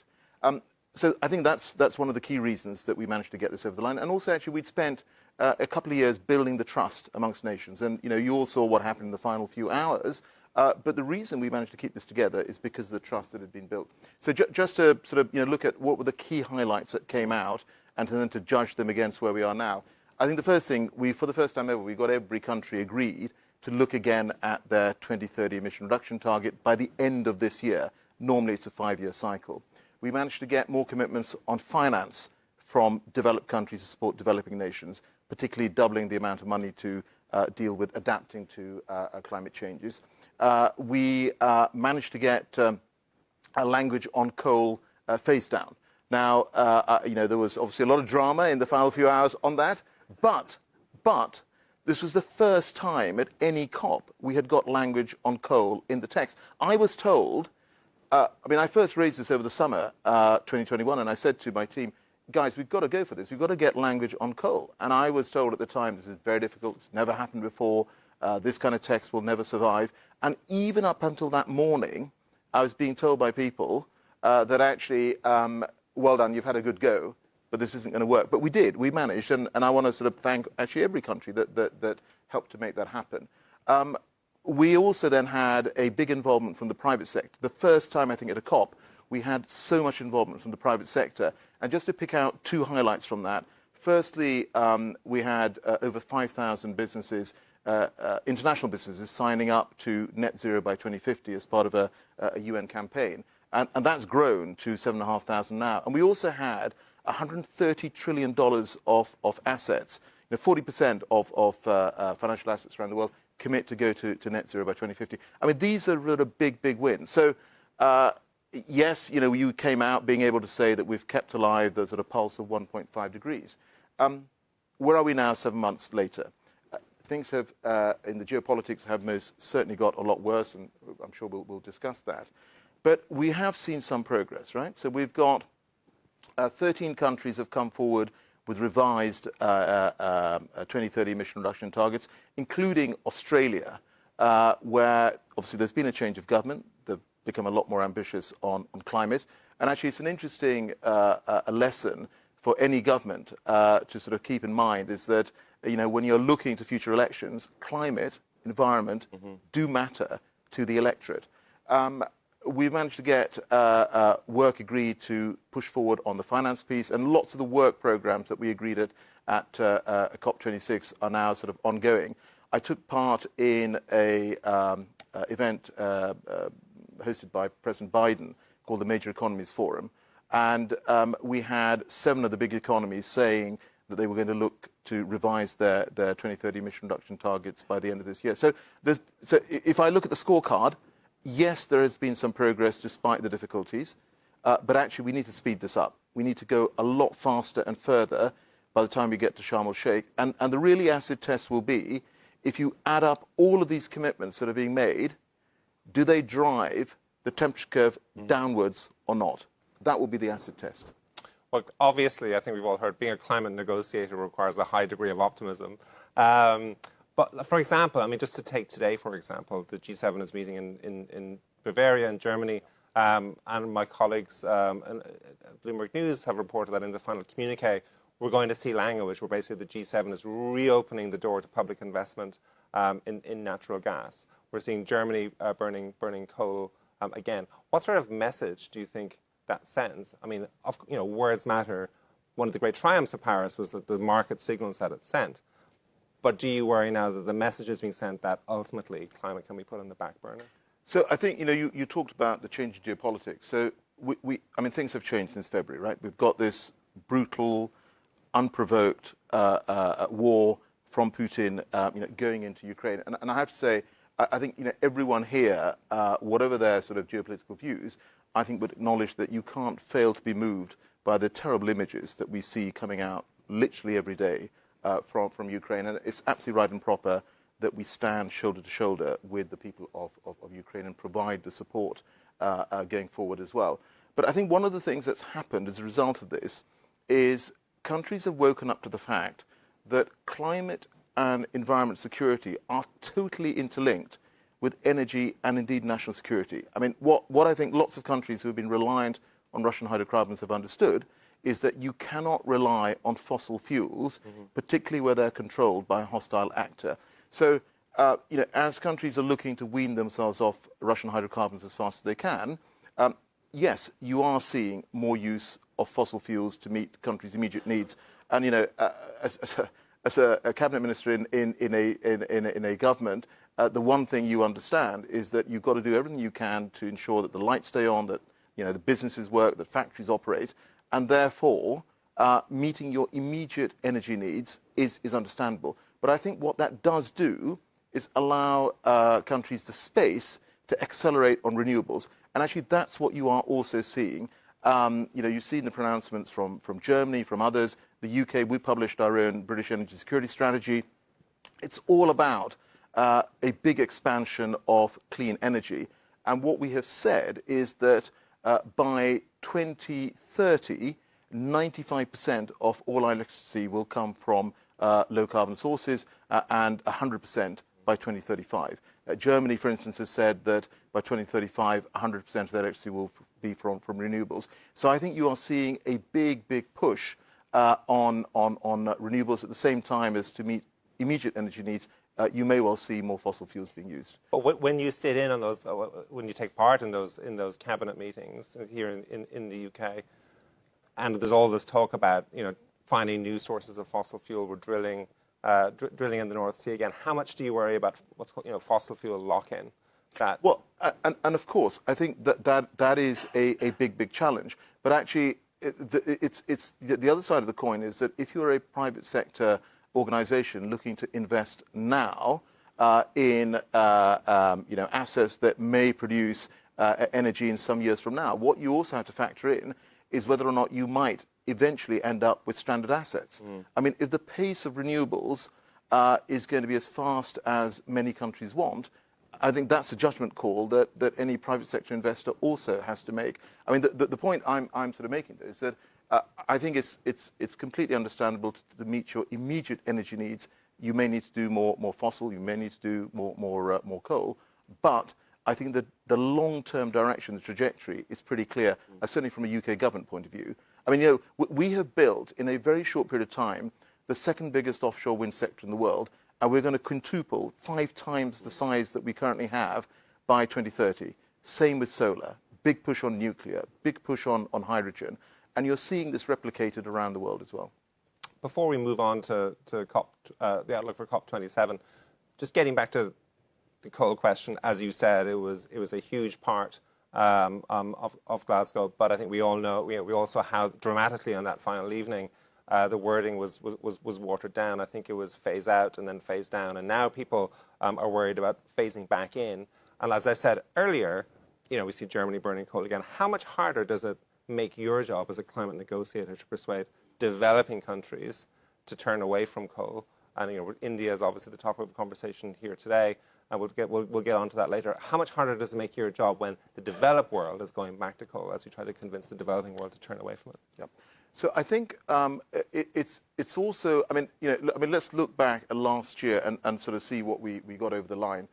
So I think that's one of the key reasons that we managed to get this over the line. And also, actually, we'd spent a couple of years building the trust amongst nations. And, you all saw what happened in the final few hours. But the reason we managed to keep this together is because of the trust that had been built. So just to sort of look at what were the key highlights that came out and then to judge them against where we are now. I think the first thing, for the first time ever, we got every country agreed to look again at their 2030 emission reduction target by the end of this year. Normally, it's a 5-year cycle. We managed to get more commitments on finance from developed countries to support developing nations, particularly doubling the amount of money to deal with adapting to climate changes. We managed to get a language on coal phase down. Now, there was obviously a lot of drama in the final few hours on that, but this was the first time at any COP we had got language on coal in the text. I was told, I first raised this over the summer 2021, and I said to my team, guys, we've got to go for this. We've got to get language on coal. And I was told at the time, this is very difficult. It's never happened before. This kind of text will never survive. And even up until that morning, I was being told by people that actually, well done, you've had a good go, but this isn't going to work. But we did. We managed. And I want to sort of thank actually every country that helped to make that happen. We also then had a big involvement from the private sector. The first time, I think, at a COP, we had so much involvement from the private sector. And just to pick out 2 highlights from that, firstly, we had over 5,000 businesses, international businesses, signing up to net zero by 2050 as part of a UN campaign. And that's grown to 7,500 now. And we also had $130 trillion of assets, 40% of financial assets around the world, commit to go to net zero by 2050. I mean, these are really big wins. So, yes, you came out being able to say that we've kept alive the sort of pulse of 1.5 degrees. Where are we now 7 months later? Things have, in the geopolitics, have most certainly got a lot worse, and I'm sure we'll discuss that. But we have seen some progress, right? So we've got 13 countries have come forward with revised 2030 emission reduction targets, including Australia, where obviously there's been a change of government. They've become a lot more ambitious on climate. And actually, it's an interesting a lesson for any government to sort of keep in mind is that, when you're looking to future elections, climate, environment do matter to the electorate. We've managed to get work agreed to push forward on the finance piece, and lots of the work programs that we agreed at COP26 are now sort of ongoing. I took part in a event hosted by President Biden called the Major Economies Forum, and we had 7 of the big economies saying that they were going to look to revise their 2030 emission reduction targets by the end of this year. So if I look at the scorecard, yes, there has been some progress despite the difficulties, but actually we need to speed this up. We need to go a lot faster and further by the time we get to Sharm el-Sheikh. And the really acid test will be, if you add up all of these commitments that are being made, do they drive the temperature curve downwards or not? That will be the acid test. Well, obviously, I think we've all heard being a climate negotiator requires a high degree of optimism. But for example, just to take today, for example, the G7 is meeting in Bavaria in Germany, and my colleagues in Bloomberg News have reported that in the final communique, we're going to see language where basically the G7 is reopening the door to public investment in natural gas. We're seeing Germany burning coal again. What sort of message do you think that sends? Words matter. One of the great triumphs of Paris was that the market signals that it sent. But do you worry now that the message is being sent that ultimately climate can be put on the back burner? So I think, you talked about the change in geopolitics. So things have changed since February, right? We've got this brutal, unprovoked war from Putin, going into Ukraine. And I have to say, I think, everyone here, whatever their sort of geopolitical views, I think would acknowledge that you can't fail to be moved by the terrible images that we see coming out literally every day from Ukraine. And it's absolutely right and proper that we stand shoulder to shoulder with the people of Ukraine and provide the support going forward as well. But I think one of the things that's happened as a result of this is countries have woken up to the fact that climate and environment security are totally interlinked with energy and indeed national security. I mean, what I think lots of countries who have been reliant on Russian hydrocarbons have understood is that you cannot rely on fossil fuels, particularly where they're controlled by a hostile actor. So, as countries are looking to wean themselves off Russian hydrocarbons as fast as they can, yes, you are seeing more use of fossil fuels to meet countries' immediate needs. And as a cabinet minister in a government, the one thing you understand is that you've got to do everything you can to ensure that the lights stay on, that the businesses work, that factories operate, and therefore meeting your immediate energy needs is understandable. But I think what that does do is allow countries the space to accelerate on renewables. And actually, that's what you are also seeing. You've seen the pronouncements from Germany, from others. The UK, we published our own British energy security strategy. It's all about a big expansion of clean energy. And what we have said is that by 2030, 95% of all electricity will come from low-carbon sources and 100% by 2035. Germany, for instance, has said that by 2035, 100% of their electricity will be from renewables. So I think you are seeing a big push on renewables at the same time as to meet immediate energy needs. You may well see more fossil fuels being used. But when you sit in on those, when you take part in those cabinet meetings here in the UK, and there's all this talk about finding new sources of fossil fuel, we're drilling in the North Sea again. How much do you worry about what's called fossil fuel lock-in? Well, and of course, I think that is a big challenge. But actually, it's the other side of the coin is that if you're a private sector organization looking to invest now in assets that may produce energy in some years from now, what you also have to factor in is whether or not you might eventually end up with stranded assets. I mean, if the pace of renewables is going to be as fast as many countries want, I think that's a judgment call that any private sector investor also has to make. I mean, the point I'm sort of making is that I think it's completely understandable to meet your immediate energy needs. You may need to do more fossil, you may need to do more coal, but I think that the long-term direction, the trajectory is pretty clear, certainly from a UK government point of view. I mean, we have built in a very short period of time the second biggest offshore wind sector in the world, and we're going to quintuple 5 times the size that we currently have by 2030. Same with solar, big push on nuclear, big push on hydrogen, and you're seeing this replicated around the world as well. Before we move on to the outlook for COP27, just getting back to the coal question, as you said, it was a huge part of Glasgow, but I think we all know, we all saw how dramatically on that final evening the wording was watered down. I think it was phase out and then phase down, and now people are worried about phasing back in. And as I said earlier, we see Germany burning coal again. How much harder does it make your job as a climate negotiator to persuade developing countries to turn away from coal? And India is obviously the top of the conversation here today, and we'll get onto that later. How much harder does it make your job when the developed world is going back to coal as you try to convince the developing world to turn away from it? Yep. So I think it's also, let's look back at last year and sort of see what we got over the line.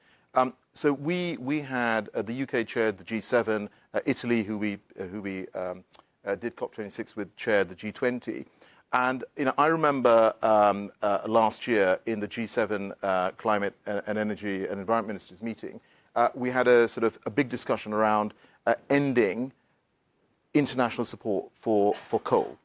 So we had the UK chaired the G7, Italy, who we did COP26 with, chaired the G20. And I remember last year in the G7 climate and energy and environment ministers meeting, we had a sort of a big discussion around ending international support for coal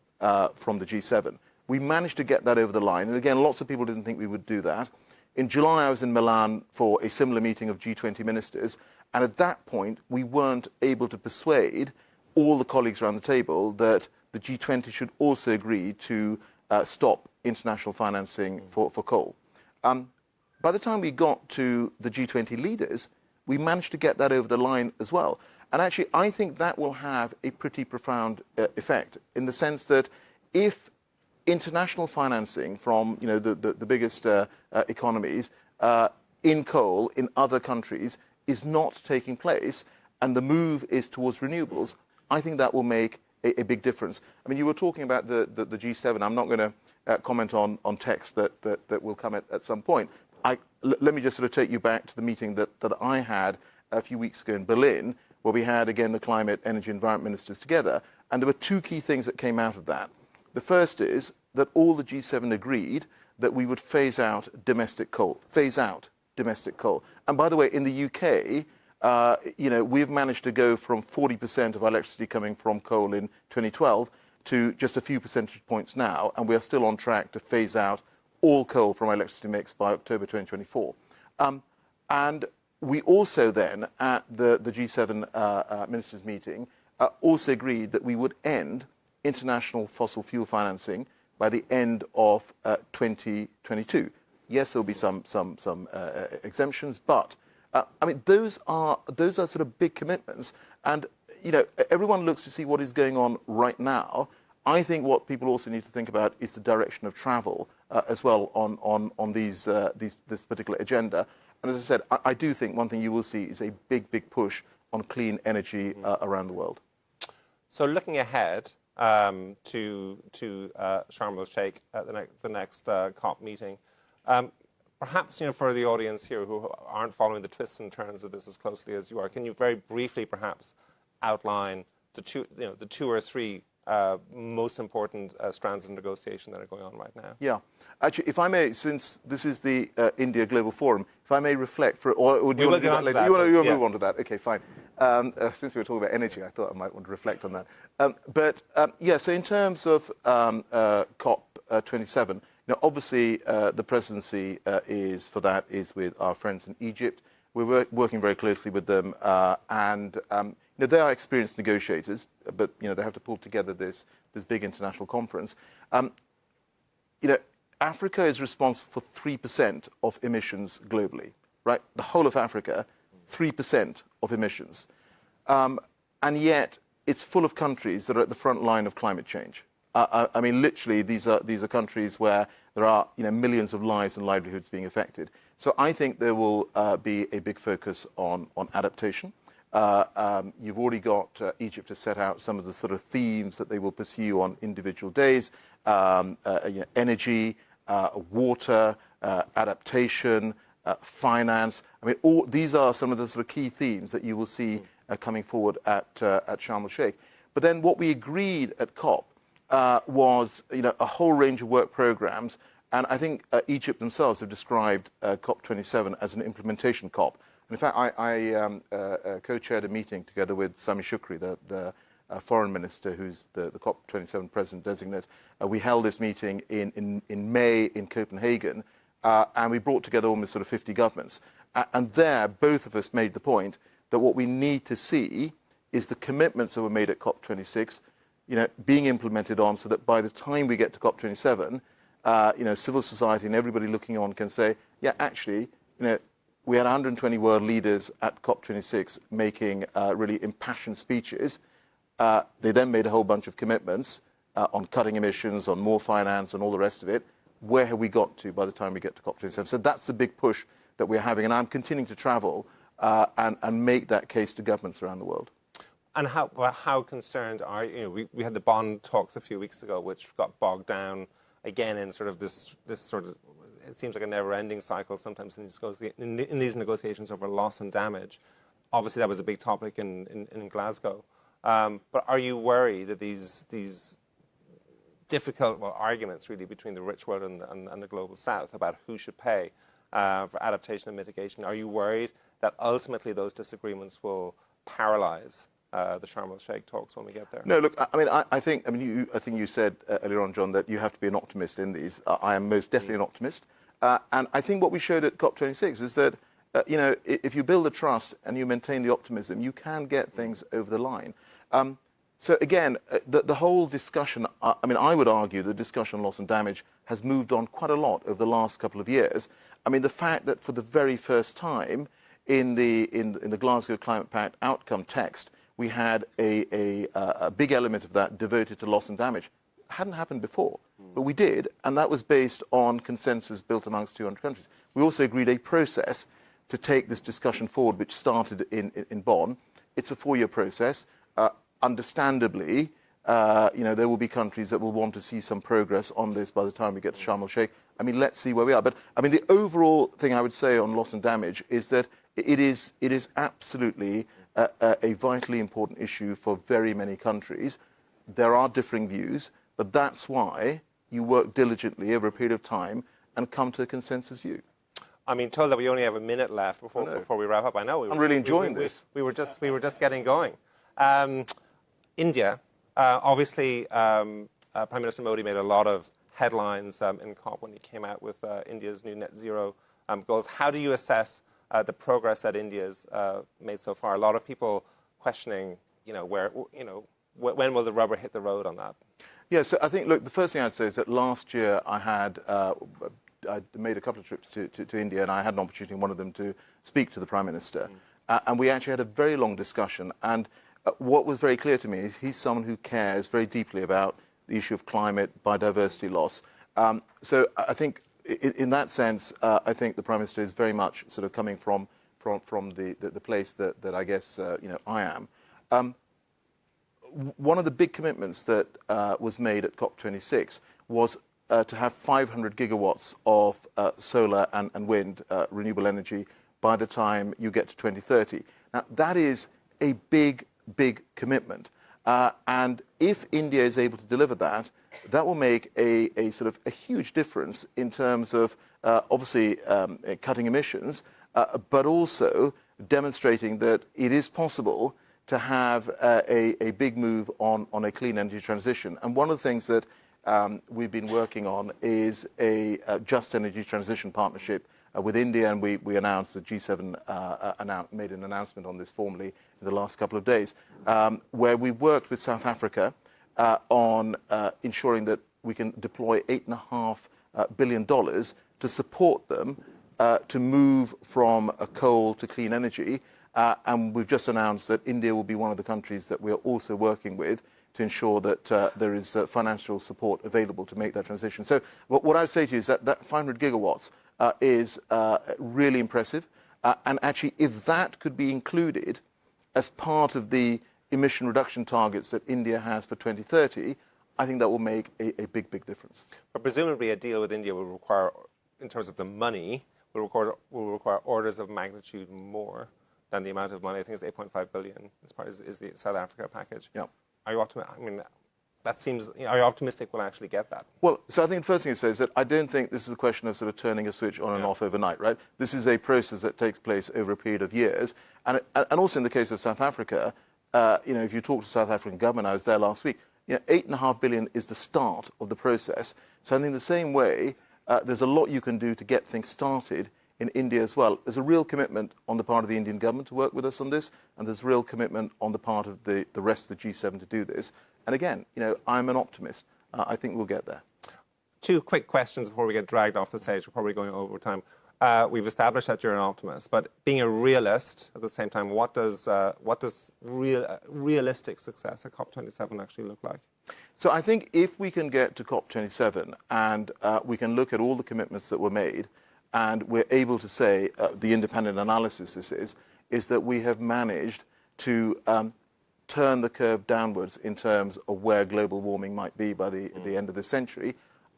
from the G7. We managed to get that over the line, and again, lots of people didn't think we would do that. In July, I was in Milan for a similar meeting of G20 ministers, and at that point, we weren't able to persuade all the colleagues around the table that the G20 should also agree to stop international financing for coal. By the time we got to the G20 leaders, we managed to get that over the line as well. And actually, I think that will have a pretty profound effect, in the sense that if international financing from the biggest economies in coal in other countries is not taking place, and the move is towards renewables, I think that will make a big difference. I mean, you were talking about the G7. I'm not going to comment on text that will come at some point. Let me just sort of take you back to the meeting that I had a few weeks ago in Berlin, where we had, again, the climate, energy, environment ministers together. And there were two key things that came out of that. The first is that all the G7 agreed that we would phase out domestic coal. Phase out domestic coal. And by the way, in the UK, we've managed to go from 40% of our electricity coming from coal in 2012 to just a few percentage points now, and we are still on track to phase out all coal from our electricity mix by October 2024. And we also then, at the G7 ministers' meeting, also agreed that we would end international fossil fuel financing by the end of 2022. Yes, there'll be some exemptions, but I mean, those are sort of big commitments. And everyone looks to see what is going on right now. I think what people also need to think about is the direction of travel as well on this particular agenda. And as I said, I do think one thing you will see is a big push on clean energy around the world. So looking ahead to Sharm el-Sheikh at the next COP meeting, perhaps for the audience here who aren't following the twists and turns of this as closely as you are, can you very briefly perhaps outline the two or three most important strands of negotiation that are going on right now? Yeah. Actually, if I may, since this is the India Global Forum, if I may reflect for, or do you want to do that later? You want to move on to that? Okay, fine. Since we were talking about energy, I thought I might want to reflect on that. Yeah, so in terms of COP27, obviously the presidency is with our friends in Egypt. We're working very closely with them, and they are experienced negotiators, but they have to pull together this big international conference. Africa is responsible for 3% of emissions globally, right? The whole of Africa, 3% of emissions, and yet it's full of countries that are at the front line of climate change. I mean, literally, these are countries where there are millions of lives and livelihoods being affected. So I think there will be a big focus on adaptation. You've already got Egypt to set out some of the sort of themes that they will pursue on individual days: energy, water, adaptation, finance. I mean, these are some of the sort of key themes that you will see coming forward at Sharm el-Sheikh. But then what we agreed at COP was a whole range of work programs, and I think Egypt themselves have described COP27 as an implementation COP. And in fact, I co-chaired a meeting together with Sami Shukri, the foreign minister, who's the COP27 president designate. We held this meeting in May in Copenhagen, and we brought together almost sort of 50 governments. And there, both of us made the point that what we need to see is the commitments that were made at COP26 being implemented on, so that by the time we get to COP27, civil society and everybody looking on can say, yeah, actually, we had 120 world leaders at COP26 making really impassioned speeches. They then made a whole bunch of commitments on cutting emissions, on more finance, and all the rest of it. Where have we got to by the time we get to COP27? So that's the big push that we're having, and I'm continuing to travel and make that case to governments around the world. And how concerned are you? We had the bond talks a few weeks ago, which got bogged down again in sort of this sort of, it seems like a never-ending cycle sometimes in these negotiations over loss and damage. Obviously, that was a big topic in Glasgow. But are you worried that these difficult arguments really between the rich world and the global south about who should pay for adaptation and mitigation, are you worried that ultimately those disagreements will paralyze the Sharm el-Sheikh talks when we get there? No, look, I think you said earlier on, John, that you have to be an optimist in these. I am most definitely an optimist. And I think what we showed at COP26 is that, if you build the trust and you maintain the optimism, you can get things over the line. So again, the whole discussion, I would argue the discussion on loss and damage has moved on quite a lot over the last couple of years. I mean, the fact that for the very first time in the Glasgow Climate Pact outcome text, we had a big element of that devoted to loss and damage. Hadn't happened before, but we did, and that was based on consensus built amongst 200 countries. We also agreed a process to take this discussion forward, which started in Bonn. It's a 4-year process. Understandably, there will be countries that will want to see some progress on this by the time we get to Sharm el-Sheikh. I mean, let's see where we are. But I mean, the overall thing I would say on loss and damage is that it is absolutely a vitally important issue for very many countries. There are differing views, but that's why you work diligently over a period of time and come to a consensus view. I mean, told that we only have a minute left before we wrap up. I know. I'm really enjoying this. We were just getting going. India, obviously, Prime Minister Modi made a lot of headlines in COP when he came out with India's new net zero goals. How do you assess the progress that India's made so far? A lot of people questioning, when will the rubber hit the road on that? Yeah, so I think, look, the first thing I'd say is that last year I made a couple of trips to India, and I had an opportunity in one of them to speak to the Prime Minister. And we actually had a very long discussion. And what was very clear to me is he's someone who cares very deeply about the issue of climate, biodiversity loss. So I think in that sense, I think the Prime Minister is very much sort of coming from the place that I guess I am. One of the big commitments that was made at COP26 was to have 500 gigawatts of solar and wind renewable energy by the time you get to 2030. Now, that is a big commitment. And if India is able to deliver that, that will make a sort of a huge difference in terms of obviously cutting emissions, but also demonstrating that it is possible to have a big move on a clean energy transition. And one of the things that we've been working on is a just energy transition partnership with India, and we announced that G7 made an announcement on this formally in the last couple of days, where we worked with South Africa on ensuring that we can deploy $8.5 billion to support them to move from coal to clean energy. And we've just announced that India will be one of the countries that we are also working with to ensure that there is financial support available to make that transition. So what I would say to you is that 500 gigawatts is really impressive. And actually, if that could be included as part of the emission reduction targets that India has for 2030, I think that will make a big difference. But presumably a deal with India will require, in terms of the money, will require orders of magnitude more than the amount of money. I think it's 8.5 billion is the South Africa package. Yeah. Are you optimistic? I mean, that seems. Are you optimistic we'll actually get that? Well, so I think the first thing to say is that I don't think this is a question of sort of turning a switch on and off overnight, right? This is a process that takes place over a period of years, and also in the case of South Africa, if you talk to the South African government, I was there last week. $8.5 billion is the start of the process. So I think the same way, there's a lot you can do to get things started in India as well. There's a real commitment on the part of the Indian government to work with us on this, and there's real commitment on the part of the rest of the G7 to do this. And again, I'm an optimist. I think we'll get there. Two quick questions before we get dragged off the stage. We're probably going over time. We've established that you're an optimist, but being a realist at the same time, what does realistic success at COP27 actually look like? So I think if we can get to COP27 and we can look at all the commitments that were made, and we're able to say, the independent analysis this is that we have managed to turn the curve downwards in terms of where global warming might be by the end of the century,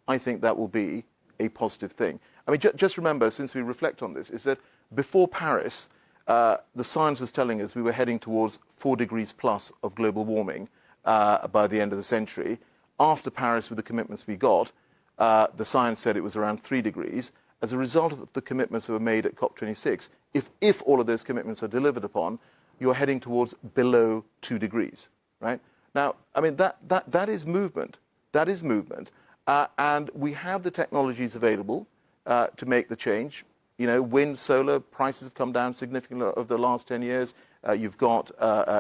I think that will be a positive thing. I mean, just remember, since we reflect on this, is that before Paris, the science was telling us we were heading towards 4 degrees plus of global warming by the end of the century. After Paris, with the commitments we got, the science said it was around 3 degrees. As a result of the commitments that were made at COP26, if all of those commitments are delivered upon, you're heading towards below 2 degrees, right? Now, I mean, that is movement. That is movement. And we have the technologies available to make the change. Wind, solar, prices have come down significantly over the last 10 years. You've got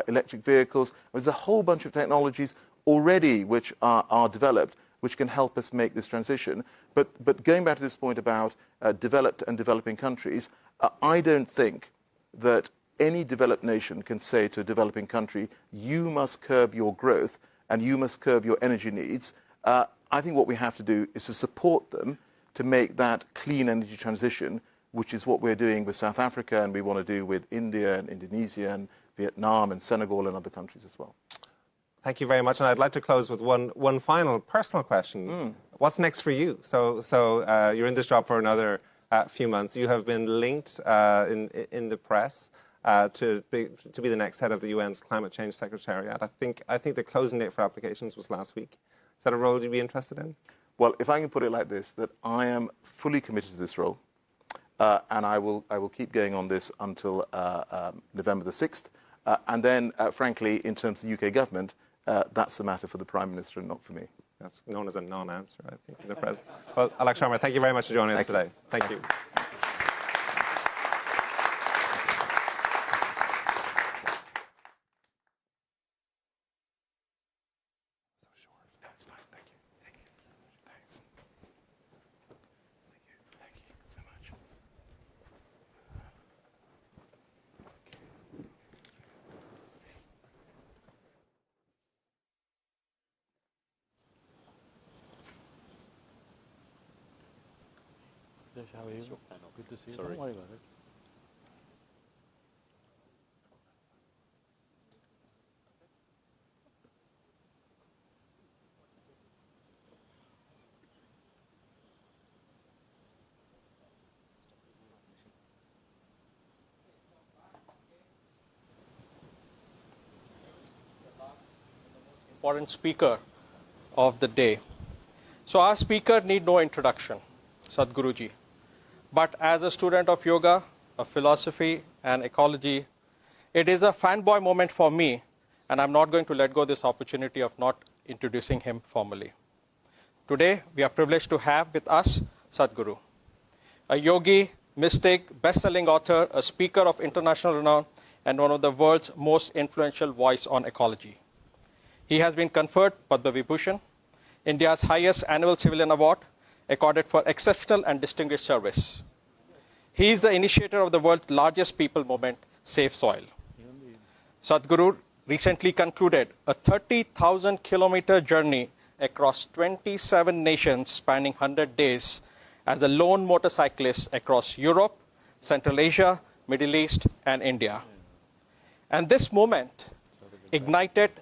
electric vehicles. There's a whole bunch of technologies already which are developed, which can help us make this transition. But going back to this point about developed and developing countries, I don't think that any developed nation can say to a developing country, you must curb your growth and you must curb your energy needs. I think what we have to do is to support them to make that clean energy transition, which is what we're doing with South Africa, and we want to do with India and Indonesia and Vietnam and Senegal and other countries as well. Thank you very much. And I'd like to close with one final personal question. What's next for you? So you're in this job for another few months. You have been linked in the press to be the next head of the UN's Climate Change Secretariat. I think the closing date for applications was last week. Is that a role you'd be interested in? Well, if I can put it like this, that I am fully committed to this role, and I will keep going on this until November the 6th. And then, frankly, in terms of the UK government, that's a matter for the Prime Minister and not for me. That's known as a non-answer, I think, in the press. Well, Alok Sharma, thank you very much for joining us today. Thank you. How are you? Good to see you. Sorry. Don't worry about it. Important speaker of the day. So our speaker need no introduction, Sadhguruji. But as a student of yoga, of philosophy and ecology, it is a fanboy moment for me, and I'm not going to let go this opportunity of not introducing him formally. Today, we are privileged to have with us Sadhguru, a yogi, mystic, best-selling author, a speaker of international renown, and one of the world's most influential voice on ecology. He has been conferred Padma Vibhushan, India's highest annual civilian award, accorded for exceptional and distinguished service. He is the initiator of the world's largest people movement, Save Soil. Sadhguru recently concluded a 30,000-kilometer journey across 27 nations spanning 100 days as a lone motorcyclist across Europe, Central Asia, Middle East, and India. And this movement ignited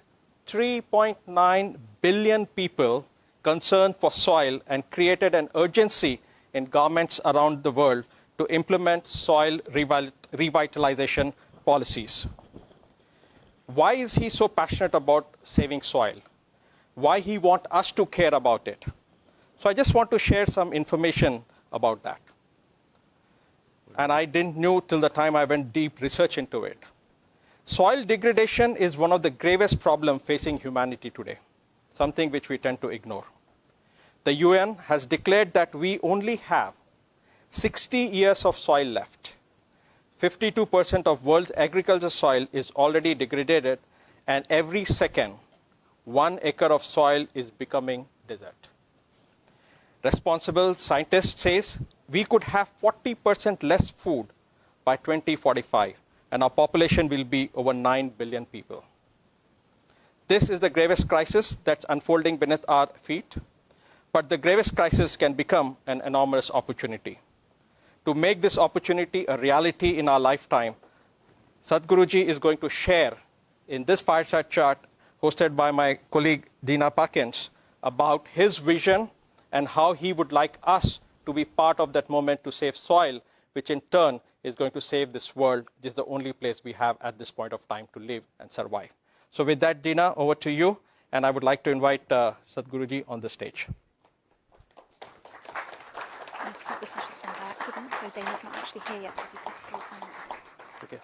3.9 billion people concerned for soil and created an urgency in governments around the world to implement soil revitalization policies. Why is he so passionate about saving soil? Why he wants us to care about it? So I just want to share some information about that. And I didn't know till the time I went deep research into it. Soil degradation is one of the gravest problems facing humanity today, something which we tend to ignore. The UN has declared that we only have 60 years of soil left. 52% of world's agricultural soil is already degraded, and every second, 1 acre of soil is becoming desert. Responsible scientists say we could have 40% less food by 2045, and our population will be over 9 billion people. This is the gravest crisis that's unfolding beneath our feet. But the gravest crisis can become an enormous opportunity. To make this opportunity a reality in our lifetime, Sadhguruji is going to share in this fireside chat hosted by my colleague Dina Parkins about his vision and how he would like us to be part of that movement to save soil, which in turn is going to save this world. This is the only place we have at this point of time to live and survive. So with that, Dina, over to you. And I would like to invite Sadhguruji on the stage. I just hope the session's on by accident, so Dana's not actually here yet, so if you could still come. Okay.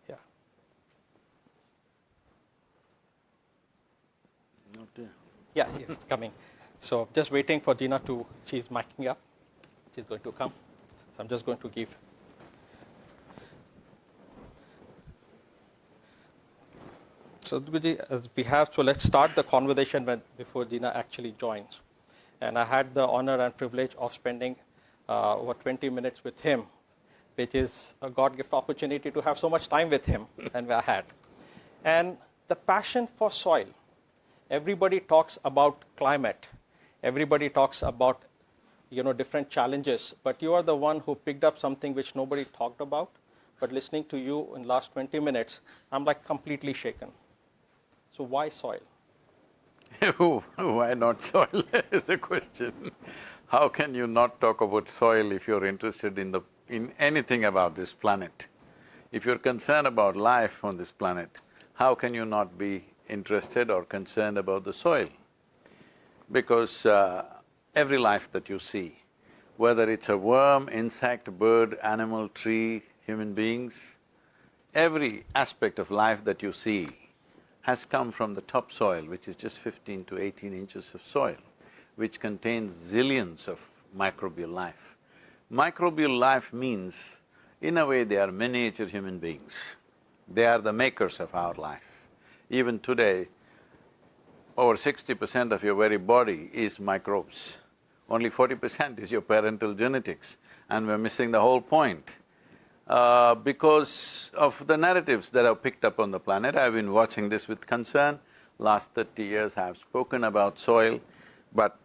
Yeah. Not there. Yeah, it's coming. So just waiting for Dina to, she's miking up. She's going to come. So I'm just going to give. So as we have, so let's start the conversation before Dina actually joins. And I had the honor and privilege of spending over 20 minutes with him, which is a God-gift opportunity to have so much time with him than I had. And the passion for soil. Everybody talks about climate. Everybody talks about, different challenges. But you are the one who picked up something which nobody talked about, but listening to you in the last 20 minutes, I'm like completely shaken. So why soil? Why not soil is the question. How can you not talk about soil if you're interested in anything about this planet? If you're concerned about life on this planet, how can you not be interested or concerned about the soil? Because every life that you see, whether it's a worm, insect, bird, animal, tree, human beings, every aspect of life that you see has come from the topsoil, which is just 15 to 18 inches of soil, which contains zillions of microbial life. Microbial life means, in a way, they are miniature human beings. They are the makers of our life. Even today, over 60% of your very body is microbes. Only 40% is your parental genetics, and we're missing the whole point. Because of the narratives that I've picked up on the planet, I've been watching this with concern. Last 30 years I've spoken about soil, but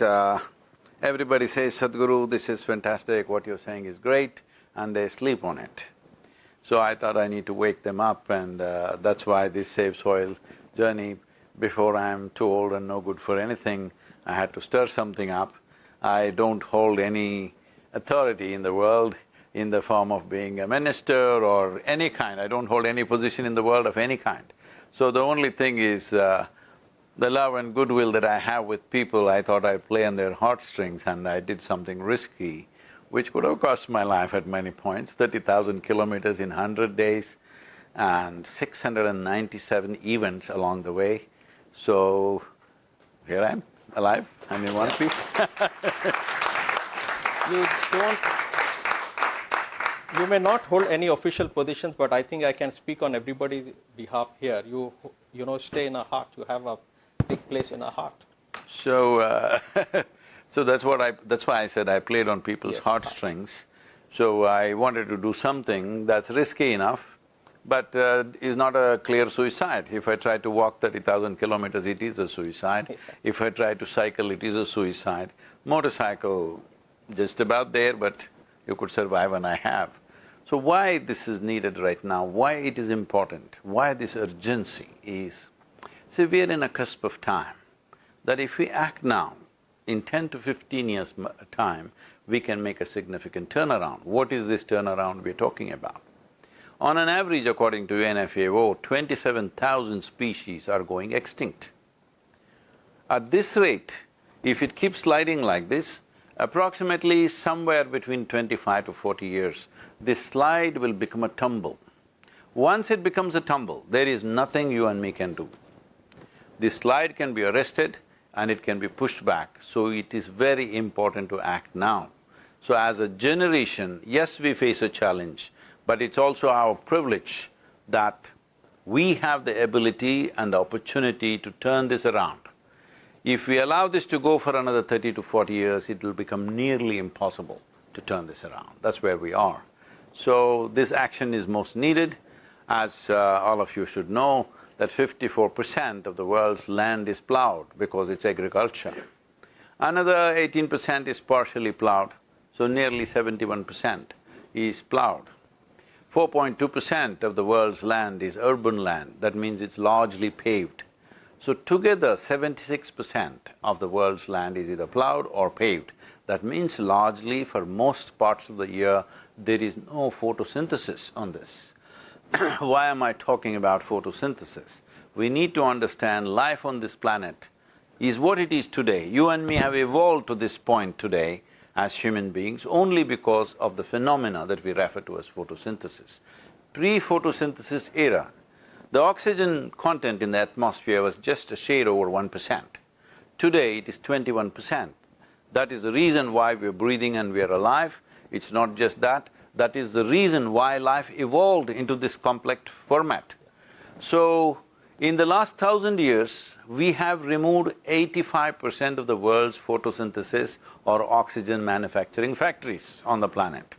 everybody says, Sadhguru, this is fantastic, what you're saying is great, and they sleep on it. So I thought I need to wake them up, and that's why this Save Soil journey, before I'm too old and no good for anything, I had to stir something up. I don't hold any authority in the world in the form of being a minister or any kind. I don't hold any position in the world of any kind. So the only thing is the love and goodwill that I have with people, I thought I'd play on their heartstrings, and I did something risky, which could have cost my life at many points, 30,000 kilometers in 100 days and 697 events along the way. So here I am, alive and in one piece. You may not hold any official positions, but I think I can speak on everybody's behalf here. You stay in our heart, you have a big place in our heart. So, so that's why I said I played on people's heartstrings. So I wanted to do something that's risky enough, but is not a clear suicide. If I try to walk 30,000 kilometers, it is a suicide. If I try to cycle, it is a suicide. Motorcycle, just about there, but you could survive, and I have. So why this is needed right now, why it is important, why this urgency is… See, we are in a cusp of time, that if we act now, in 10 to 15 years' time, we can make a significant turnaround. What is this turnaround we're talking about? On an average, according to UNFAO, 27,000 species are going extinct. At this rate, if it keeps sliding like this, approximately somewhere between 25 to 40 years, this slide will become a tumble. Once it becomes a tumble, there is nothing you and me can do. This slide can be arrested and it can be pushed back, so it is very important to act now. So as a generation, yes, we face a challenge, but it's also our privilege that we have the ability and the opportunity to turn this around. If we allow this to go for another 30 to 40 years, it will become nearly impossible to turn this around. That's where we are. So this action is most needed. As all of you should know, that 54% of the world's land is plowed because it's agriculture. Another 18% is partially plowed, so nearly 71% is plowed. 4.2% of the world's land is urban land, that means it's largely paved. So together, 76% of the world's land is either plowed or paved. That means largely for most parts of the year, there is no photosynthesis on this. Why am I talking about photosynthesis? We need to understand life on this planet is what it is today. You and me have evolved to this point today as human beings only because of the phenomena that we refer to as photosynthesis. Pre-photosynthesis era, the oxygen content in the atmosphere was just a shade over 1%. Today it is 21%. That is the reason why we're breathing and we're alive. It's not just that, that is the reason why life evolved into this complex format. So, in the last 1,000 years, we have removed 85% of the world's photosynthesis or oxygen manufacturing factories on the planet.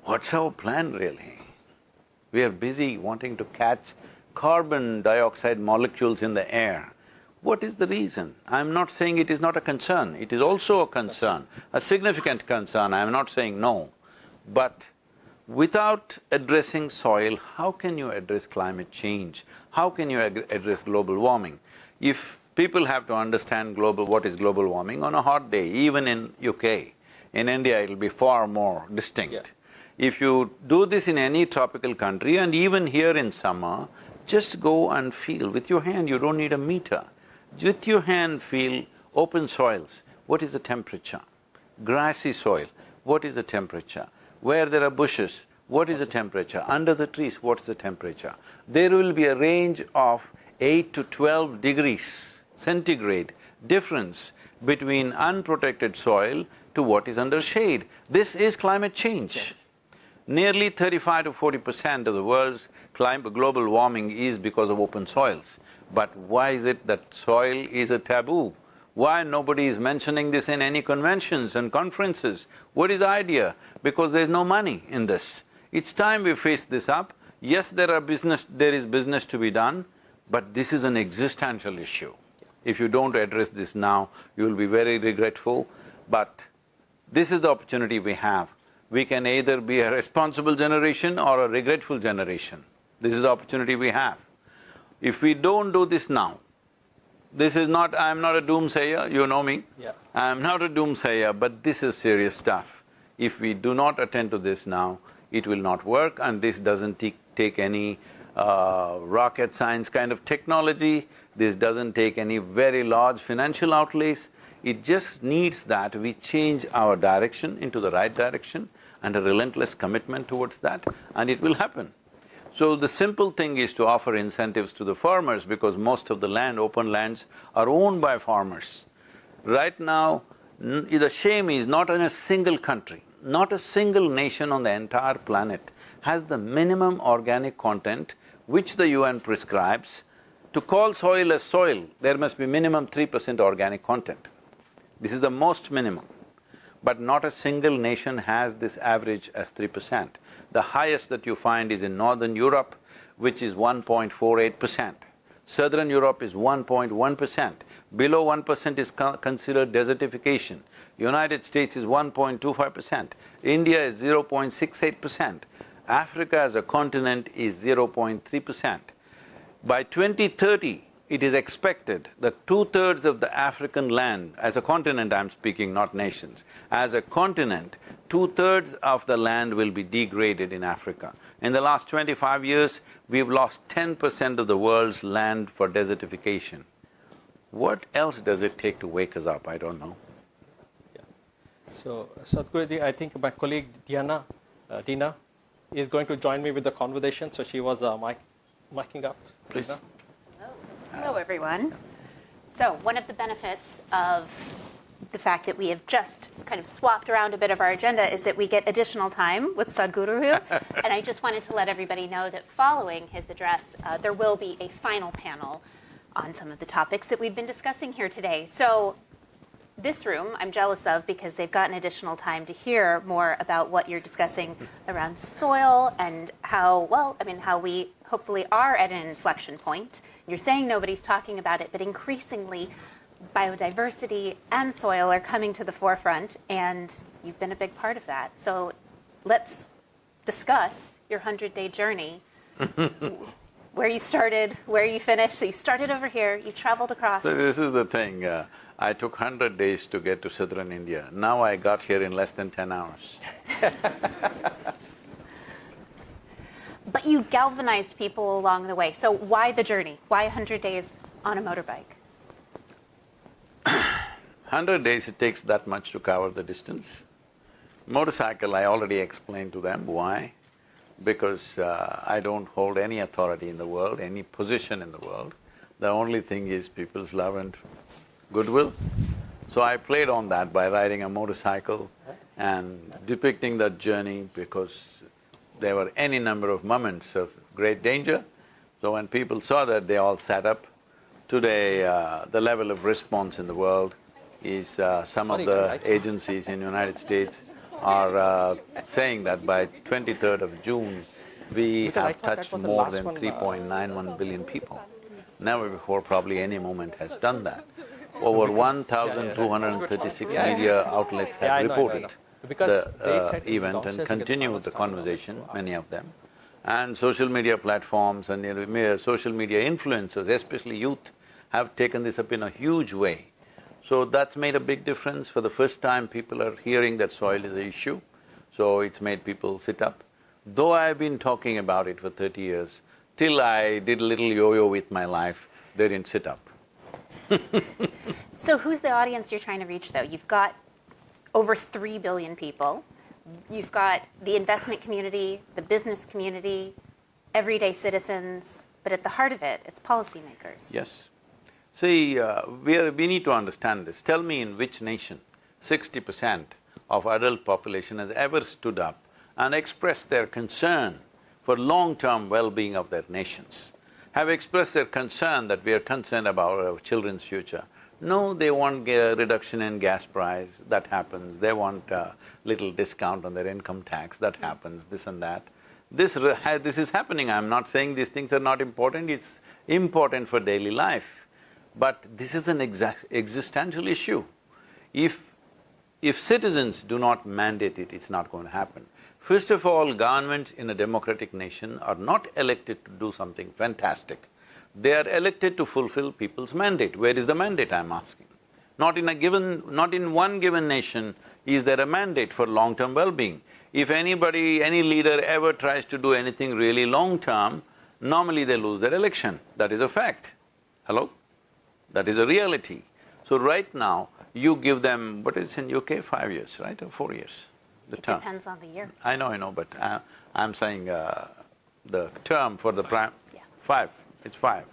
What's our plan really? We are busy wanting to catch carbon dioxide molecules in the air. What is the reason? I'm not saying it is not a concern, it is also a concern, a significant concern, I'm not saying no. But Without addressing soil, how can you address climate change? How can you address global warming? If people have to understand what is global warming on a hot day, even in UK, in India it'll be far more distinct. Yeah. If you do this in any tropical country and even here in summer, just go and feel with your hand, you don't need a meter. With your hand feel open soils, what is the temperature? Grassy soil, what is the temperature? Where there are bushes, what is the temperature? Under the trees, what's the temperature? There will be a range of 8 to 12 degrees centigrade difference between unprotected soil to what is under shade. This is climate change. Nearly 35 to 40% of the world's global warming is because of open soils. But why is it that soil is a taboo? Why nobody is mentioning this in any conventions and conferences? What is the idea? Because there's no money in this. It's time we face this up. Yes, there is business to be done, but this is an existential issue. If you don't address this now, you will be very regretful, but this is the opportunity we have. We can either be a responsible generation or a regretful generation. This is the opportunity we have. If we don't do this now, this is not… I'm not a doomsayer, you know me. Yeah. I'm not a doomsayer, but this is serious stuff. If we do not attend to this now, it will not work, and this doesn't take any rocket science kind of technology, this doesn't take any very large financial outlays. It just needs that we change our direction into the right direction and a relentless commitment towards that, and it will happen. So the simple thing is to offer incentives to the farmers, because most of the land, open lands, are owned by farmers. Right now, the shame is not in a single country, not a single nation on the entire planet has the minimum organic content which the UN prescribes. To call soil as soil, there must be minimum 3% organic content. This is the most minimum. But not a single nation has this average as 3%. The highest that you find is in Northern Europe, which is 1.48%. Southern Europe is 1.1%. Below 1% is considered desertification. United States is 1.25%. India is 0.68%. Africa as a continent is 0.3%. By 2030, it is expected that 2/3 of the African land, as a continent I'm speaking, not nations, as a continent, 2/3 of the land will be degraded in Africa. In the last 25 years, we've lost 10% of the world's land for desertification. What else does it take to wake us up? I don't know. Yeah. So, Sadhguruji, I think my colleague Dina is going to join me with the conversation, so she was miking up. Please. Dina? Hello, everyone. So one of the benefits of the fact that we have just kind of swapped around a bit of our agenda is that we get additional time with Sadhguru. And I just wanted to let everybody know that following his address, there will be a final panel on some of the topics that we've been discussing here today. So this room I'm jealous of because they've gotten additional time to hear more about what you're discussing around soil and how, well, I mean, how we hopefully are at an inflection point. You're saying nobody's talking about it, but increasingly biodiversity and soil are coming to the forefront, and you've been a big part of that. So let's discuss your 100-day journey, where you started, where you finished. So you started over here, you traveled across. So this is the thing, I took 100 days to get to southern India. Now I got here in less than 10 hours. But you galvanized people along the way. So why the journey? Why 100 days on a motorbike? 100 days, it takes that much to cover the distance. Motorcycle, I already explained to them why. Because I don't hold any authority in the world, any position in the world. The only thing is people's love and goodwill. So I played on that by riding a motorcycle and depicting that journey, because there were any number of moments of great danger. So when people saw that, they all sat up. Today, the level of response in the world is some of the agencies in the United States are saying that by 23rd of June, we have touched more than 3.91 billion people. Never before probably any moment has done that. Over 1,236 media outlets have reported. the event and continue the conversation, many of them. And social media platforms and social media influencers, especially youth, have taken this up in a huge way. So that's made a big difference. For the first time, people are hearing that soil is an issue, so it's made people sit up. Though I've been talking about it for 30 years, till I did a little yo-yo with my life, they didn't sit up. So who's the audience you're trying to reach, though? You've got over 3 billion people. You've got the investment community, the business community, everyday citizens, but at the heart of it, it's policymakers. Yes. See, we need to understand this. Tell me in which nation 60% of adult population has ever stood up and expressed their concern for long-term well-being of their nations, have expressed their concern that we are concerned about our children's future. No, they want a reduction in gas price, that happens. They want a little discount on their income tax, that happens, this and that. This is happening. I'm not saying these things are not important, it's important for daily life. But this is an existential issue. If citizens do not mandate it, it's not going to happen. First of all, governments in a democratic nation are not elected to do something fantastic. They are elected to fulfill people's mandate. Where is the mandate, I'm asking? Not in one given nation is there a mandate for long-term well-being. If anybody, any leader ever tries to do anything really long-term, normally they lose their election. That is a fact. Hello? That is a reality. So right now, you give them, what is in UK, 5 years, right, or 4 years? The term. Depends on the year. I know, but I'm saying the term for the prime… 5, it's 5.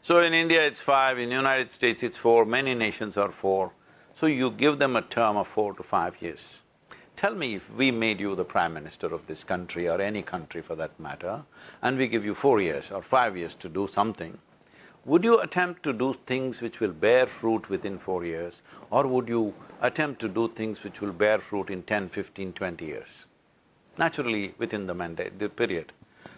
So in India it's 5, in United States it's 4, many nations are 4. So you give them a term of 4 to 5 years. Tell me, if we made you the Prime Minister of this country, or any country for that matter, and we give you 4 years or 5 years to do something, would you attempt to do things which will bear fruit within 4 years, or would you attempt to do things which will bear fruit in 10, 15, 20 years? Naturally, within the mandate, the period.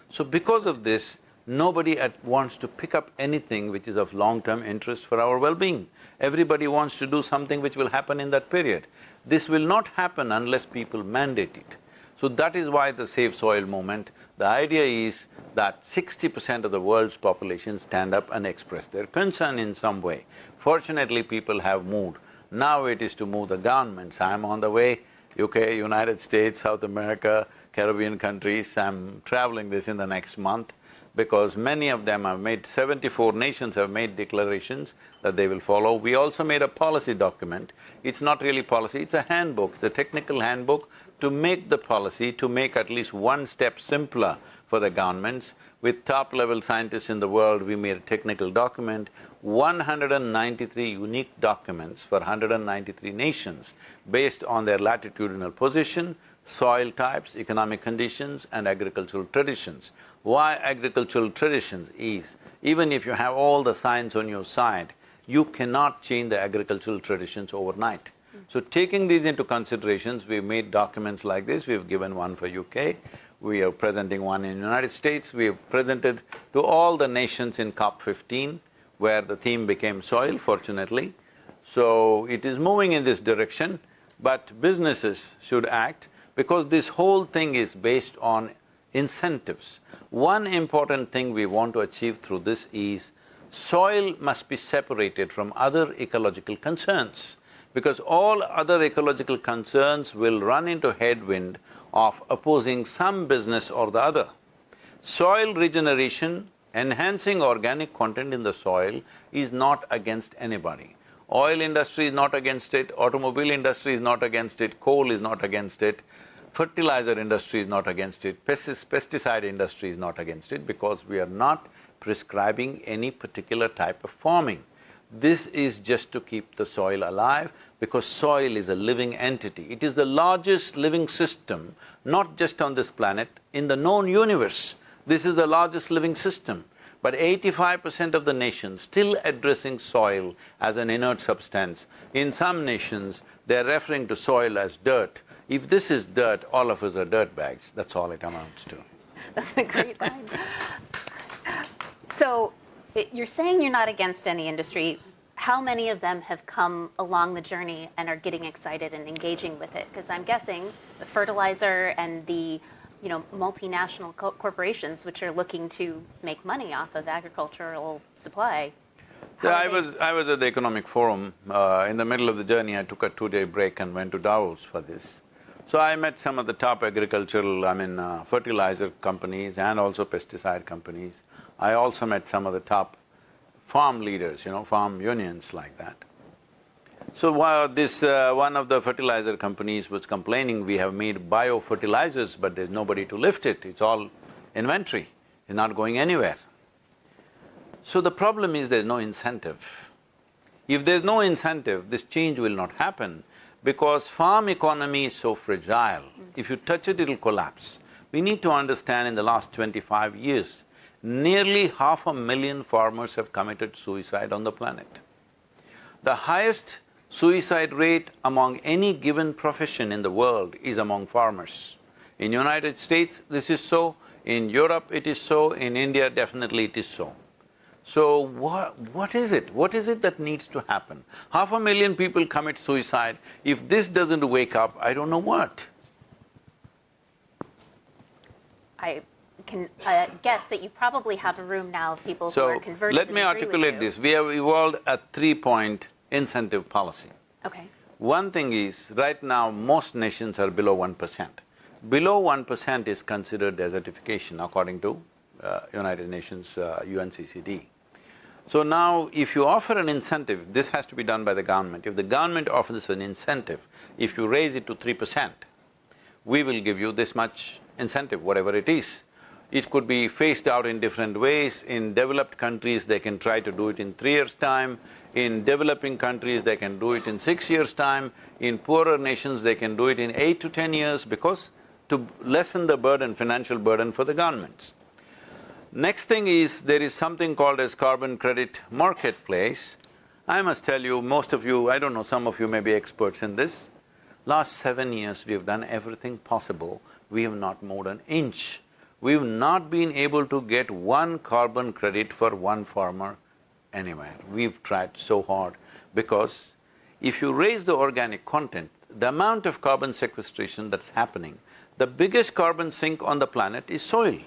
So because of this, nobody wants to pick up anything which is of long-term interest for our well-being. Everybody wants to do something which will happen in that period. This will not happen unless people mandate it. So that is why the Save Soil movement, the idea is that 60% of the world's population stand up and express their concern in some way. Fortunately, people have moved. Now it is to move the governments. I'm on the way, UK, United States, South America, Caribbean countries, I'm traveling this in the next month, because many of them have made… 74 nations have made declarations that they will follow. We also made a policy document. It's not really policy, it's a handbook, it's a technical handbook to make the policy, to make at least one step simpler for the governments. With top-level scientists in the world, we made a technical document, 193 unique documents for 193 nations based on their latitudinal position, soil types, economic conditions and agricultural traditions. Why agricultural traditions is, even if you have all the science on your side, you cannot change the agricultural traditions overnight. So taking these into considerations, we've made documents like this. We've given one for UK, we are presenting one in United States, we have presented to all the nations in COP15, where the theme became soil, fortunately. So it is moving in this direction, but businesses should act, because this whole thing is based on incentives. One important thing we want to achieve through this is soil must be separated from other ecological concerns, because all other ecological concerns will run into headwind of opposing some business or the other. Soil regeneration, enhancing organic content in the soil is not against anybody. Oil industry is not against it, automobile industry is not against it, coal is not against it, fertilizer industry is not against it, pesticide industry is not against it, because we are not prescribing any particular type of farming. This is just to keep the soil alive, because soil is a living entity. It is the largest living system, not just on this planet, in the known universe. This is the largest living system. But 85% of the nations still addressing soil as an inert substance. In some nations, they're referring to soil as dirt. If this is dirt, all of us are dirt bags. That's all it amounts to. That's a great line. So, you're saying you're not against any industry. how many of them have come along the journey and are getting excited and engaging with it? Because I'm guessing the fertilizer and the multinational corporations which are looking to make money off of agricultural supply. So I was at the Economic Forum. In the middle of the journey, I took a 2-day break and went to Davos for this. So I met some of the top agricultural, fertilizer companies and also pesticide companies. I also met some of the top farm leaders, farm unions like that. So one of the fertilizer companies was complaining, we have made biofertilizers, but there's nobody to lift it, it's all inventory, it's not going anywhere. So the problem is there's no incentive. If there's no incentive, this change will not happen because farm economy is so fragile. If you touch it, it'll collapse. We need to understand in the last 25 years, nearly 500,000 farmers have committed suicide on the planet. The highest suicide rate among any given profession in the world is among farmers. In United States, this is so, in Europe it is so, in India definitely it is so. So what is it? What is it that needs to happen? 500,000 people commit suicide. If this doesn't wake up, I don't know what. I can guess that you probably have a room now of people who are converted. Let me articulate this. We have evolved a 3-point incentive policy. Okay. One thing is, right now most nations are below 1%. Below 1% is considered desertification according to United Nations UNCCD. So now if you offer an incentive, this has to be done by the government. If the government offers an incentive, if you raise it to 3%, we will give you this much incentive, whatever it is. It could be phased out in different ways. In developed countries, they can try to do it in 3 years' time. In developing countries, they can do it in 6 years' time. In poorer nations, they can do it in 8 to 10 years because to lessen the burden, financial burden for the governments. Next thing is, there is something called as carbon credit marketplace. I must tell you, most of you, I don't know, some of you may be experts in this. Last 7 years, we have done everything possible. We have not moved an inch. We've not been able to get one carbon credit for one farmer anywhere. We've tried so hard because if you raise the organic content, the amount of carbon sequestration that's happening, the biggest carbon sink on the planet is soil.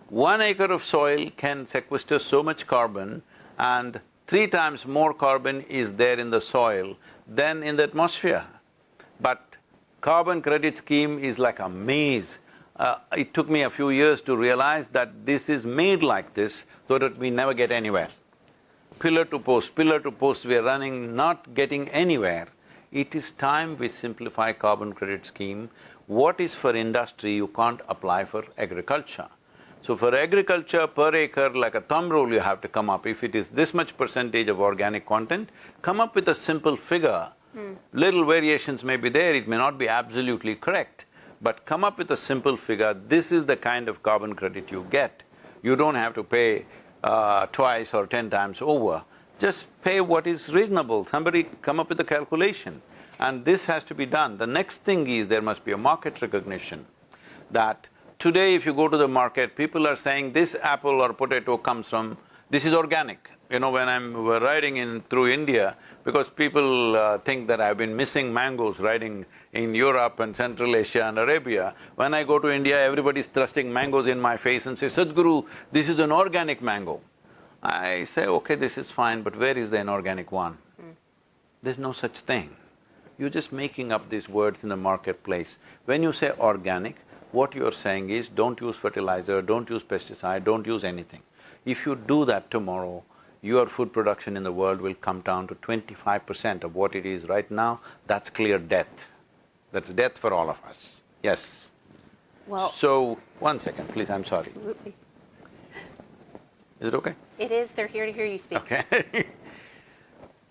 1 acre of soil can sequester so much carbon and 3 times more carbon is there in the soil than in the atmosphere. But carbon credit scheme is like a maze. It took me a few years to realize that this is made like this so that we never get anywhere. Pillar to post, we are running, not getting anywhere. It is time we simplify carbon credit scheme. What is for industry, you can't apply for agriculture. So for agriculture, per acre, like a thumb rule you have to come up. If it is this much percentage of organic content, come up with a simple figure. Little variations may be there, it may not be absolutely correct, but come up with a simple figure, this is the kind of carbon credit you get. You don't have to pay twice or 10 times over, just pay what is reasonable. Somebody come up with a calculation, and this has to be done. The next thing is there must be a market recognition that today if you go to the market, people are saying this apple or potato comes from… this is organic. When I'm riding through India, because people think that I've been missing mangoes riding in Europe and Central Asia and Arabia. When I go to India, everybody's thrusting mangoes in my face and say, Sadhguru, this is an organic mango. I say, okay, this is fine, but where is the inorganic one? There's no such thing. You're just making up these words in the marketplace. When you say organic, what you're saying is don't use fertilizer, don't use pesticide, don't use anything. If you do that tomorrow, your food production in the world will come down to 25% of what it is right now. That's clear death. That's death for all of us. Yes? Well… So, 1 second, please, I'm sorry. Absolutely. Is it okay? It is, they're here to hear you speak. Okay.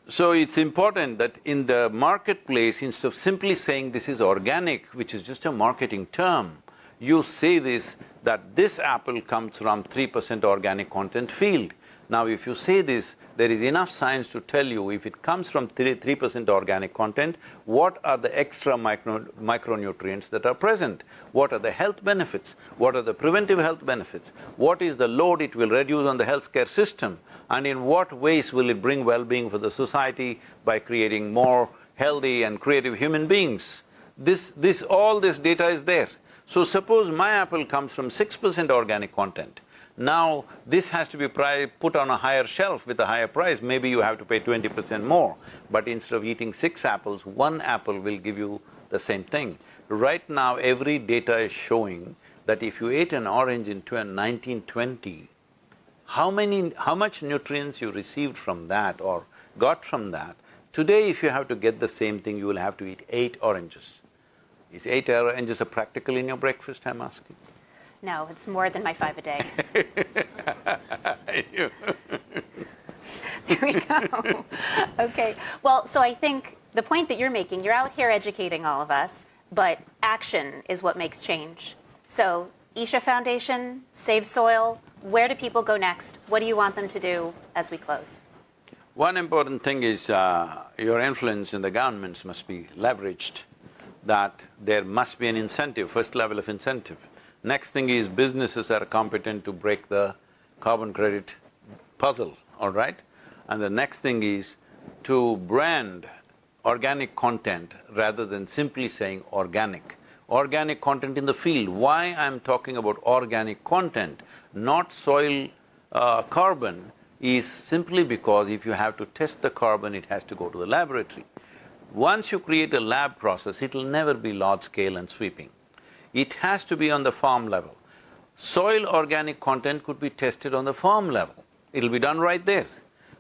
So it's important that in the marketplace, instead of simply saying this is organic, which is just a marketing term, you say this, that this apple comes from 3% organic content field. Now, if you say this, there is enough science to tell you if it comes from 3% organic content, what are the extra micronutrients that are present? What are the health benefits? What are the preventive health benefits? What is the load it will reduce on the healthcare system? And in what ways will it bring well-being for the society by creating more healthy and creative human beings? All this data is there. So suppose my apple comes from 6% organic content. Now, this has to be put on a higher shelf with a higher price. Maybe you have to pay 20% more. But instead of eating 6 apples, 1 apple will give you the same thing. Right now, every data is showing that if you ate an orange in 1920, how much nutrients you received from that or got from that. Today, if you have to get the same thing, you will have to eat 8 oranges. Is 8 oranges practical in your breakfast, I'm asking? No, it's more than my 5 a day. There we go. Okay. Well, so I think the point that you're making, you're out here educating all of us, but action is what makes change. So, Isha Foundation, Save Soil, where do people go next? What do you want them to do as we close? One important thing is your influence in the governments must be leveraged, that there must be an incentive, first level of incentive. Next thing is businesses are competent to break the carbon credit puzzle, all right? And the next thing is to brand organic content rather than simply saying organic. Organic content in the field. Why I'm talking about organic content, not soil carbon, is simply because if you have to test the carbon, it has to go to the laboratory. Once you create a lab process, it'll never be large scale and sweeping. It has to be on the farm level. Soil organic content could be tested on the farm level. It'll be done right there.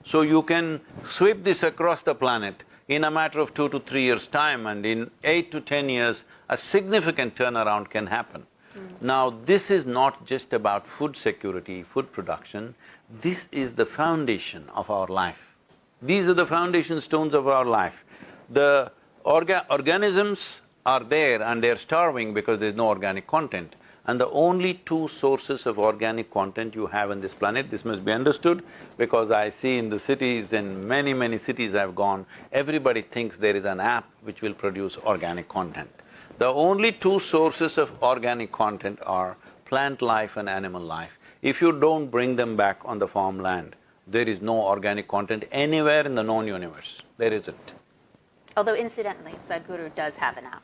So you can sweep this across the planet in a matter of 2 to 3 years' time, and in 8 to 10 years, a significant turnaround can happen. Now, this is not just about food security, food production. This is the foundation of our life. These are the foundation stones of our life. The organisms are there and they're starving because there's no organic content. And the only 2 sources of organic content you have on this planet, this must be understood, because I see in the cities, in many cities I've gone, everybody thinks there is an app which will produce organic content. The only 2 sources of organic content are plant life and animal life. If you don't bring them back on the farmland, there is no organic content anywhere in the known universe. There isn't. Although incidentally, Sadhguru does have an app.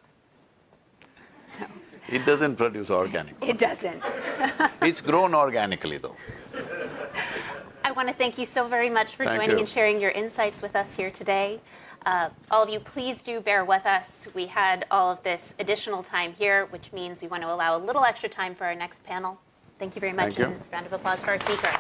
So. It doesn't produce organic. It doesn't. It's grown organically though. I want to thank you so very much for joining and sharing your insights with us here today. All of you, please do bear with us. We had all of this additional time here, which means we want to allow a little extra time for our next panel. Thank you very much, and a round of applause for our speaker.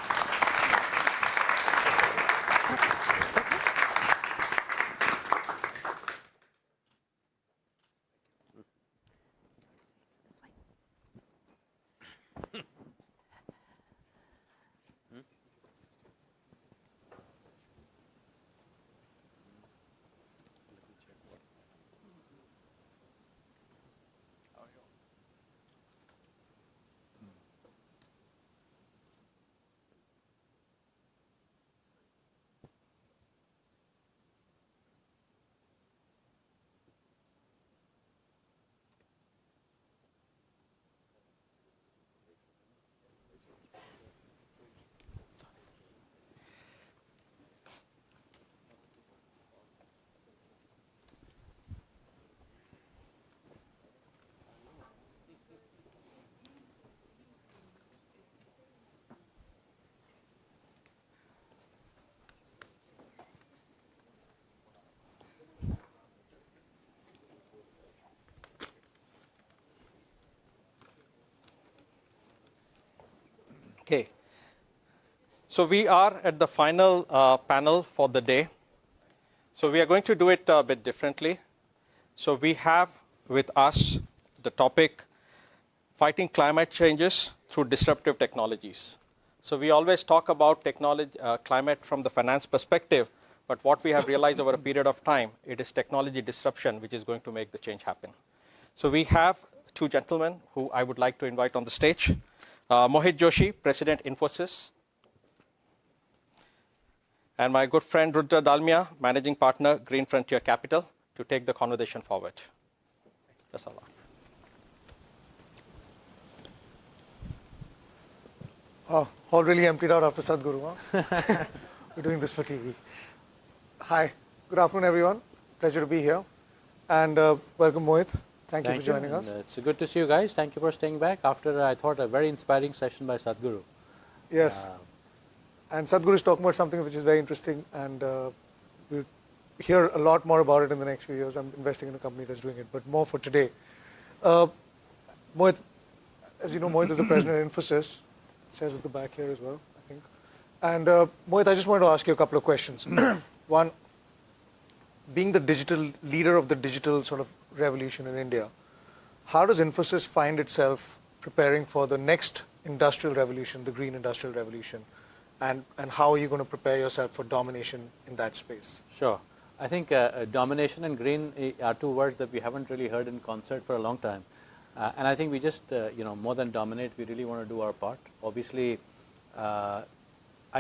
Okay. So we are at the final panel for the day. So we are going to do it a bit differently. So we have with us the topic, fighting climate changes through disruptive technologies. So we always talk about technology, climate from the finance perspective, but what we have realized over a period of time, it is technology disruption which is going to make the change happen. So we have 2 gentlemen who I would like to invite on the stage. Mohit Joshi, President, Infosys. and my good friend Rudra Dalmia, Managing Partner, Green Frontier Capital, to take the conversation forward. That's a lot. Oh, all really emptied out after Sadhguru, huh? We're doing this for TV. Hi, good afternoon, everyone. Pleasure to be here. And welcome, Mohit. Thank you for joining us. It's good to see you guys. Thank you for staying back after, I thought, a very inspiring session by Sadhguru. Yes. And Sadhguru is talking about something which is very interesting, and we'll hear a lot more about it in the next few years. I'm investing in a company that's doing it, but more for today. Mohit, as you know, Mohit is the president of Infosys. It says at the back here as well, I think. And Mohit, I just wanted to ask you a couple of questions. One, being the digital leader of the digital sort of revolution in India, how does Infosys find itself preparing for the next industrial revolution, the green industrial revolution, and how are you going to prepare yourself for domination in that space? Sure. I think domination and green are two words that we haven't really heard in concert for a long time. And I think we just, more than dominate, we really want to do our part. Obviously, I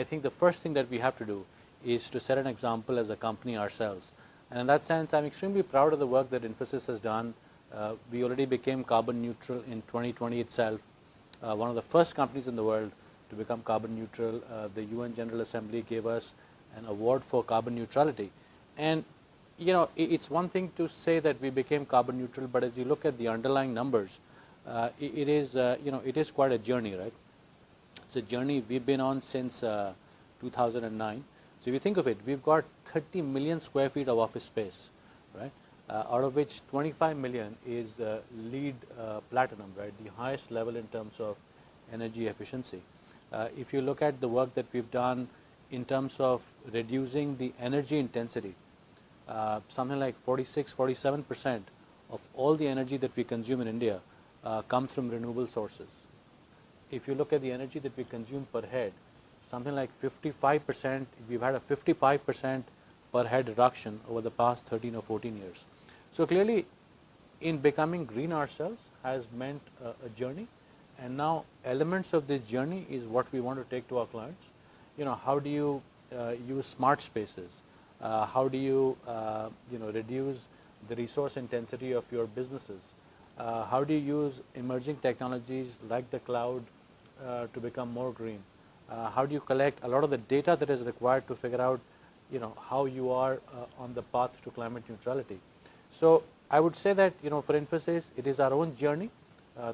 think the first thing that we have to do is to set an example as a company ourselves. And in that sense, I'm extremely proud of the work that Infosys has done. We already became carbon neutral in 2020 itself, one of the first companies in the world to become carbon neutral. The UN General Assembly gave us an award for carbon neutrality. And it's one thing to say that we became carbon neutral, but as you look at the underlying numbers, it is quite a journey, right? It's a journey we've been on since 2009. So if you think of it, we've got 30 million square feet of office space, right? Out of which 25 million is LEED Platinum, right? The highest level in terms of energy efficiency. If you look at the work that we've done in terms of reducing the energy intensity, something like 46–47% of all the energy that we consume in India comes from renewable sources. If you look at the energy that we consume per head, something like 55%, we've had a 55% per head reduction over the past 13 or 14 years. So clearly, in becoming green ourselves has meant a journey, and now elements of this journey is what we want to take to our clients. How do you use smart spaces? How do you, reduce the resource intensity of your businesses? How do you use emerging technologies like the cloud to become more green? How do you collect a lot of the data that is required to figure out, how you are on the path to climate neutrality? So I would say that, for Infosys, it is our own journey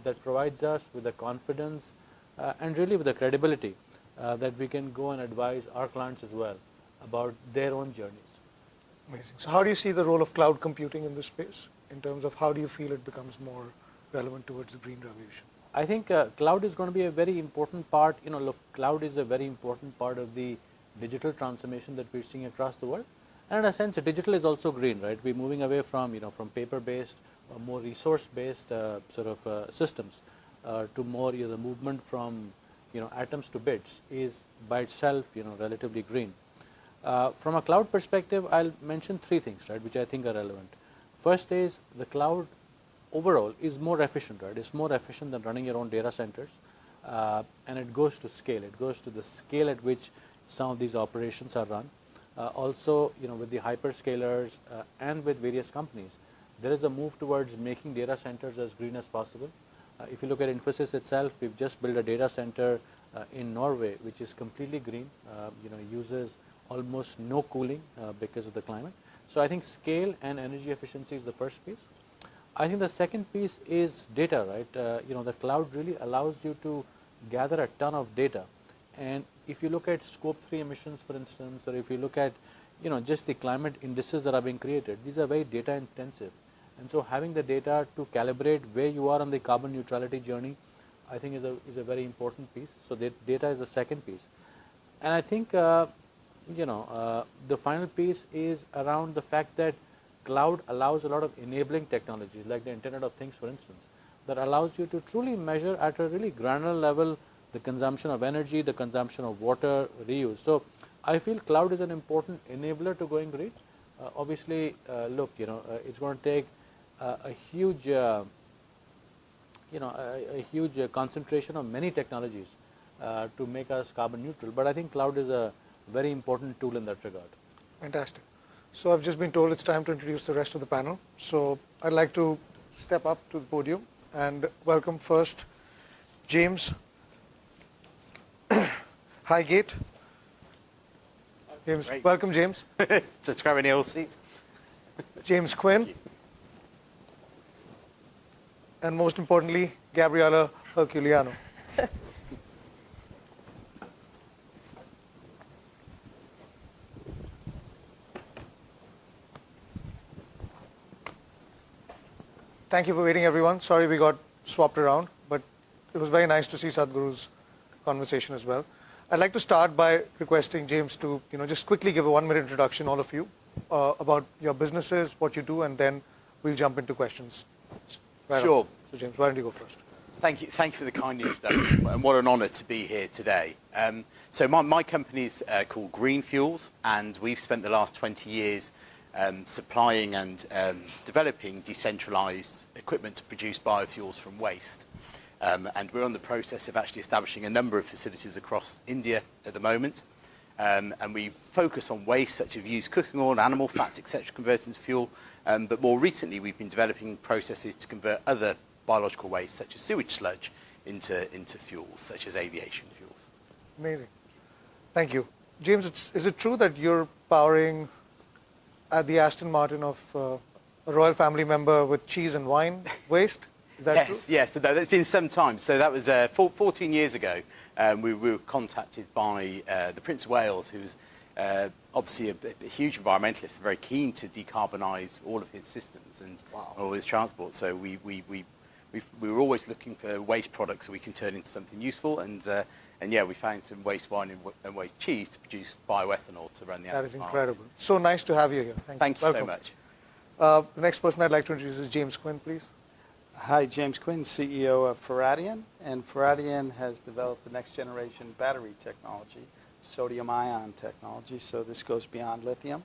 that provides us with the confidence and really with the credibility that we can go and advise our clients as well about their own journeys. Amazing. So how do you see the role of cloud computing in this space in terms of how do you feel it becomes more relevant towards the green revolution? I think cloud is going to be a very important part. Look, cloud is a very important part of the digital transformation that we're seeing across the world. And in a sense, digital is also green, right? We're moving away from, from paper-based, more resource-based systems to more, the movement from, atoms to bits is by itself, relatively green. From a cloud perspective, I'll mention three things, right, which I think are relevant. First is the cloud overall is more efficient, right? It's more efficient than running your own data centers, and it goes to scale. It goes to the scale at which some of these operations are run. Also, with the hyperscalers and with various companies, there is a move towards making data centers as green as possible. If you look at Infosys itself, we've just built a data center in Norway, which is completely green, uses almost no cooling because of the climate. So I think scale and energy efficiency is the first piece. I think the second piece is data, right? The cloud really allows you to gather a ton of data. And if you look at scope 3 emissions, for instance, or if you look at, just the climate indices that are being created, these are very data intensive. And so having the data to calibrate where you are on the carbon neutrality journey, I think is a very important piece. So data is the second piece. And I think, the final piece is around the fact that cloud allows a lot of enabling technologies, like the Internet of Things, for instance, that allows you to truly measure at a really granular level the consumption of energy, the consumption of water, reuse. So I feel cloud is an important enabler to going green. Obviously, look, it's going to take a huge, a huge concentration of many technologies to make us carbon neutral. But I think cloud is a very important tool in that regard. Fantastic. So I've just been told it's time to introduce the rest of the panel. So I'd like to step up to the podium and welcome first James Highgate. James, Great. welcome, James. Just grab any old seat. James Quinn. And most importantly, Gabriella Herculiano. Thank you for waiting, everyone. Sorry we got swapped around, but it was very nice to see Sadhguru's conversation as well. I'd like to start by requesting James to, just quickly give a 1-minute introduction, all of you, about your businesses, what you do, and then we'll jump into questions. Right Sure. on. So James, why don't you go first? Thank you for the kind introduction, and what an honour to be here today. So my company's called Green Fuels, and we've spent the last 20 years supplying and developing decentralised equipment to produce biofuels from waste. And we're on the process of actually establishing a number of facilities across India at the moment. And we focus on waste such as used cooking oil, animal fats, etc., converted into fuel. But more recently, we've been developing processes to convert other biological waste, such as sewage sludge, into fuels, such as aviation fuels. Amazing. Thank you. James, is it true that you're powering the Aston Martin of a royal family member with cheese and wine waste? Is that true? Yes, that's been some time. So that was 14 years ago. We were contacted by the Prince of Wales, who's obviously a huge environmentalist, very keen to decarbonise all of his systems and all his transport. So we were always looking for waste products that we can turn into something useful. And yeah, we found some waste wine and waste cheese to produce bioethanol to run the That is Aston incredible. So nice to have you here. Thank you so Welcome. much. The next person I'd like to introduce is James Quinn, please. Hi, James Quinn, CEO of Faradion, and Faradion has developed the next generation battery technology, sodium ion technology, so this goes beyond lithium.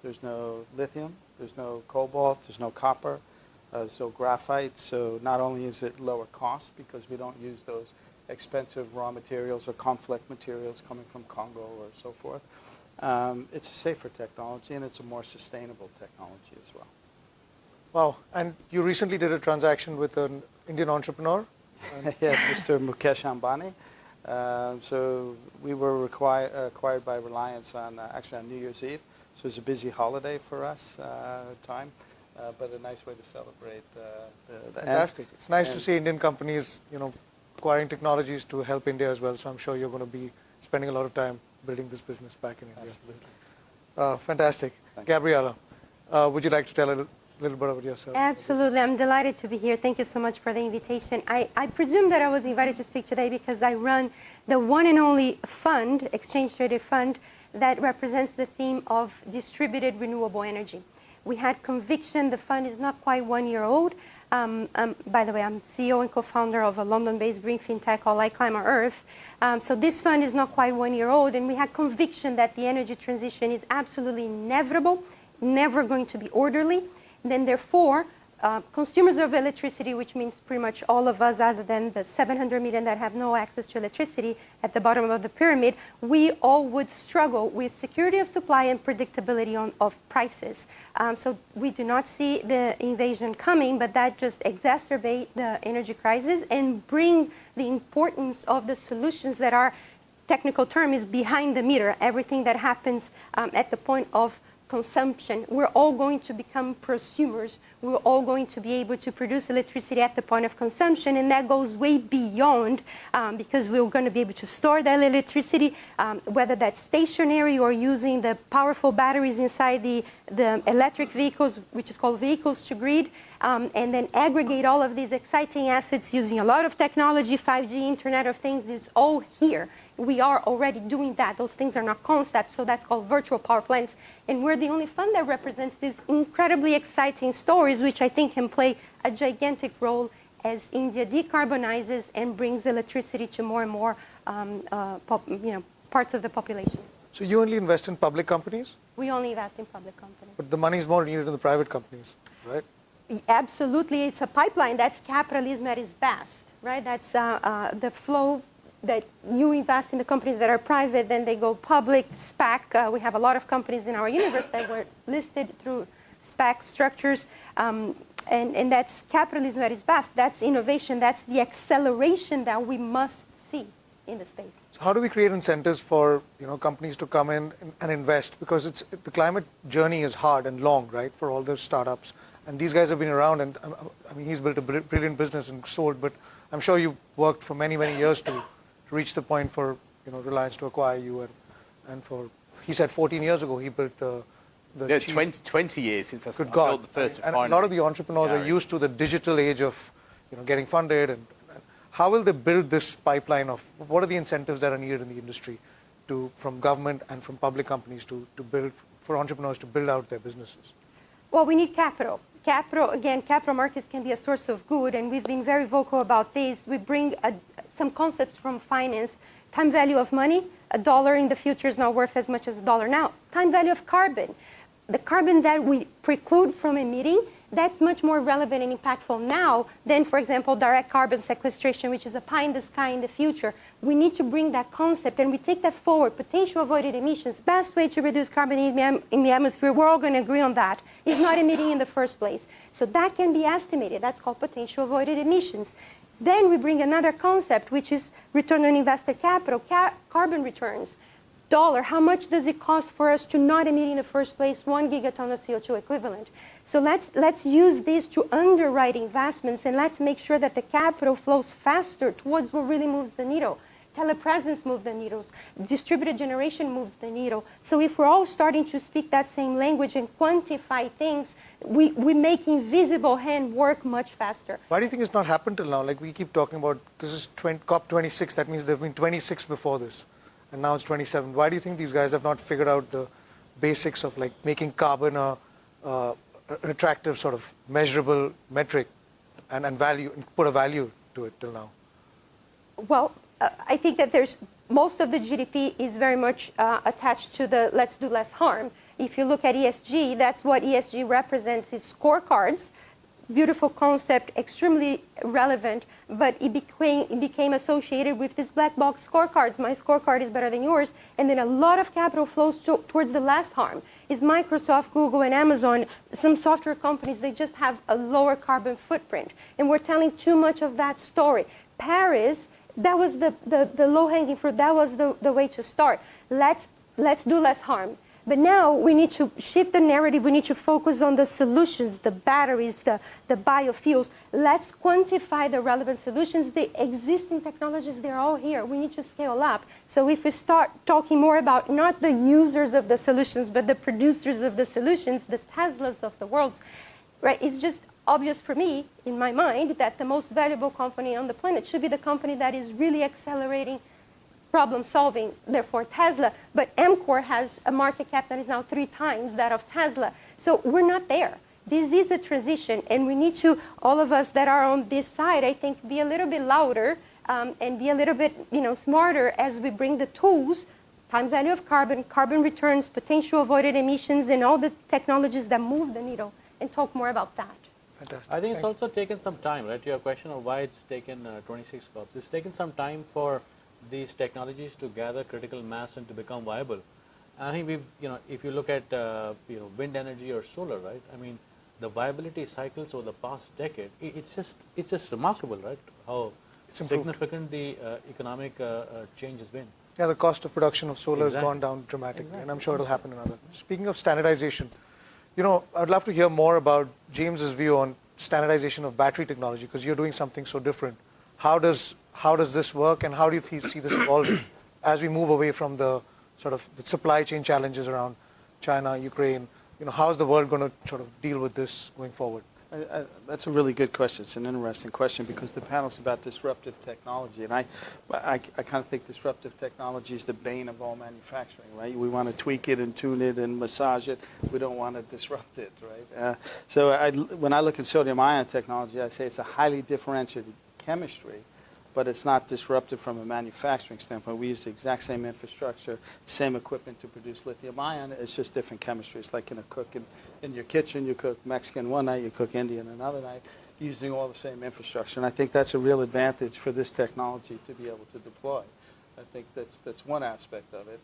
There's no lithium, there's no cobalt, there's no copper, there's no graphite, so not only is it lower cost because we don't use those expensive raw materials or conflict materials coming from Congo or so forth, it's a safer technology and it's a more sustainable technology as well. Wow, and you recently did a transaction with an Indian entrepreneur? Yeah, Mr. Mukesh Ambani. So we were acquired by Reliance actually on New Year's Eve. So it's a busy holiday for us time, but a nice way to celebrate the Fantastic. It's nice to see Indian companies, acquiring technologies to help India as well. So I'm sure you're going to be spending a lot of time building this business back in India. Absolutely. Fantastic. Gabriella, would you like to tell a little bit about yourself? Absolutely. I'm delighted to be here. Thank you so much for the invitation. I presume that I was invited to speak today because I run the one and only fund, exchange-traded fund, that represents the theme of distributed renewable energy. We had conviction. The fund is not quite 1 year old. By the way, I'm CEO and co-founder of a London-based green fintech called Like Climate Earth. So this fund is not quite 1 year old, and we had conviction that the energy transition is absolutely inevitable, never going to be orderly. Then therefore, consumers of electricity, which means pretty much all of us other than the 700 million that have no access to electricity at the bottom of the pyramid, we all would struggle with security of supply and predictability of prices. So we do not see the invasion coming, but that just exacerbates the energy crisis and bring the importance of the solutions that are, technical term is behind the meter, everything that happens at the point of consumption. We're all going to become prosumers. We're all going to be able to produce electricity at the point of consumption, and that goes way beyond because we're going to be able to store that electricity, whether that's stationary or using the powerful batteries inside the electric vehicles, which is called vehicles to grid, and then aggregate all of these exciting assets using a lot of technology, 5G, Internet of Things. It's all here. We are already doing that. Those things are not concepts, so that's called virtual power plants. And we're the only fund that represents these incredibly exciting stories, which I think can play a gigantic role as India decarbonizes and brings electricity to more and more parts of the population. So you only invest in public companies? We only invest in public companies. But the money is more needed in the private companies, right? Absolutely. It's a pipeline. That's capitalism at its best, right? That's the flow that you invest in the companies that are private, then they go public, SPAC. We have a lot of companies in our universe that were listed through SPAC structures. And that's capitalism at its best. That's innovation. That's the acceleration that we must see in the space. So how do we create incentives for companies to come in and invest? Because the climate journey is hard and long, right, for all the startups. And these guys have been around, and I mean, he's built a brilliant business and sold, but I'm sure you worked for many, many years to reach the point for Reliance to acquire you, and for, he said 14 years ago he built the 20 years since I Good built God. the first And a lot of the entrepreneurs are used to the digital age of getting funded. And how will they build this pipeline of what are the incentives that are needed in the industry from government and from public companies to build, for entrepreneurs to build out their businesses? Well, we need capital. Capital markets can be a source of good, and we've been very vocal about this. We bring some concepts from finance. Time value of money, $1 in the future is not worth as much as $1 now. Time value of carbon. The carbon that we preclude from emitting, that's much more relevant and impactful now than, for example, direct carbon sequestration, which is a pie in the sky in the future. We need to bring that concept, and we take that forward. Potential avoided emissions, best way to reduce carbon in the atmosphere, we're all going to agree on that, is not emitting in the first place. So that can be estimated. That's called potential avoided emissions. Then we bring another concept, which is return on invested capital, carbon returns. How much does it cost for us to not emit in the first place 1 gigaton of CO2 equivalent? So let's use this to underwrite investments, and let's make sure that the capital flows faster towards what really moves the needle. Telepresence moves the needles. Distributed generation moves the needle. So if we're all starting to speak that same language and quantify things, we make invisible hand work much faster. Why do you think it's not happened till now? Like we keep talking about, this is COP26. That means there have been 26 before this. And now it's 27. Why do you think these guys have not figured out the basics of like making carbon an attractive sort of measurable metric and value, and put a value to it till now? Well, I think that most of the GDP is very much attached to the let's do less harm. If you look at ESG, that's what ESG represents, is scorecards. Beautiful concept, extremely relevant, but it became associated with these black box scorecards. My scorecard is better than yours, and then a lot of capital flows towards the less harm. Is Microsoft, Google, and Amazon, some software companies, they just have a lower carbon footprint, and we're telling too much of that story. Paris, that was the low-hanging fruit. That was the way to start. Let's do less harm. But now we need to shift the narrative. We need to focus on the solutions, the batteries, the biofuels. Let's quantify the relevant solutions. The existing technologies, they're all here. We need to scale up. So if we start talking more about not the users of the solutions, but the producers of the solutions, the Teslas of the world, right? It's just obvious for me, in my mind, that the most valuable company on the planet should be the company that is really accelerating problem solving, therefore Tesla. But Amcor has a market cap that is now 3 times that of Tesla. So we're not there. This is a transition, and we need to, all of us that are on this side, I think, be a little bit louder and be a little bit smarter as we bring the tools, time value of carbon, carbon returns, potential avoided emissions, and all the technologies that move the needle, and talk more about that. Fantastic. I think it's also taken some time, right? To your question of why it's taken 26 COPs. It's taken some time for these technologies to gather critical mass and to become viable. And I think we've, if you look at, wind energy or solar, right? I mean, the viability cycles over the past decade, it's just remarkable, right? How significant the economic change has been. Yeah, the cost of production of solar has gone down dramatically, and I'm sure it'll happen in other. Speaking of standardization, I'd love to hear more about James's view on standardization of battery technology, because you're doing something so different. How does this work, and how do you see this evolving as we move away from the sort of the supply chain challenges around China, Ukraine? How is the world going to sort of deal with this going forward? That's a really good question. It's an interesting question, because the panel's about disruptive technology, and I kind of think disruptive technology is the bane of all manufacturing, right? We want to tweak it and tune it and massage it. We don't want to disrupt it, right? So when I look at sodium-ion technology, I say it's a highly differentiated chemistry, but it's not disruptive from a manufacturing standpoint. We use the exact same infrastructure, same equipment to produce lithium-ion. It's just different chemistries. Like in a cook in your kitchen, you cook Mexican one night, you cook Indian another night. using all the same infrastructure. And I think that's a real advantage for this technology to be able to deploy. I think that's one aspect of it.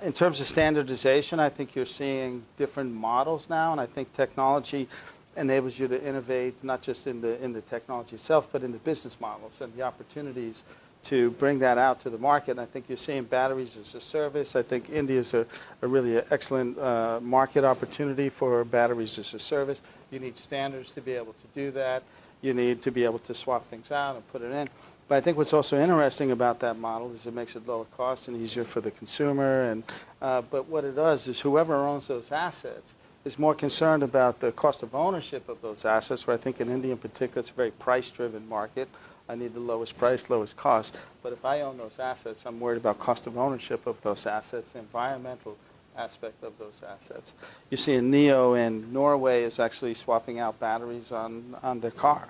In terms of standardization, I think you're seeing different models now, and I think technology enables you to innovate not just in the technology itself, but in the business models and the opportunities to bring that out to the market. And I think you're seeing batteries as a service. I think India is a really excellent market opportunity for batteries as a service. You need standards to be able to do that. You need to be able to swap things out and put it in. But I think what's also interesting about that model is it makes it lower cost and easier for the consumer. And but what it does is whoever owns those assets is more concerned about the cost of ownership of those assets, where I think in India in particular it's a very price-driven market. I need the lowest price, lowest cost. But if I own those assets, I'm worried about cost of ownership of those assets, the environmental aspect of those assets. You see in NEO in Norway is actually swapping out batteries on their car.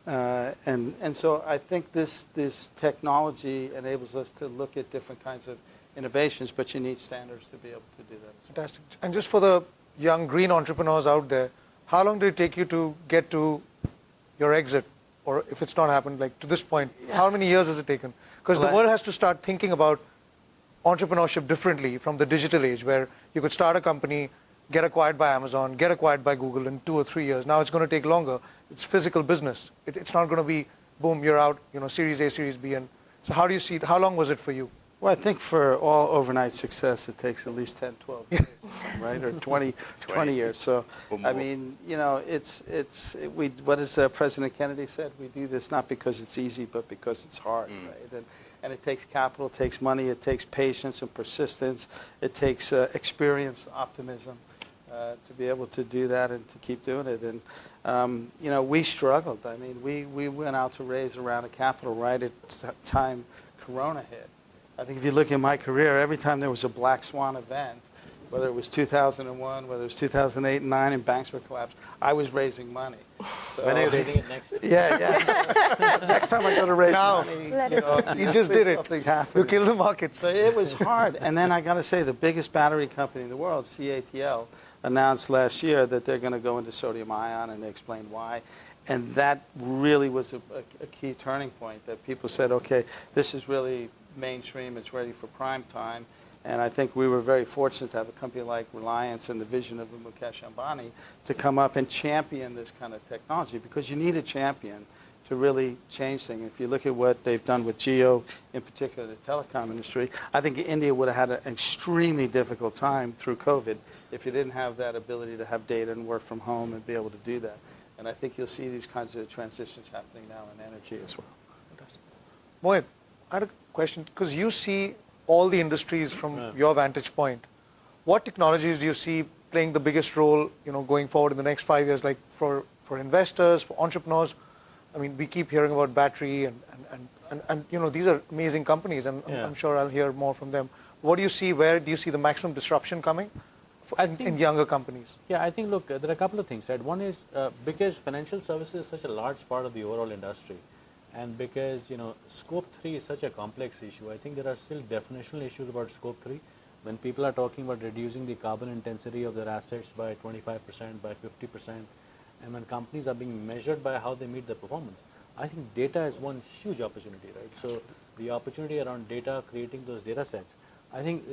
And so I think this technology enables us to look at different kinds of innovations, but you need standards to be able to do that. Fantastic. And just for the young green entrepreneurs out there, how long did it take you to get to your exit? Or if it's not happened, like to this point, how many years has it taken? Because the world has to start thinking about entrepreneurship differently from the digital age, where you could start a company, get acquired by Amazon, get acquired by Google in 2 or 3 years. Now it's going to take longer. It's physical business. It's not going to be, boom, you're out, Series A, Series B. And so how do you see it? How long was it for you? Well, I think for all overnight success, it takes at least 10, 12 years, or something, right? Or 20 years. So, I mean, what does President Kennedy said? We do this not because it's easy, but because it's hard, right? And it takes capital, it takes money, it takes patience and persistence, it takes experience, optimism to be able to do that and to keep doing it. And, we struggled. I mean, we went out to raise a round of capital right at the time Corona hit. I think if you look at my career, every time there was a black swan event, whether it was 2001, whether it was 2008 and 9 and banks were collapsed, I was raising money. So, when are you raising it next? Yeah. So next time I go to raise money, you just did it. You killed the markets. So it was hard. And then I got to say, the biggest battery company in the world, CATL, announced last year that they're going to go into sodium ion, and they explained why. And that really was a key turning point, that people said, okay, this is really mainstream, it's ready for prime time. And I think we were very fortunate to have a company like Reliance and the vision of Mukesh Ambani to come up and champion this kind of technology, because you need a champion to really change things. If you look at what they've done with Jio, in particular the telecom industry, I think India would have had an extremely difficult time through COVID if you didn't have that ability to have data and work from home and be able to do that. And I think you'll see these kinds of transitions happening now in energy as well. Mohit, I had a question, because you see all the industries from your vantage point. What technologies do you see playing the biggest role, going forward in the next 5 years, like for investors, for entrepreneurs? I mean, we keep hearing about battery and these are amazing companies, and I'm sure I'll hear more from them. What do you see? Where do you see the maximum disruption coming in younger companies? Yeah, I think, look, there are a couple of things, right? One is because financial services is such a large part of the overall industry, and because, scope 3 is such a complex issue, I think there are still definitional issues about scope 3. When people are talking about reducing the carbon intensity of their assets by 25%, by 50%, and when companies are being measured by how they meet their performance, I think data is one huge opportunity, right? So the opportunity around data, creating those data sets, I think,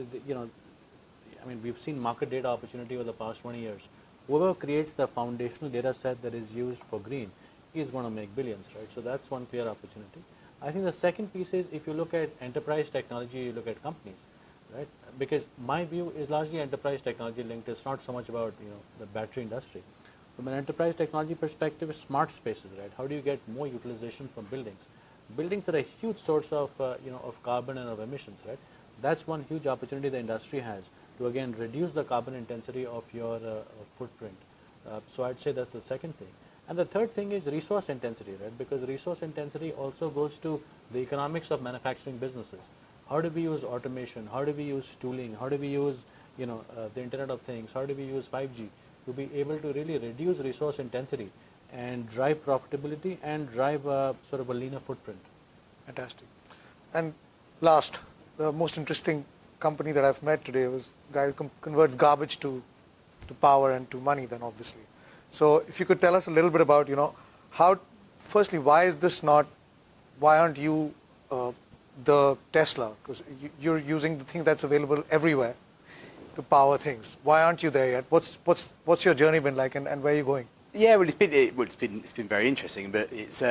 we've seen market data opportunity over the past 20 years. Whoever creates the foundational data set that is used for green is going to make billions, right? So that's one clear opportunity. I think the second piece is, if you look at enterprise technology, you look at companies, right? Because my view is largely enterprise technology linked. It's not so much about, the battery industry. From an enterprise technology perspective, smart spaces, right? How do you get more utilization from buildings? Buildings are a huge source of, of carbon and of emissions, right? That's one huge opportunity the industry has to, again, reduce the carbon intensity of your footprint. So I'd say that's the second thing. And the third thing is resource intensity, right? Because resource intensity also goes to the economics of manufacturing businesses. How do we use automation? How do we use tooling? How do we use, the Internet of Things? How do we use 5G to be able to really reduce resource intensity and drive profitability and drive sort of a leaner footprint? Fantastic. And last, the most interesting company that I've met today was a guy who converts garbage to power and to money, then obviously. So if you could tell us a little bit about, Firstly, why is this not? Why aren't you the Tesla? Because you're using the thing that's available everywhere to power things. Why aren't you there yet? What's your journey been like, and where are you going? Yeah, well, it's been very interesting, but it's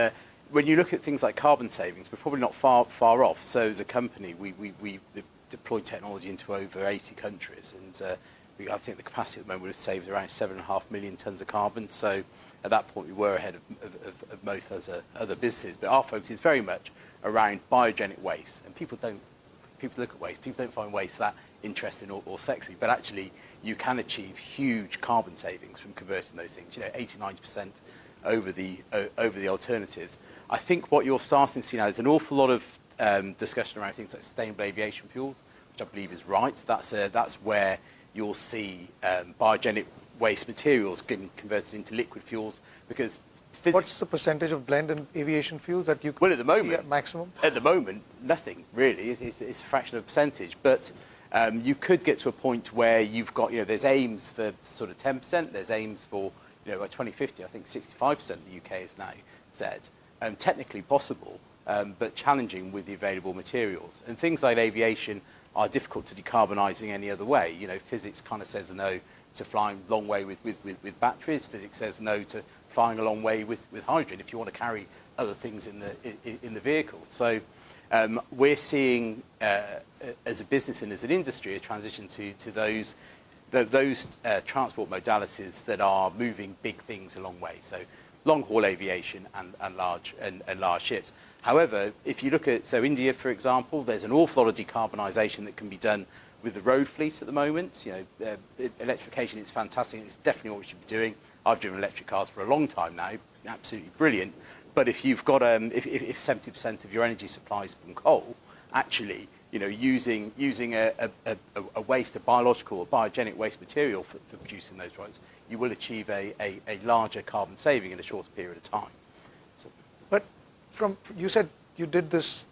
when you look at things like carbon savings, we're probably not far off. So as a company, we deployed technology into over 80 countries, and I think the capacity at the moment would have saved around 7.5 million tons of carbon. So at that point, we were ahead of most other businesses. But our focus is very much around biogenic waste, and people look at waste, people don't find waste that interesting or sexy, but actually you can achieve huge carbon savings from converting those things. 80-90% over the alternatives. I think what you're starting to see now is an awful lot of discussion around things like sustainable aviation fuels, which I believe is right. That's where you'll see biogenic waste materials getting converted into liquid fuels, because what's the percentage of blend in aviation fuels that you could at the moment, see at maximum? At the moment, nothing really. It's a fraction of a percentage, but you could get to a point where you've got, there's aims for sort of 10%. There's aims for, by 2050, I think 65% of the UK is now said. Technically possible, but challenging with the available materials. And things like aviation are difficult to decarbonise in any other way. Physics kind of says no to flying a long way with batteries. Physics says no to flying a long way with hydrogen if you want to carry other things in the vehicle. So we're seeing, as a business and as an industry, a transition to those transport modalities that are moving big things a long way. So long-haul aviation and large ships. However, if you look at, India, for example, there's an awful lot of decarbonisation that can be done with the road fleet at the moment. Electrification is fantastic. It's definitely what we should be doing. I've driven electric cars for a long time now. Absolutely brilliant. But if you've got if 70% of your energy supply is from coal, actually, using a waste, a biological or biogenic waste material for producing those roads, you will achieve a larger carbon saving in a shorter period of time. So. But you said you did this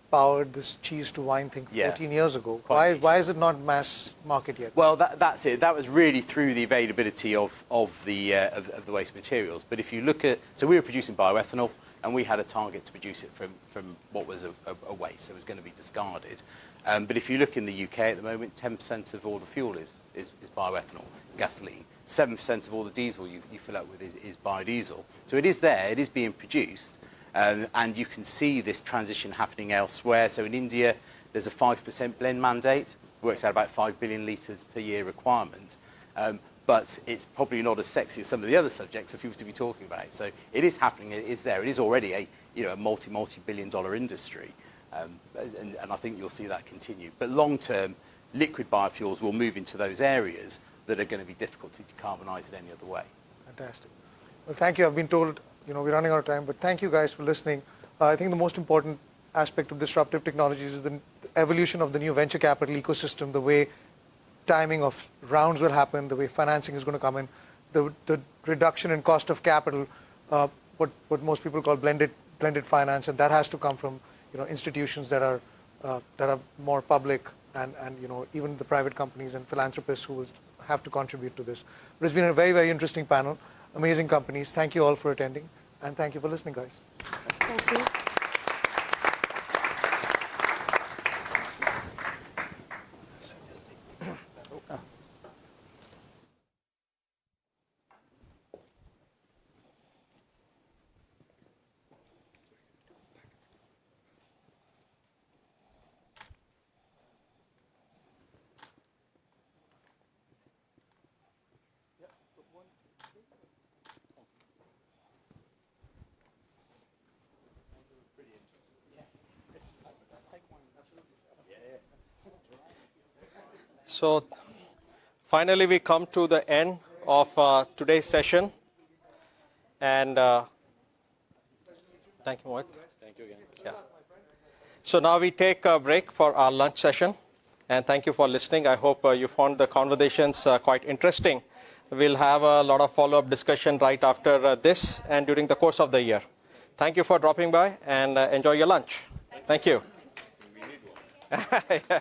cheese to wine thing 14 years ago. Why is it not mass market yet? Well, that's it. That was really through the availability of the waste materials. But if you look at, so we were producing bioethanol, and we had a target to produce it from what was a waste, so it was going to be discarded. But if you look in the UK at the moment, 10% of all the fuel is bioethanol, gasoline. 7% of all the diesel you fill up with is biodiesel. So it is there, it is being produced, and you can see this transition happening elsewhere. So in India, there's a 5% blend mandate, works out about 5 billion litres per year requirement. But it's probably not as sexy as some of the other subjects for people to be talking about. So it is happening, it is there. It is already a multi-billion-dollar industry. And I think you'll see that continue. But long-term, liquid biofuels will move into those areas that are going to be difficult to decarbonise in any other way. Fantastic. Well, thank you. I've been told, we're running out of time, but thank you guys for listening. I think the most important aspect of disruptive technologies is the evolution of the new venture capital ecosystem, the way timing of rounds will happen, the way financing is going to come in, the reduction in cost of capital, what most people call blended finance, and that has to come from institutions that are more public, and even the private companies and philanthropists who will have to contribute to this. But it's been a very, very interesting panel, amazing companies. Thank you all for attending, and thank you for listening, guys. Thank you. So finally, we come to the end of today's session. And thank you, Mohit. Thank you again. Yeah. So now we take a break for our lunch session. And thank you for listening. I hope you found the conversations quite interesting. We'll have a lot of follow-up discussion right after this and during the course of the year. Thank you for dropping by, and enjoy your lunch. Thank you. We need one.